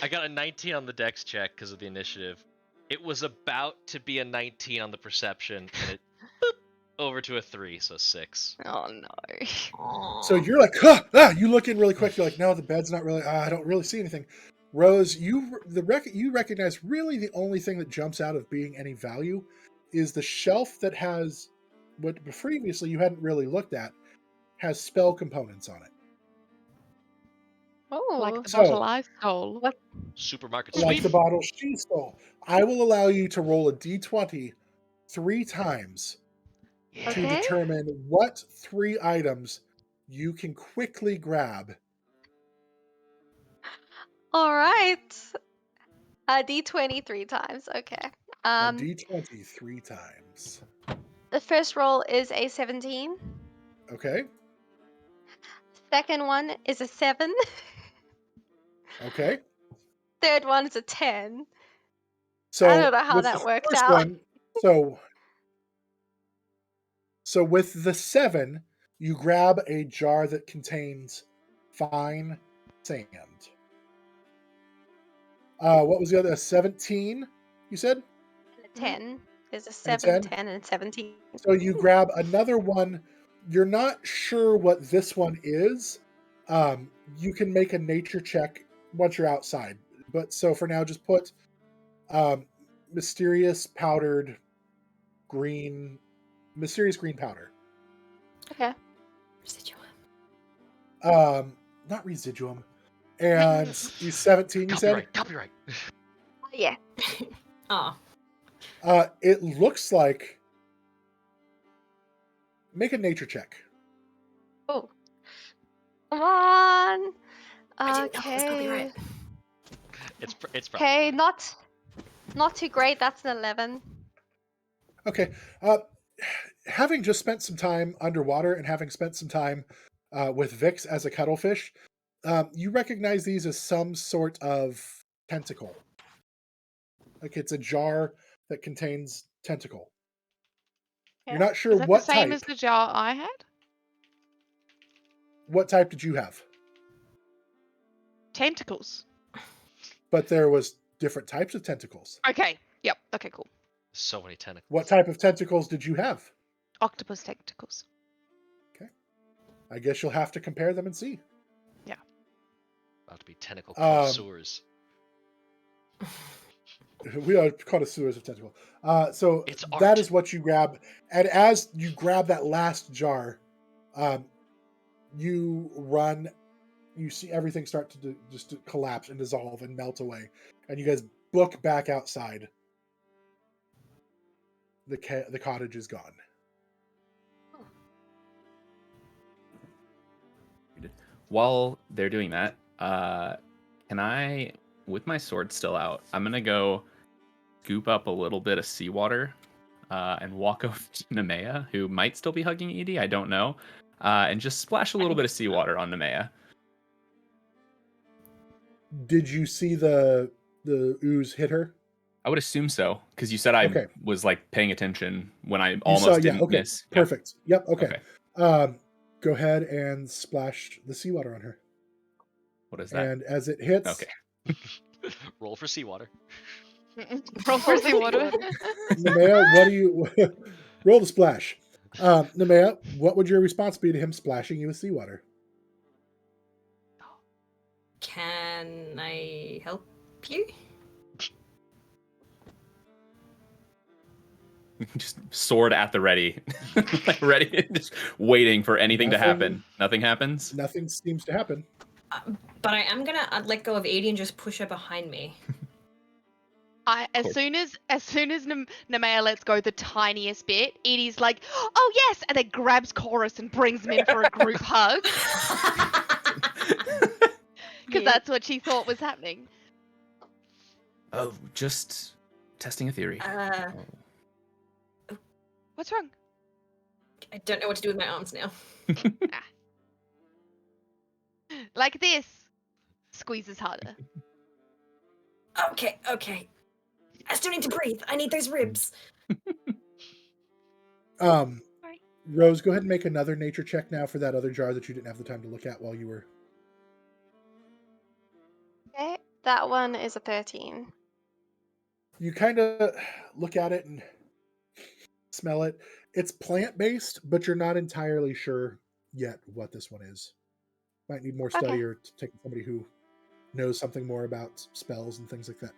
[SPEAKER 3] I got a 19 on the dex check because of the initiative. It was about to be a 19 on the perception, and it boop, over to a 3, so 6.
[SPEAKER 6] Oh no.
[SPEAKER 1] So you're like, you look in really quick. You're like, no, the bed's not really. I don't really see anything. Rose, you recognize really the only thing that jumps out of being any value is the shelf that has what previously you hadn't really looked at, has spell components on it.
[SPEAKER 4] Oh.
[SPEAKER 6] Like the
[SPEAKER 1] So-
[SPEAKER 6] bottle I stole.
[SPEAKER 4] What?
[SPEAKER 3] Supermarket
[SPEAKER 1] Like
[SPEAKER 3] sweep.
[SPEAKER 1] the bottle she stole. I will allow you to roll a d20 3 times to
[SPEAKER 4] Okay.
[SPEAKER 1] determine what 3 items you can quickly grab.
[SPEAKER 4] All right. A D20 3 times. Okay.
[SPEAKER 1] A d20 3 times.
[SPEAKER 4] The first roll is a 17.
[SPEAKER 1] Okay.
[SPEAKER 4] Second one is a 7.
[SPEAKER 1] Okay.
[SPEAKER 4] Third one is a 10.
[SPEAKER 1] So
[SPEAKER 4] I don't know how
[SPEAKER 1] with
[SPEAKER 4] that
[SPEAKER 1] the
[SPEAKER 4] worked
[SPEAKER 1] first
[SPEAKER 4] out.
[SPEAKER 1] one, so with the 7, you grab a jar that contains fine sand. What was the other? A 17, you said?
[SPEAKER 4] And a 10. There's a
[SPEAKER 1] And
[SPEAKER 4] 7,
[SPEAKER 1] 10?
[SPEAKER 4] 10, and 17.
[SPEAKER 1] So you grab another one. You're not sure what this one is. You can make a nature check once you're outside. But so for now, just put mysterious green powder.
[SPEAKER 4] Okay.
[SPEAKER 5] Residuum.
[SPEAKER 1] Not residuum. And you 17, you said?
[SPEAKER 3] Copyright.
[SPEAKER 4] Yeah.
[SPEAKER 5] Oh.
[SPEAKER 1] It looks like. Make a nature check.
[SPEAKER 4] Oh. Come on.
[SPEAKER 5] I didn't know it was
[SPEAKER 4] Okay.
[SPEAKER 5] copyright.
[SPEAKER 3] It's probably
[SPEAKER 4] Okay,
[SPEAKER 3] fine.
[SPEAKER 4] not too great. That's an 11.
[SPEAKER 1] Okay. Having just spent some time underwater and having spent some time with Vix as a cuttlefish, you recognize these as some sort of tentacle. Like it's a jar that contains tentacle. You're not sure
[SPEAKER 6] Is that
[SPEAKER 1] what
[SPEAKER 6] the same
[SPEAKER 1] type.
[SPEAKER 6] as the jar I had?
[SPEAKER 1] What type did you have?
[SPEAKER 6] Tentacles.
[SPEAKER 1] But there was different types of tentacles.
[SPEAKER 6] Okay. Yep. Okay, cool.
[SPEAKER 3] So many tentacles.
[SPEAKER 1] What type of tentacles did you have?
[SPEAKER 6] Octopus tentacles.
[SPEAKER 1] I guess you'll have to compare them and see.
[SPEAKER 3] About to be tentacle
[SPEAKER 1] Um,
[SPEAKER 3] connoisseurs.
[SPEAKER 1] We are connoisseurs of tentacle. So
[SPEAKER 3] It's
[SPEAKER 1] that
[SPEAKER 3] art.
[SPEAKER 1] is what you grab. And as you grab that last jar, you run you see everything start to just to collapse and dissolve and melt away, and you guys book back outside. The cottage is gone.
[SPEAKER 2] While they're doing that, can I, with my sword still out, I'm gonna go scoop up a little bit of seawater and walk over to Nemea, who might still be hugging Edie, I don't know, and just splash a little bit of seawater on Nemea.
[SPEAKER 1] Did you see the ooze hit her?
[SPEAKER 2] I would assume so, because you said I was like paying attention when I almost didn't miss.
[SPEAKER 1] Perfect. Yep. Okay. Go ahead and splash the seawater on her.
[SPEAKER 2] What is that?
[SPEAKER 1] And as it hits,
[SPEAKER 3] Okay. Roll for seawater.
[SPEAKER 7] Roll for seawater.
[SPEAKER 1] Nemea, what do you roll the splash? Nemea, what would your response be to him splashing you with seawater?
[SPEAKER 5] Can I help you?
[SPEAKER 2] Just sword at the ready, like ready, just waiting for anything to happen. Nothing happens.
[SPEAKER 1] Nothing seems to happen.
[SPEAKER 5] But I am gonna let go of Edie and just push her behind me.
[SPEAKER 6] As soon as Nemea lets go the tiniest bit, Edie's like, "Oh yes," and then grabs Chorus and brings him in for a group hug. Because that's what she thought was happening.
[SPEAKER 2] Oh, just testing a theory.
[SPEAKER 6] What's wrong?
[SPEAKER 5] I don't know what to do with my arms now.
[SPEAKER 6] Like this. Squeezes harder.
[SPEAKER 5] Okay. I still need to breathe. I need those ribs.
[SPEAKER 6] Sorry.
[SPEAKER 1] Rose, go ahead and make another nature check now for that other jar that you didn't have the time to look at while you were.
[SPEAKER 4] Okay, that one is a 13.
[SPEAKER 1] You kind of look at it and smell it. It's plant-based, but you're not entirely sure yet what this one is. Might need more study or to take somebody who knows something more about spells and things like that.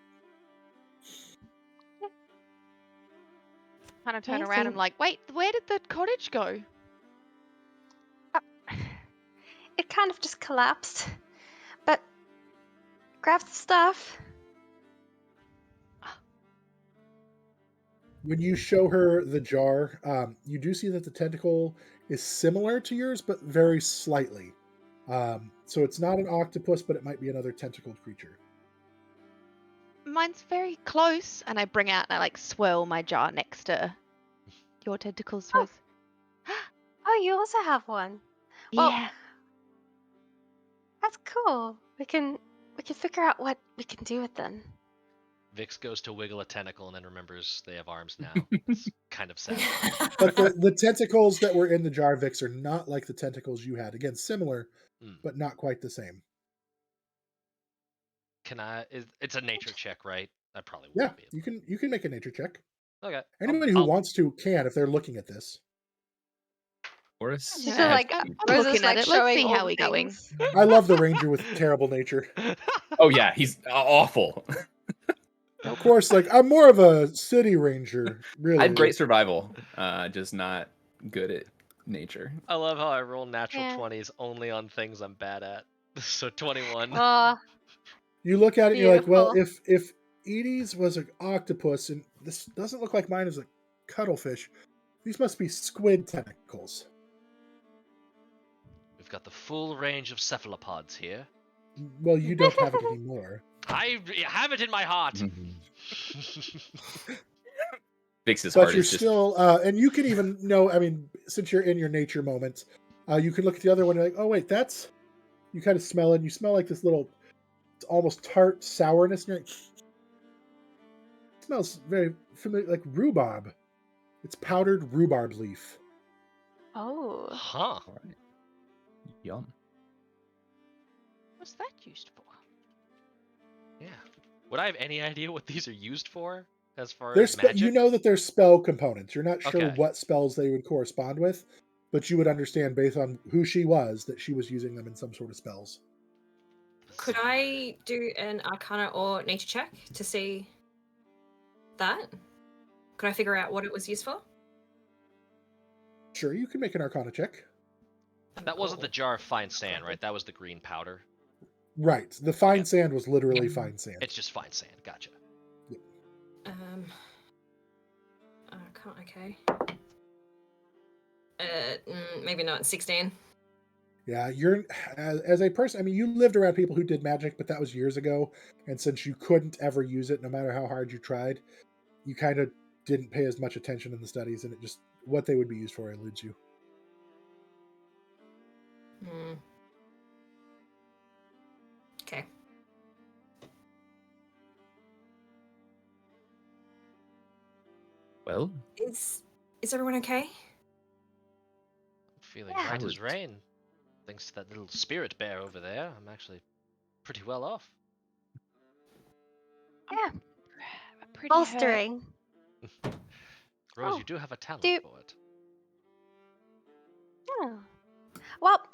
[SPEAKER 6] Kind of turn around and like, wait, where did the cottage go?
[SPEAKER 4] It kind of just collapsed. But grab the stuff.
[SPEAKER 1] When you show her the jar, you do see that the tentacle is similar to yours, but very slightly. So it's not an octopus, but it might be another tentacled creature.
[SPEAKER 6] Mine's very close, and I bring out and I like swirl my jar next to your tentacles.
[SPEAKER 4] Oh, you also have one. Well,
[SPEAKER 6] Yeah.
[SPEAKER 4] that's cool. We can figure out what we can do with them.
[SPEAKER 3] Vix goes to wiggle a tentacle and then remembers they have arms now. It's kind of sad.
[SPEAKER 1] But the tentacles that were in the jar, Vix, are not like the tentacles you had. Again, similar, but not quite the same.
[SPEAKER 3] It's a nature check, right? I probably
[SPEAKER 1] Yeah,
[SPEAKER 3] won't be able.
[SPEAKER 1] you can make a nature check.
[SPEAKER 3] Okay.
[SPEAKER 1] Anybody who wants to can if they're looking at this.
[SPEAKER 2] Or
[SPEAKER 4] So like,
[SPEAKER 6] I'm
[SPEAKER 4] Rose
[SPEAKER 6] looking
[SPEAKER 4] is like
[SPEAKER 6] at it. Let's
[SPEAKER 4] showing
[SPEAKER 6] see
[SPEAKER 4] all
[SPEAKER 6] how
[SPEAKER 4] the
[SPEAKER 6] we're going.
[SPEAKER 4] things.
[SPEAKER 1] I love the ranger with terrible nature.
[SPEAKER 2] Oh yeah, he's awful.
[SPEAKER 1] Of course, like I'm more of a city ranger. Really,
[SPEAKER 2] I have great survival, just not good at nature.
[SPEAKER 3] I love how I roll natural 20s only on things I'm bad at. So 21.
[SPEAKER 1] You look at it and you're like, well,
[SPEAKER 4] Beautiful.
[SPEAKER 1] if Edie's was an octopus and this doesn't look like mine is a cuttlefish, these must be squid tentacles.
[SPEAKER 3] We've got the full range of cephalopods here.
[SPEAKER 1] Well, you don't have it anymore.
[SPEAKER 3] I have it in my heart.
[SPEAKER 2] Vix's
[SPEAKER 1] But
[SPEAKER 2] heart
[SPEAKER 1] you're
[SPEAKER 2] is just...
[SPEAKER 1] still, and you can even know, I mean, since you're in your nature moment, you can look at the other one and like, oh wait, that's, you kind of smell it, and you smell like this little, almost tart sourness, and you're like, it smells very familiar, like rhubarb. It's powdered rhubarb leaf.
[SPEAKER 4] Oh.
[SPEAKER 3] Huh.
[SPEAKER 2] Right. Yum.
[SPEAKER 6] What's that used for?
[SPEAKER 3] Yeah. Would I have any idea what these are used for? As far
[SPEAKER 1] There's
[SPEAKER 3] as magic?
[SPEAKER 1] you know that there's spell components. You're not sure
[SPEAKER 3] Okay.
[SPEAKER 1] what spells they would correspond with, but you would understand based on who she was that she was using them in some sort of spells.
[SPEAKER 5] Could I do an Arcana or Nature check to see that? Could I figure out what it was used for?
[SPEAKER 1] Sure, you can make an Arcana check.
[SPEAKER 3] That wasn't the
[SPEAKER 5] Oh.
[SPEAKER 3] jar of fine sand, right? That was the green powder.
[SPEAKER 1] Right. The fine
[SPEAKER 3] Okay.
[SPEAKER 1] sand was literally
[SPEAKER 3] Yep.
[SPEAKER 1] fine sand.
[SPEAKER 3] It's just fine sand. Gotcha.
[SPEAKER 5] Okay. Maybe not 16.
[SPEAKER 1] Yeah, you're as a person. I mean, you lived around people who did magic, but that was years ago. And since you couldn't ever use it, no matter how hard you tried, you kind of didn't pay as much attention in the studies, and it just what they would be used for eludes you.
[SPEAKER 5] Okay.
[SPEAKER 8] Well,
[SPEAKER 5] Is everyone okay?
[SPEAKER 3] I'm feeling
[SPEAKER 6] Yeah.
[SPEAKER 3] right as
[SPEAKER 8] Howard.
[SPEAKER 3] rain. Thanks to that little spirit bear over there, I'm actually pretty well off.
[SPEAKER 6] Yeah. Pretty hurt.
[SPEAKER 4] Bolstering.
[SPEAKER 3] Rose,
[SPEAKER 4] Oh,
[SPEAKER 3] you do have a talent
[SPEAKER 4] do-
[SPEAKER 3] for it.
[SPEAKER 4] Oh. Well,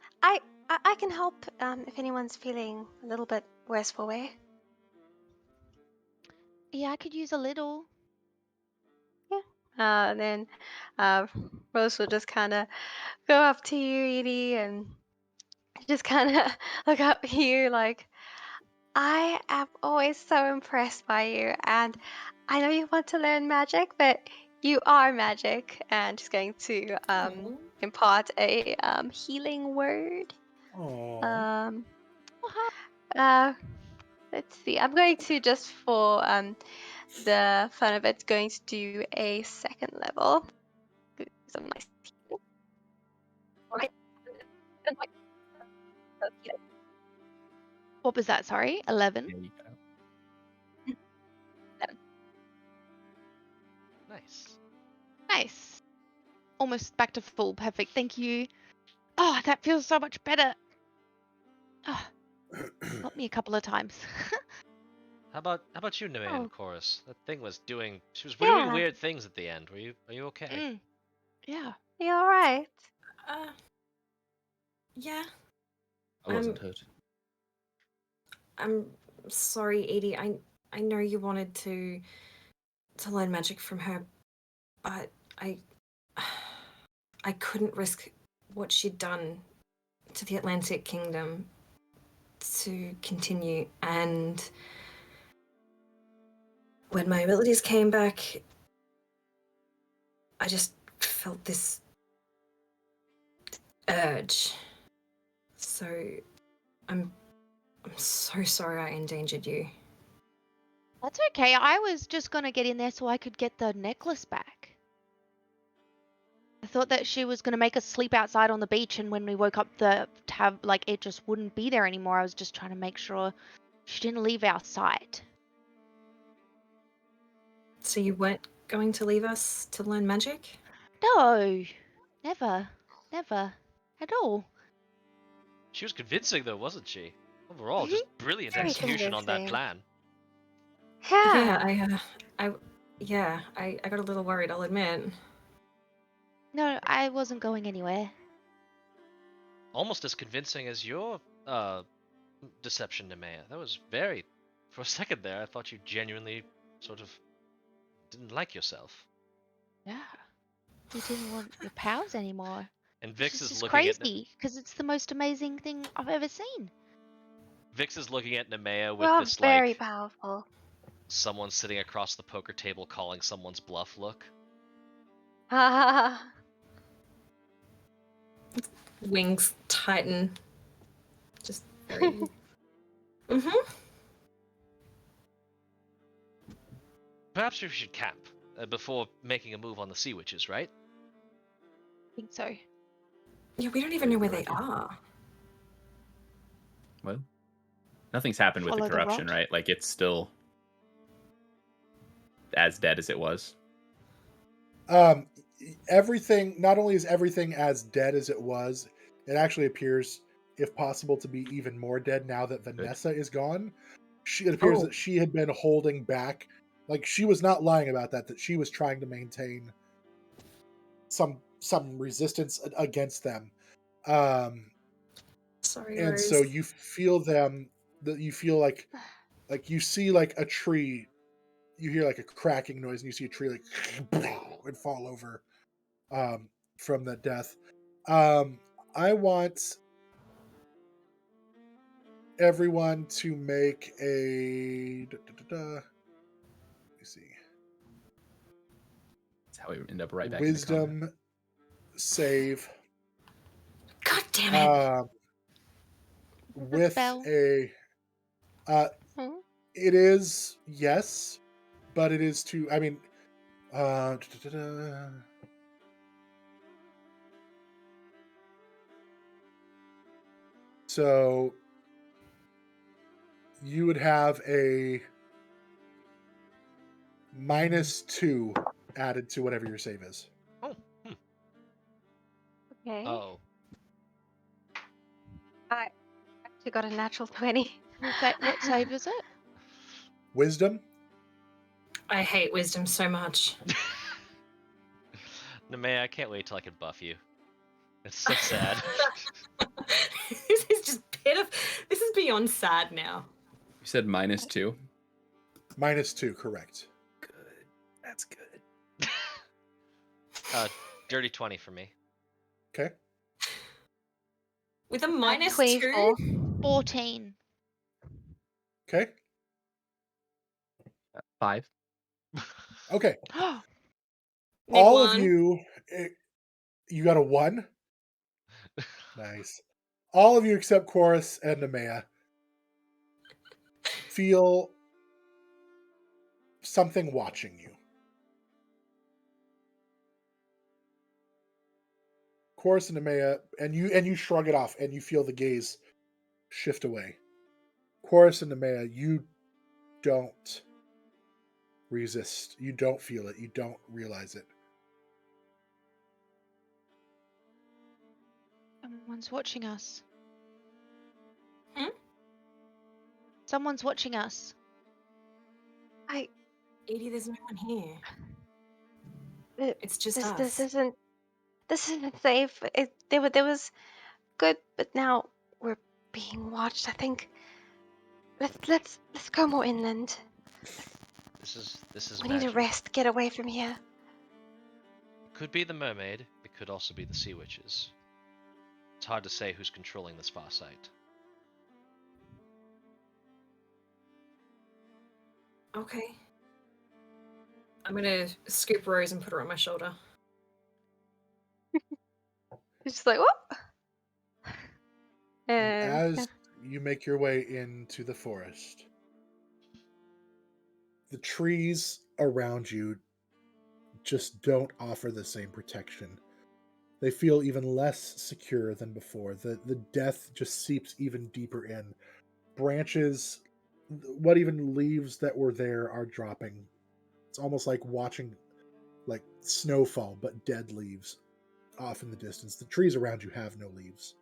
[SPEAKER 4] I can help if anyone's feeling a little bit worse for wear.
[SPEAKER 6] Yeah, I could use a little.
[SPEAKER 4] And then Rose will just kind of go up to you, Edie, and just kind of look up at you like, I am always so impressed by you, and I know you want to learn magic, but you are magic. And just going to impart a healing word.
[SPEAKER 1] Oh,
[SPEAKER 4] Let's see. I'm going to just for the fun of it, going to do a second level. Some nice healing. Alright.
[SPEAKER 6] What was that? Sorry, 11.
[SPEAKER 8] Yeah, you got out.
[SPEAKER 3] Nice.
[SPEAKER 6] Nice. Almost back to full. Perfect. Thank you. Oh, that feels so much better. Oh, helped me a couple of times.
[SPEAKER 3] How about you, Nemea
[SPEAKER 4] Oh.
[SPEAKER 3] and Chorus? That thing was doing. She was
[SPEAKER 4] Yeah.
[SPEAKER 3] doing weird things at the end. Are you okay?
[SPEAKER 6] Mm. Yeah.
[SPEAKER 4] You all right?
[SPEAKER 5] Yeah.
[SPEAKER 8] I wasn't hurt.
[SPEAKER 5] I'm sorry, Edie. I know you wanted to learn magic from her, but I couldn't risk what she'd done to the Atlantic Kingdom to continue. And when my abilities came back, I just felt this urge. So I'm so sorry I endangered you.
[SPEAKER 6] That's okay. I was just gonna get in there so I could get the necklace back. I thought that she was gonna make us sleep outside on the beach, and when we woke up, the tab like it just wouldn't be there anymore. I was just trying to make sure she didn't leave our sight.
[SPEAKER 5] So you weren't going to leave us to learn magic?
[SPEAKER 6] No, never at all.
[SPEAKER 3] She was convincing though, wasn't she? Overall,
[SPEAKER 6] Mhm.
[SPEAKER 3] just brilliant
[SPEAKER 4] Very
[SPEAKER 3] execution on that
[SPEAKER 4] convincing.
[SPEAKER 3] plan.
[SPEAKER 4] Yeah.
[SPEAKER 5] I got a little worried, I'll admit.
[SPEAKER 6] No, I wasn't going anywhere.
[SPEAKER 3] Almost as convincing as your deception, Nemea. That was very. For a second there, I thought you genuinely sort of didn't like yourself.
[SPEAKER 6] Yeah, you didn't want your powers anymore.
[SPEAKER 3] And Vix
[SPEAKER 6] It's
[SPEAKER 3] is
[SPEAKER 6] just
[SPEAKER 3] looking at
[SPEAKER 6] crazy because it's the most amazing thing I've ever seen.
[SPEAKER 3] Vix is looking at Nemea
[SPEAKER 4] You
[SPEAKER 3] with
[SPEAKER 4] are
[SPEAKER 3] this
[SPEAKER 4] very
[SPEAKER 3] like
[SPEAKER 4] powerful.
[SPEAKER 3] someone sitting across the poker table calling someone's bluff look.
[SPEAKER 5] Wings tighten. Just very. Mm-hmm.
[SPEAKER 3] Perhaps we should camp before making a move on the sea witches, right?
[SPEAKER 6] I think so.
[SPEAKER 5] Yeah, we don't even know where they are.
[SPEAKER 8] Well, nothing's happened with
[SPEAKER 6] Follow
[SPEAKER 8] the
[SPEAKER 6] the
[SPEAKER 8] corruption,
[SPEAKER 6] rot.
[SPEAKER 8] right? Like it's still as dead as it was.
[SPEAKER 1] Everything. Not only is everything as dead as it was, it actually appears, if possible, to be even more dead now that Vanessa is gone. It appears
[SPEAKER 5] Oh.
[SPEAKER 1] that she had been holding back. Like she was not lying about that. That she was trying to maintain some resistance against them.
[SPEAKER 5] Sorry,
[SPEAKER 1] And
[SPEAKER 5] Rose.
[SPEAKER 1] so you feel them. That you feel like you see like a tree. You hear like a cracking noise, and you see a tree like and fall over from the death. I want everyone to make a. Let me see.
[SPEAKER 8] That's how we end up right back in the
[SPEAKER 1] Wisdom save.
[SPEAKER 5] God damn it.
[SPEAKER 6] The
[SPEAKER 1] With
[SPEAKER 6] spell.
[SPEAKER 1] a.
[SPEAKER 4] Hmm?
[SPEAKER 1] It is, yes, but it is too. I mean. So you would have a -2 added to whatever your save is.
[SPEAKER 3] Oh.
[SPEAKER 4] Okay.
[SPEAKER 3] Oh.
[SPEAKER 4] I actually got a natural 20.
[SPEAKER 6] What save is it?
[SPEAKER 1] Wisdom.
[SPEAKER 5] I hate wisdom so much.
[SPEAKER 3] Nemea, I can't wait till I can buff you. It's so sad.
[SPEAKER 5] This is just pitiful. This is beyond sad now.
[SPEAKER 8] You said -2.
[SPEAKER 1] -2, correct.
[SPEAKER 8] Good. That's good.
[SPEAKER 3] Dirty 20 for me.
[SPEAKER 1] Okay.
[SPEAKER 5] With a
[SPEAKER 4] Actually,
[SPEAKER 5] -2?
[SPEAKER 6] 14.
[SPEAKER 1] Okay.
[SPEAKER 8] 5.
[SPEAKER 1] Okay.
[SPEAKER 5] Need
[SPEAKER 1] All
[SPEAKER 5] one.
[SPEAKER 1] of you, you got a 1. Nice. All of you except Chorus and Nemea feel something watching you. Chorus and Nemea, and you shrug it off, and you feel the gaze shift away. Chorus and Nemea, you don't resist. You don't feel it. You don't realize it.
[SPEAKER 6] Someone's watching us.
[SPEAKER 5] Hmm?
[SPEAKER 6] Someone's watching us.
[SPEAKER 5] Edie, there's no one here.
[SPEAKER 4] Th-
[SPEAKER 5] It's just
[SPEAKER 4] this
[SPEAKER 5] us.
[SPEAKER 4] this isn't safe. There was good, but now we're being watched. I think let's go more inland.
[SPEAKER 3] This is
[SPEAKER 4] We need a
[SPEAKER 3] magic.
[SPEAKER 4] rest. Get away from here.
[SPEAKER 3] Could be the mermaid. It could also be the sea witches. It's hard to say who's controlling this far sight.
[SPEAKER 5] Okay. I'm gonna scoop Rose and put her on my shoulder.
[SPEAKER 4] It's just like whoop.
[SPEAKER 1] And as you make your way into the forest, the trees around you just don't offer the same protection. They feel even less secure than before. The death just seeps even deeper in. Branches, what even leaves that were there are dropping. It's almost like watching like snowfall, but dead leaves off in the distance. The trees around you have no leaves.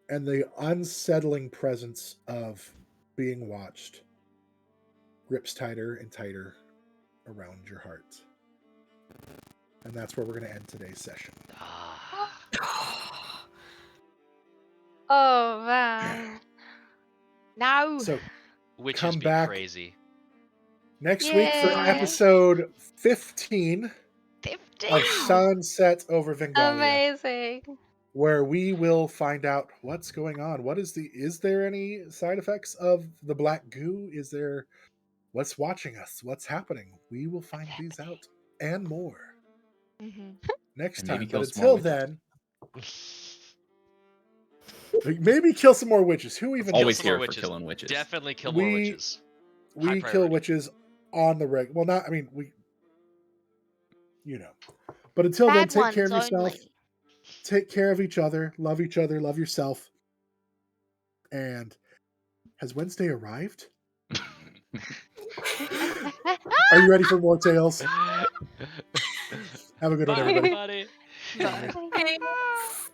[SPEAKER 1] And the unsettling presence of being watched grips tighter and tighter around your heart. And that's where we're going to end today's session.
[SPEAKER 4] oh man.
[SPEAKER 6] No.
[SPEAKER 1] So
[SPEAKER 3] Witches
[SPEAKER 1] come
[SPEAKER 3] be
[SPEAKER 1] back
[SPEAKER 3] crazy.
[SPEAKER 1] next week for
[SPEAKER 4] Yeah.
[SPEAKER 1] episode 15
[SPEAKER 6] 15.
[SPEAKER 1] of Sunset over Vengalia,
[SPEAKER 4] Amazing.
[SPEAKER 1] where we will find out what's going on. Is there any side effects of the black goo? Is there what's watching us? What's happening? We will find these out and more next
[SPEAKER 8] And
[SPEAKER 1] time.
[SPEAKER 8] maybe
[SPEAKER 1] But
[SPEAKER 8] kill some more
[SPEAKER 1] until
[SPEAKER 8] witches.
[SPEAKER 1] then, maybe kill some more witches. Who even
[SPEAKER 8] Always
[SPEAKER 3] some
[SPEAKER 1] knows?
[SPEAKER 3] more
[SPEAKER 8] here for
[SPEAKER 3] witches.
[SPEAKER 8] killing witches.
[SPEAKER 3] Definitely kill more witches.
[SPEAKER 1] We
[SPEAKER 3] High
[SPEAKER 1] kill
[SPEAKER 3] priority.
[SPEAKER 1] witches on the reg. Well, not. I mean, But until then,
[SPEAKER 6] Bad
[SPEAKER 1] take care
[SPEAKER 6] ones
[SPEAKER 1] of yourself.
[SPEAKER 6] only.
[SPEAKER 1] Take care of each other. Love each other. Love yourself. And has Wednesday arrived? Are you ready for more tales? Have a good one,
[SPEAKER 3] Bye,
[SPEAKER 1] everybody.
[SPEAKER 3] everybody.
[SPEAKER 7] Bye.
[SPEAKER 5] Thanks.